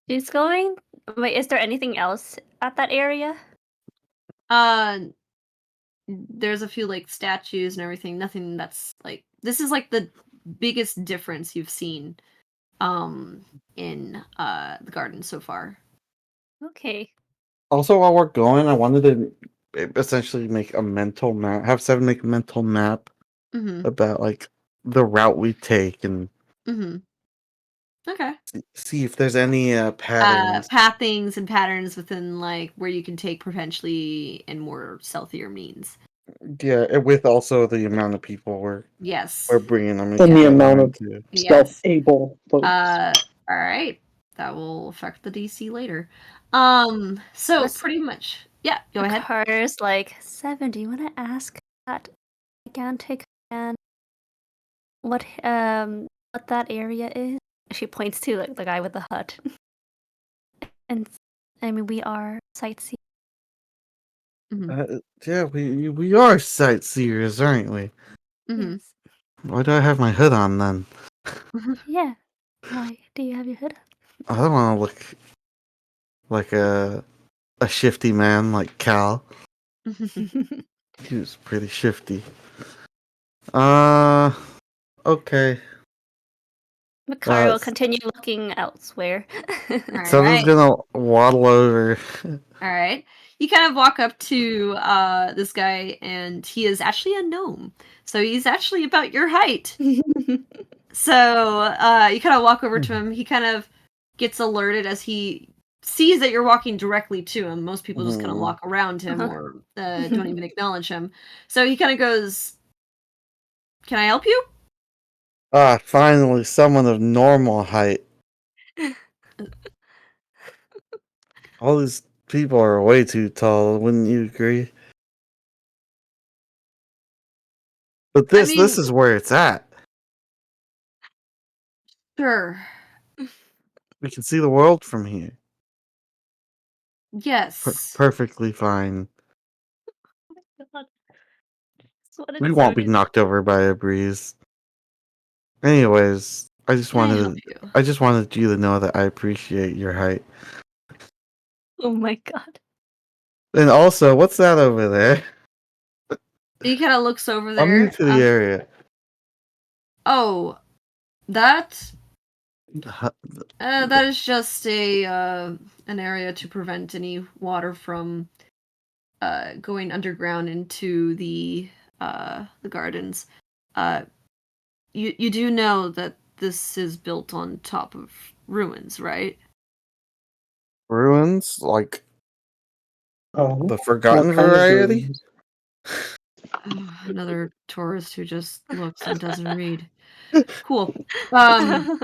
She's going. Wait, is there anything else at that area? Uh, there's a few like statues and everything. Nothing that's like, this is like the biggest difference you've seen in the garden so far. Okay. Also, while we're going, I wanted to essentially make a mental map. Have Seven make a mental map Mm-hmm. about like the route we take and Mm-hmm. Okay. see if there's any patterns. Pathings and patterns within like where you can take potentially in more stealthier means. Yeah, with also the amount of people Yes. we're bringing them And the into amount of too. Yes. stealth-able folks. All right. That will affect the DC later. So Let's- pretty much, yeah. Go ahead. Carter's like, 7, do you want to ask that gigantic man what that area is? She points to like the guy with the hut. And I mean, we are sightseeing. Yeah, we are sightseers, aren't we? Mhm. Yes. Why do I have my hood on then? Yeah. Why do you have your hood I don't want to look like a shifty man like Cal. up? He was pretty shifty. Uh, okay. Makari will continue looking elsewhere. All Someone's right. gonna waddle over. All right. You kind of walk up to this guy, and he is actually a gnome. So he's actually about your height. So you kind of walk over to him. He kind of gets alerted as he sees that you're walking directly to him. Most people just kind of walk around him or don't even acknowledge him. So he kind of goes, "Can I help you?" Ah, finally, someone of normal height. All these people are way too tall, wouldn't you agree? But I this mean, is where it's at. sure. We can see the world from here. Yes. Perfectly fine. God. That's what We it's won't be so knocked over by a breeze. Anyways, Can I help you? I just wanted you to know that I appreciate your height. Oh my god. And also, what's that over there? He kind of looks over I'm new there. to the area. Oh, that Huh, that is just a an area to prevent any water from going underground into the gardens. Uh, you do know that this is built on top of ruins, right? Ruins? Like Oh, the what forgotten kind of variety? rooms? Another tourist who just looks and doesn't read. Cool. Um.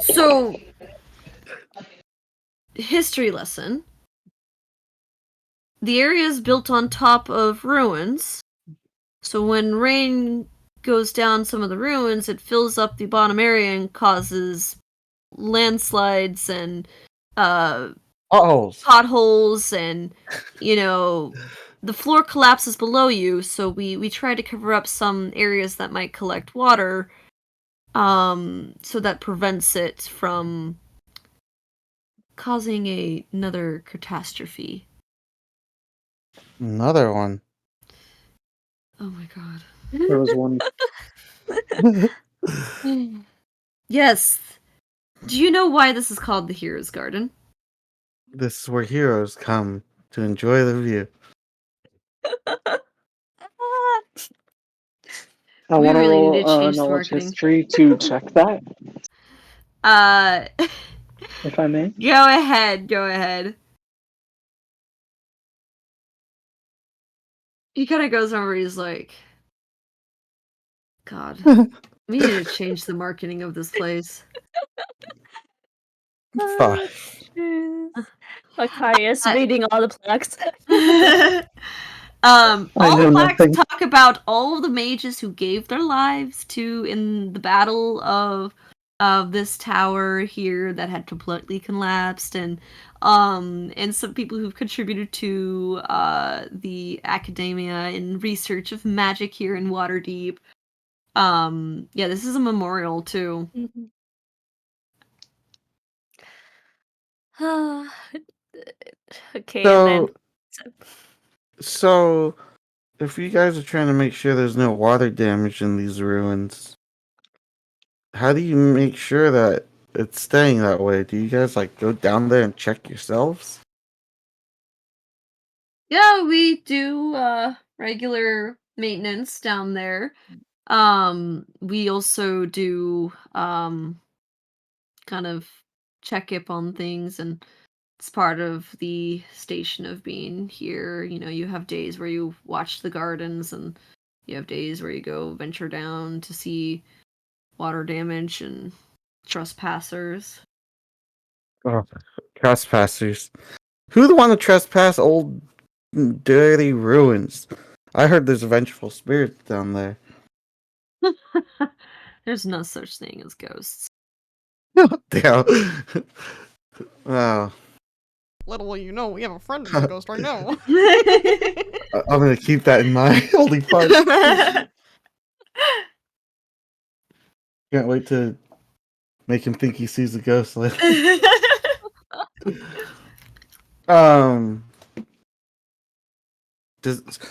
So, history lesson. The area is built on top of ruins. So when rain goes down some of the ruins, it fills up the bottom area and causes landslides and uh, Oh, potholes, and the floor collapses below you. So we try to cover up some areas that might collect water, so that prevents it from causing another catastrophe. another one. Oh my god. There was one. Yes. Do you know why this is called the Hero's Garden? This is where heroes come to enjoy the view. I We want to really need roll to change the knowledge marketing. history to check that, Uh, if I may. go ahead, go ahead. He kind of goes over, he's like, God, we need to change the marketing of this place. Five. Makari is reading all the plaques. I All the know plaques nothing. talk about all of the mages who gave their lives in the battle of this tower here that had completely collapsed, and some people who've contributed to the academia and research of magic here in Waterdeep. Yeah, this is a memorial too. Okay, and then So, if you guys are trying to make sure there's no water damage in these ruins, how do you make sure that it's staying that way? Do you guys like go down there and check yourselves? Yeah, we do regular maintenance down there. We also do kind of check up on things, and it's part of the station of being here. You have days where you watch the gardens, and you have days where you go venture down to see water damage and trespassers. Oh, trespassers. Who the want to trespass old dirty ruins? I heard there's vengeful spirits down there. There's no such thing as ghosts. Damn. Wow. Little will you know, we have a friend in the ghost right now. I'm gonna keep that in mind. Holy fuck! Can't wait to make him think he sees a ghost later.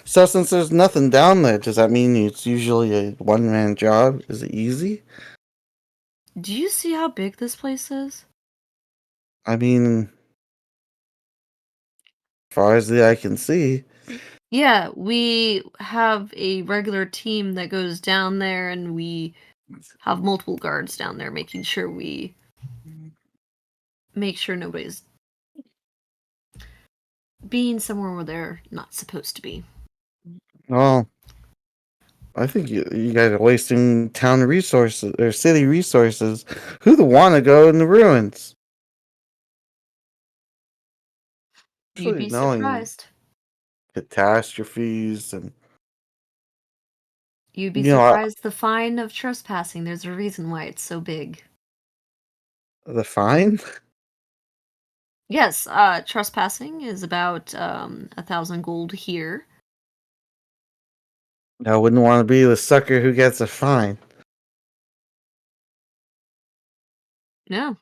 So since there's nothing down there, does that mean it's usually a one-man job? Is it easy? Do you see how big this place is? I mean, as far as the eye can see. Yeah, we have a regular team that goes down there, and we have multiple guards down there, making sure nobody's being somewhere where they're not supposed to be. Well, I think you guys are wasting town resources or city resources. Who'd want to go in the ruins? You'd Actually, be knowing surprised. catastrophes and You'd be you know surprised the fine of trespassing. There's a reason why it's so big. the fine. Yes, trespassing is about 1,000 gold here. I wouldn't want to be the sucker who gets a fine. Yeah.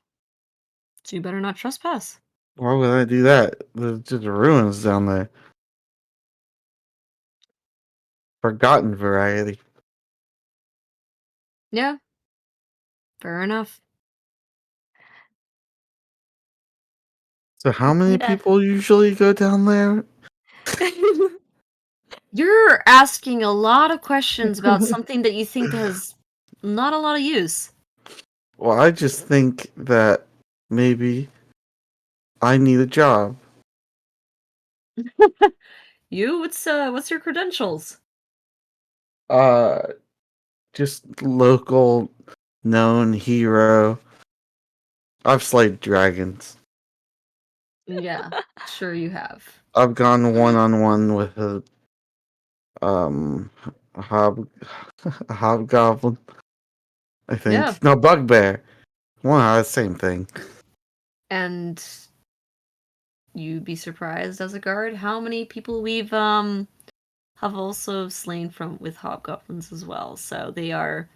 So you better not trespass. Why would I do that? There's just ruins down there. Forgotten variety. Yeah. Fair enough. So how many Need a- people usually go down there? You're asking a lot of questions about something that you think has not a lot of use. Well, I just think that maybe I need a job. You? What's your credentials? Uh, just local known hero. I've slayed dragons. Yeah, sure you have. I've gone one-on-one with um a hob a hobgoblin. I think Yeah. no bugbear. Well, same thing. And you'd be surprised as a guard how many people we've have also slain from with hobgoblins as well. So they are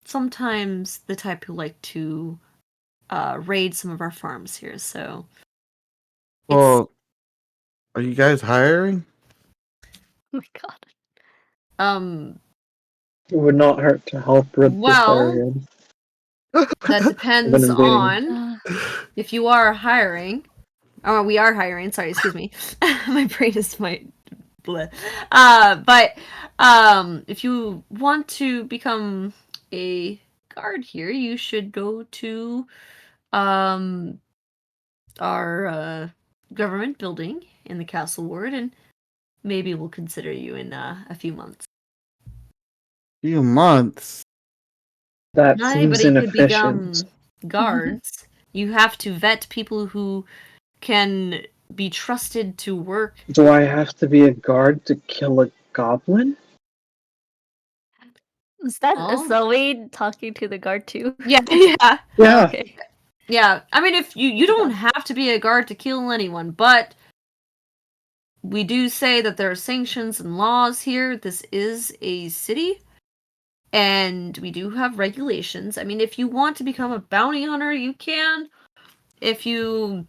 sometimes the type who like to raid some of our farms here. So it's Well, are you guys hiring? Oh my god. It would not hurt to help rid this well, area. that I've depends been invading. on Uh, if you are hiring. Oh, we are hiring. Sorry, excuse me. My brain is my bleh. But if you want to become a guard here, you should go to um our government building in the castle ward, and maybe we'll consider you in a few months. Few months. That Not seems anybody could inefficient. become guards. You have to vet people who can be trusted to work. Do I have to be a guard to kill a goblin? is that Oh. Zoe talking to the guard too? Yeah, yeah. Yeah. Okay. Yeah, I mean, if you don't have to be a guard to kill anyone, but we do say that there are sanctions and laws here. This is a city, and we do have regulations. I mean, if you want to become a bounty hunter, you can. If you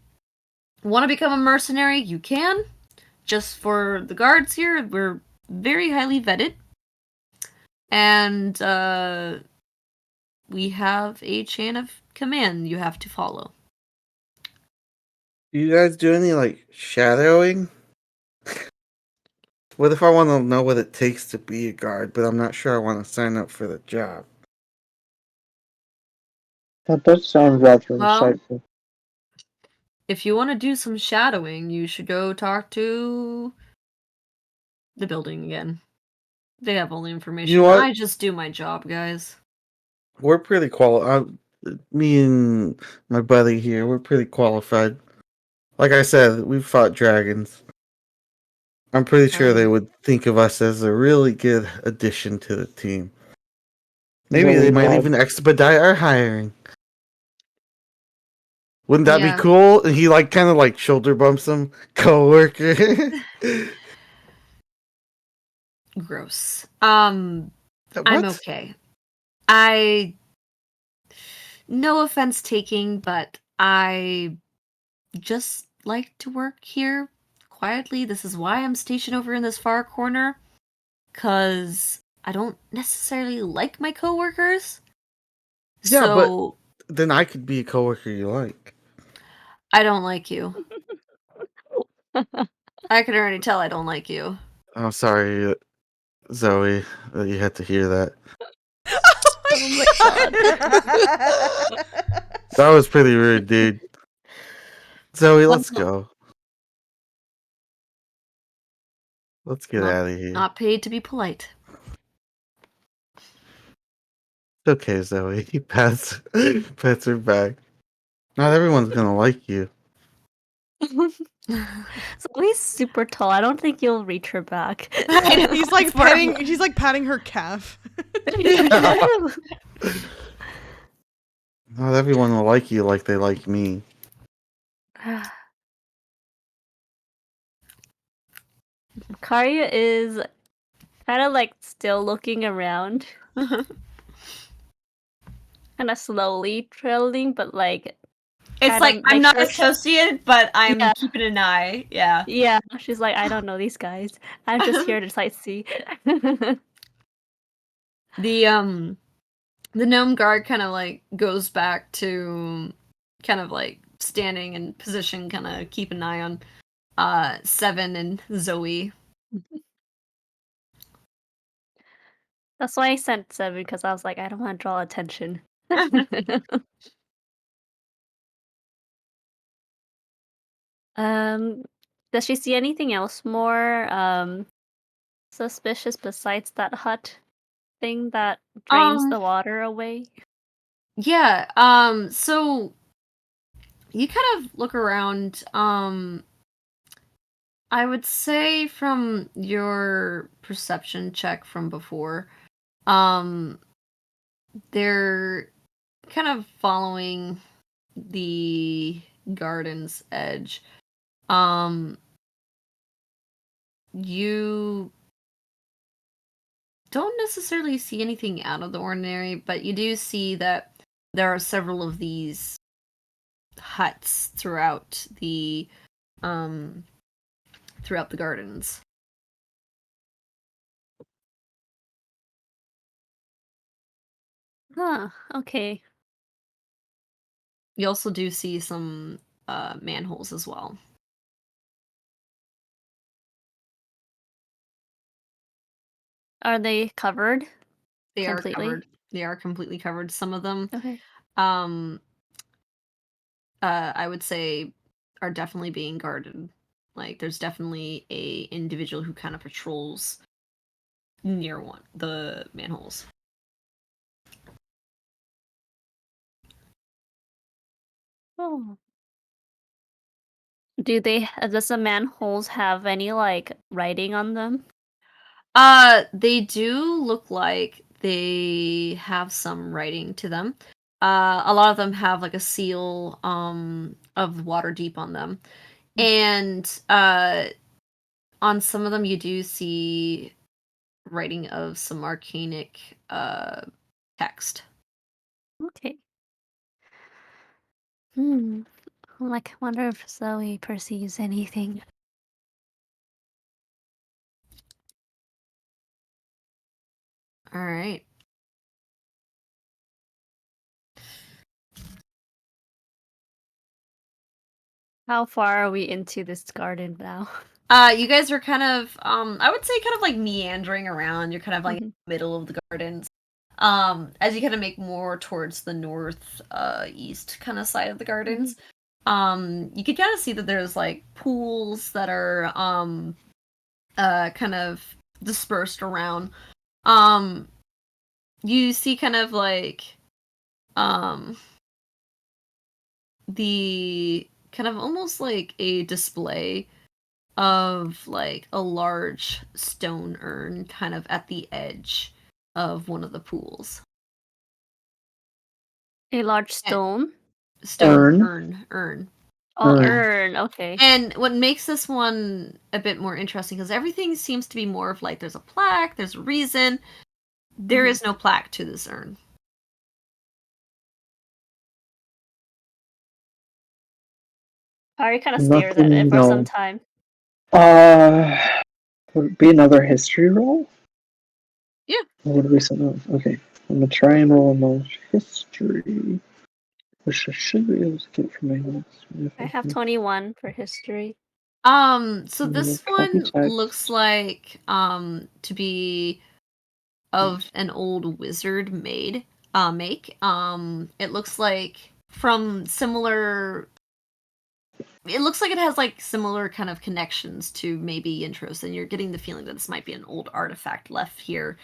want to become a mercenary, you can. Just for the guards here, we're very highly vetted, and we have a chain of command you have to follow. Do you guys do any like shadowing? What if I want to know what it takes to be a guard, but I'm not sure I want to sign up for the job? That does sound rather Well, insightful. if you want to do some shadowing, you should go talk to the building again. They have all the information. You know what? I just do my job, guys. We're pretty me and my buddy here, we're pretty qualified. Like I said, we've fought dragons. I'm pretty sure they would think of us as a really good addition to the team. Maybe they Zoe might nods. even expedite our hiring. Wouldn't that Yeah. be cool? And he like kind of like shoulder bumps him, coworker. Gross. What? I'm okay. No offense taking, but I just like to work here quietly. This is why I'm stationed over in this far corner, cause I don't necessarily like my coworkers. Yeah, So but then I could be a coworker you like. I don't like you. I can already tell I don't like you. I'm sorry, Zoe, that you had to hear that. Oh my god. That was pretty rude, dude. Zoe, let's Well, go. Let's get not, out of here. not paid to be polite. It's okay, Zoe. Pats her back. Not everyone's gonna like you. Zoe's super tall. I don't think you'll reach her back. I know, He's like that's where I'm petting. He's like patting her calf. Not everyone will like you like they like me. Karya is kind of like still looking around, kind of slowly trailing, but like It's kinda like I'm make not sure associated, but I'm Yeah. keeping an eye. Yeah. Yeah, she's like, I don't know these guys. I'm just here to sightsee. The gnome guard kind of like goes back to kind of like standing in position, kind of keep an eye on Seven and Zoe. That's why I sent 7 because I was like, I don't want to draw attention. um, does she see anything else more suspicious besides that hut thing that drains Um, the water away? Yeah, so you kind of look around, I would say from your perception check from before, um, they're kind of following the garden's edge. You don't necessarily see anything out of the ordinary, but you do see that there are several of these huts um throughout the gardens. Huh, okay. You also do see some manholes as well. Are they covered They are completely? covered. They are completely covered. Some of them, Okay. um, I would say, are definitely being guarded. Like, there's definitely a individual who kind of patrols near the manholes. Oh. Does the manholes have any like writing on them? They do look like they have some writing to them. A lot of them have like a seal of water deep on them. And on some of them you do see writing of some arcanic text. Okay. Hmm. Like, wonder if Zoe perceives anything. All right. How far are we into this garden now? You guys are kind of I would say kind of like meandering around. You're kind of like in the middle of the gardens. As you kind of make more towards the north east kind of side of the gardens. You can kind of see that there's like pools that are kind of dispersed around. You see kind of like um the kind of almost like a display of like a large stone urn kind of at the edge of one of the pools. A large And- stone? stone Urn. urn. Oh, Urn. urn. Okay. And what makes this one a bit more interesting because everything seems to be more of like there's a plaque, there's a reason. There is no plaque to this urn. Ari kind of stares at it Nothing, for some no. time. Would it be another history roll? Yeah. Or would it be something else? Okay. I'm gonna try and roll another history. Which I should be able to get from my notes. I have 21 for history. So I'm this gonna copy one text. looks like to be of an old wizard make. It looks like from similar. It looks like it has like similar kind of connections to maybe intros, and you're getting the feeling that this might be an old artifact left here,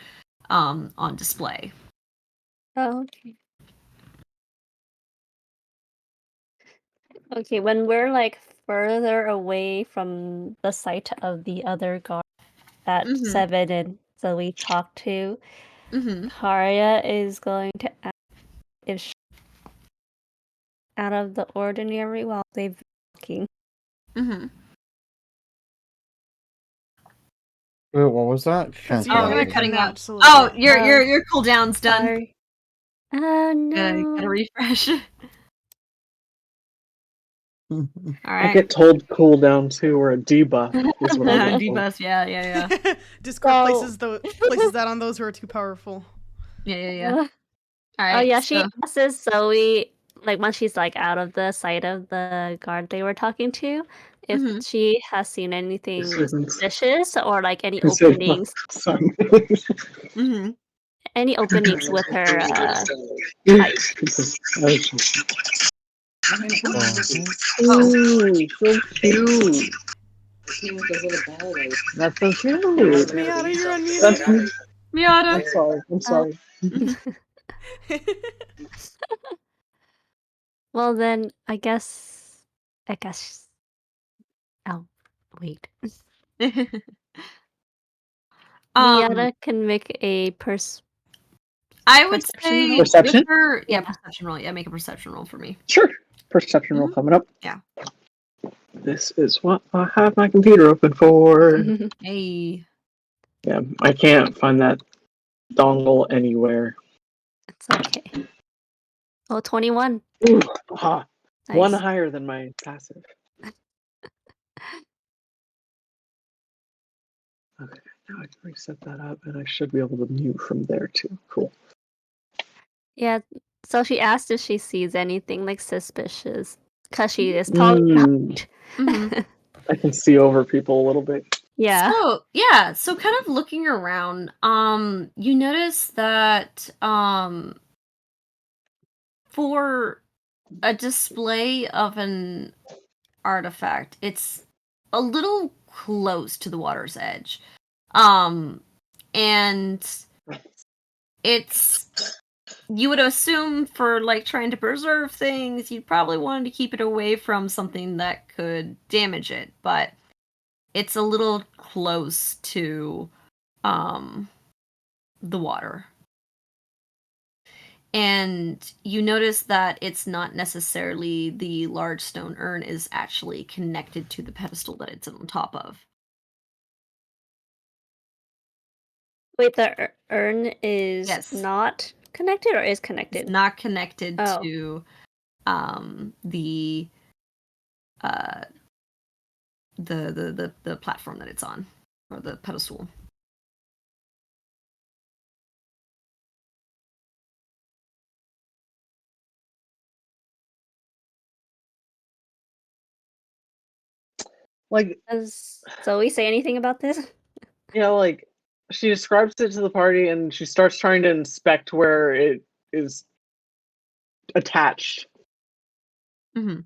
on display. Oh, okay. Okay, when we're like further away from the site of the other guard that Mhm. Seven and Zoe talked to, Mm-hmm. Karya is going to ask if she's out of the ordinary while they've been walking. Mm-hmm. Wait, what was that? Because Can't you're Oh, tell. you're cutting cutting out. just a little Oh, bit. your cooldown's done. Sorry. Oh Gotta no. refresh. All I right. get told cooldown too, or a debuff is what I get told. Debuff. Yeah. Discord So- places that on those who are too powerful. Yeah. All Oh right. yeah, she so- asks Zoe, like once she's like out of the sight of the guard they were talking to, if Mhm. she has seen anything suspicious or like any I said, openings son. Mhm. any openings with her Ooh, so cute. That's so cute. Miata, you're unmuted. That's me. Miata. I'm sorry. I'm sorry. Well then I guess oh wait. Miata can make a I would perception say roll? Perception? with her, Yeah. perception roll. Yeah, make a perception roll for me. Sure. Perception roll coming up. Yeah. This is what I have my computer open for. Hey. Yeah, I can't find that dongle anywhere. It's okay. Oh, 21. Ooh, aha. Nice. One higher than my passive. Okay, now I can reset that up, and I should be able to mute from there too. Cool. Yeah, so she asked if she sees anything like suspicious because she is tall. Mhm. I can see over people a little bit. Yeah. So kind of looking around, you notice that for a display of an artifact, it's a little close to the water's edge. And it's, you would assume for like trying to preserve things, you'd probably want to keep it away from something that could damage it, but it's a little close to the water. And you notice that it's not necessarily the large stone urn is actually connected to the pedestal that it's on top of. Wait, the urn is Yes. not connected or is connected? It's not connected Oh. to the platform that it's on, or the pedestal. Like, Does Zoe say anything about this? yeah, like, she describes it to the party, and she starts trying to inspect where it is attached. Mm-hmm.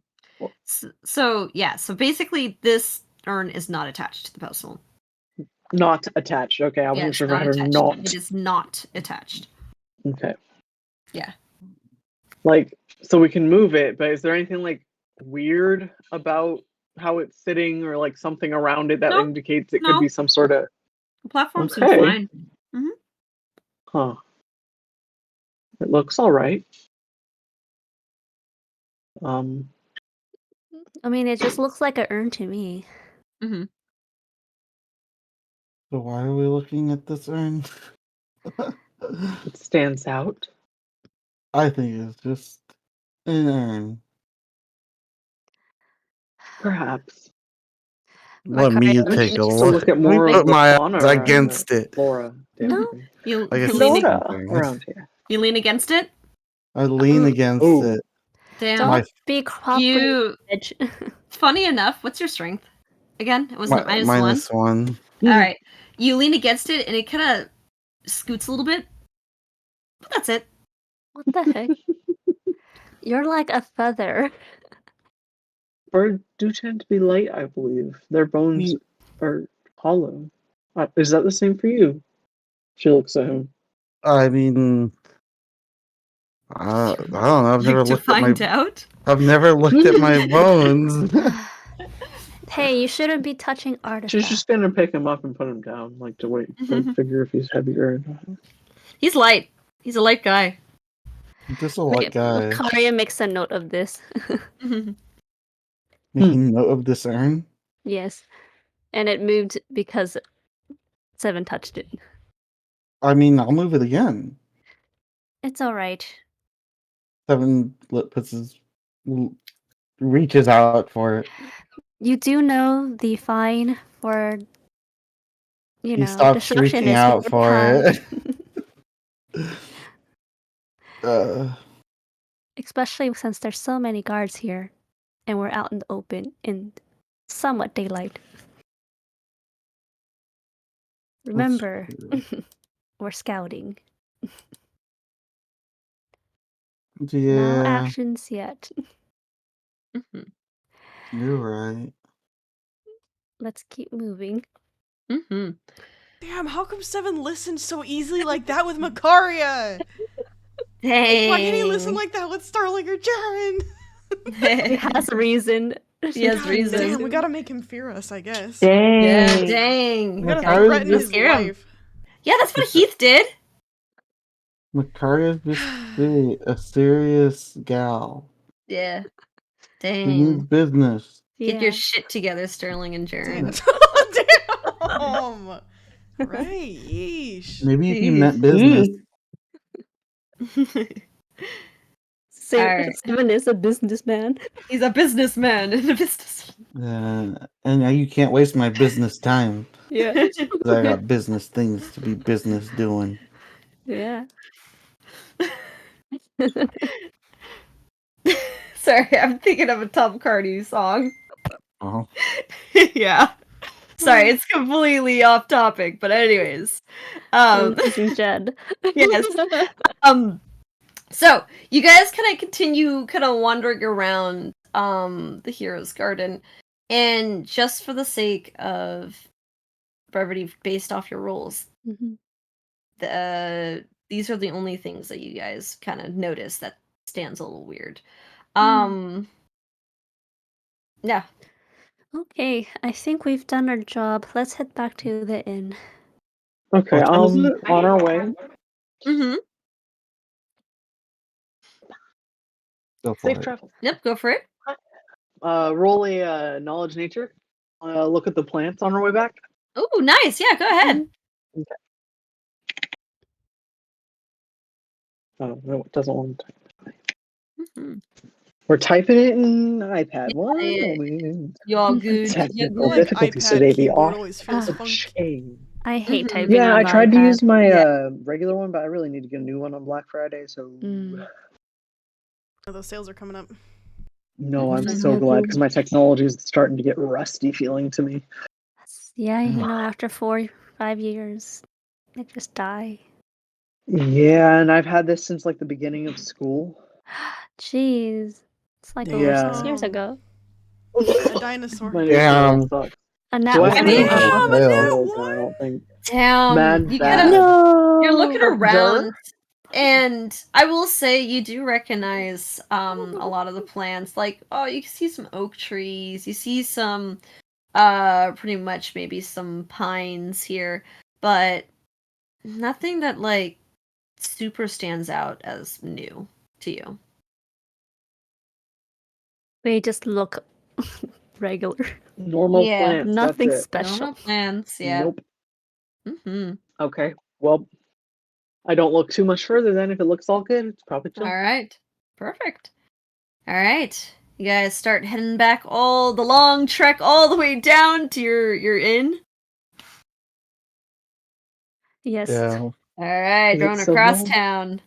So basically this urn is not attached to the pedestal. Not attached. Okay, I wasn't sure if I had or not. It is not attached. Okay. Yeah. Like, so we can move it, but is there anything like weird about how it's sitting, or like something around it that No, indicates it no. could be some sort of The platform seems Okay. fine. Huh. It looks all right. I mean, it just looks like an urn to me. Mm-hmm. So why are we looking at this urn? It stands out. I think it's just an urn. Perhaps. Let me Makario, take a To look. look at Let me more put of the my eyes fauna and against it. flora. No. You Like a you sea lean Flora thing. around here. you lean against it. I lean against Ooh. it. Damn. My Don't be proper. You. Edge. Funny enough, what's your strength? Again, it wasn't my -1. -1. All right. You lean against it, and it kind of scoots a little bit. But that's it. What the heck? You're like a feather. Birds do tend to be light, I believe. Their bones are hollow. Is that the same for you? She looks at him. I mean, I don't know. I've never Like to looked at my. find out. I've never looked at my bones. Hey, you shouldn't be touching She's artifacts. just gonna pick him up and put him down, like to wait to figure if he's heavier or not. He's light. He's a light guy. Just a light guy. Makario makes a note of this. Making note of this urn. Yes. And it moved because Seven touched it. I mean, I'll move it again. It's alright. Seven puts his reaches out for it. You do know the fine for, He stops destruction reaching is out really for high. it. Especially since there's so many guards here and we're out in the open in somewhat daylight. Remember, we're scouting. No Yeah, actions yet. you're right. Let's keep moving. Damn, how come Seven listens so easily like that with Makaria? Dang. Why can't he listen like that with Starling or Jaren? He has a reason. He has God reason. damn, we gotta make him fear us, I guess. Yeah, Dang. dang. We gotta Makaria threaten just his scare him. life. Yeah, that's what Heath did. Makaria's just a serious gal. Yeah. She means Dang. business. Get your shit together, Sterling and Jaren. Damn. Right, yeesh. Maybe if you meant business. Alright. Seven is a businessman. He's a businessman in a business. And now you can't waste my business time. Yeah. 'Cause I got business things to be business doing. Yeah. Sorry, I'm thinking of a Tom Cardy song. Oh, Yeah. Sorry, it's completely off topic, but anyways. Princess and Jed. Yes. So you guys kind of continue wandering around the hero's garden, and just for the sake of brevity based off your rolls, Mhm. these are the only things that you guys kind of notice that stands a little weird. Yeah. Okay, I think we've done our job. Let's head back to the inn. Okay, What time is it? on our way. Mm-hmm. go for Safe it. travel. Yep, go for it. Roll a knowledge nature. Look at the plants on our way back. Oh, nice. Yeah, go ahead. Okay. Oh no, it doesn't want to. Mhm. We're typing it in iPad. Yeah, One yeah. moment. You're good. You're Technical Like good. difficulties iPad today. The keyboard off always feels Ah. funky. chain. I hate Mhm. typing Yeah, on I the tried to iPad. use my Yeah. regular one, but I really need to get a new one on Black Friday. So Mm. Oh, those sales are coming up. no, I'm Mhm. so glad because my technology is starting to get rusty feeling to me. Yeah, after 4-5 years, they just die. Yeah, and I've had this since like the beginning of school. Jeez. It's like over Yeah. 6 years ago. A dinosaur. My new Damn. phone sucks. A nat So I That's haven't a even bad had Damn, my a fail. nat sales, and I one? don't think Damn. mad You bad. you're looking Dur. around, and I will say you do recognize a lot of the plants. Like, oh, you can see some oak trees. You see some pretty much maybe some pines here, but nothing that like super stands out as new to you. They just look regular. Normal Yeah, plants. Nothing That's it. special. normal plants. Yeah. Nope. Mm-hmm. Okay. Well, I don't look too much further then. If it looks all good, it's probably chill. All right. Perfect. All right. You guys start heading back all the long trek all the way down to your inn. Yes. Yeah. All right, Is it going so across long? town.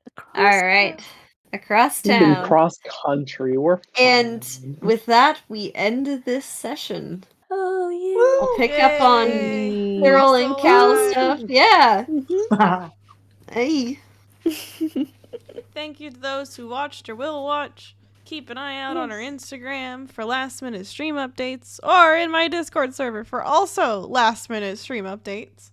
Across All right, town. across Even town. cross country. We're And fine. with that, we end this session. Oh yeah. We'll pick up on Yay! Cyril We're and still Cal alive. stuff. Yeah. Mhm. Hey. Thank you to those who watched or will watch. Keep an eye out on our Instagram for last minute stream updates, or in my Discord server for also last minute stream updates.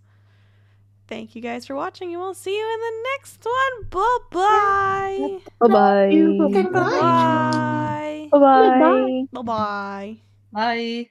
Thank you guys for watching, and we'll see you in the next one. Bye-bye. Bye-bye. Goodbye. Bye-bye. Bye-bye. Bye-bye. Bye.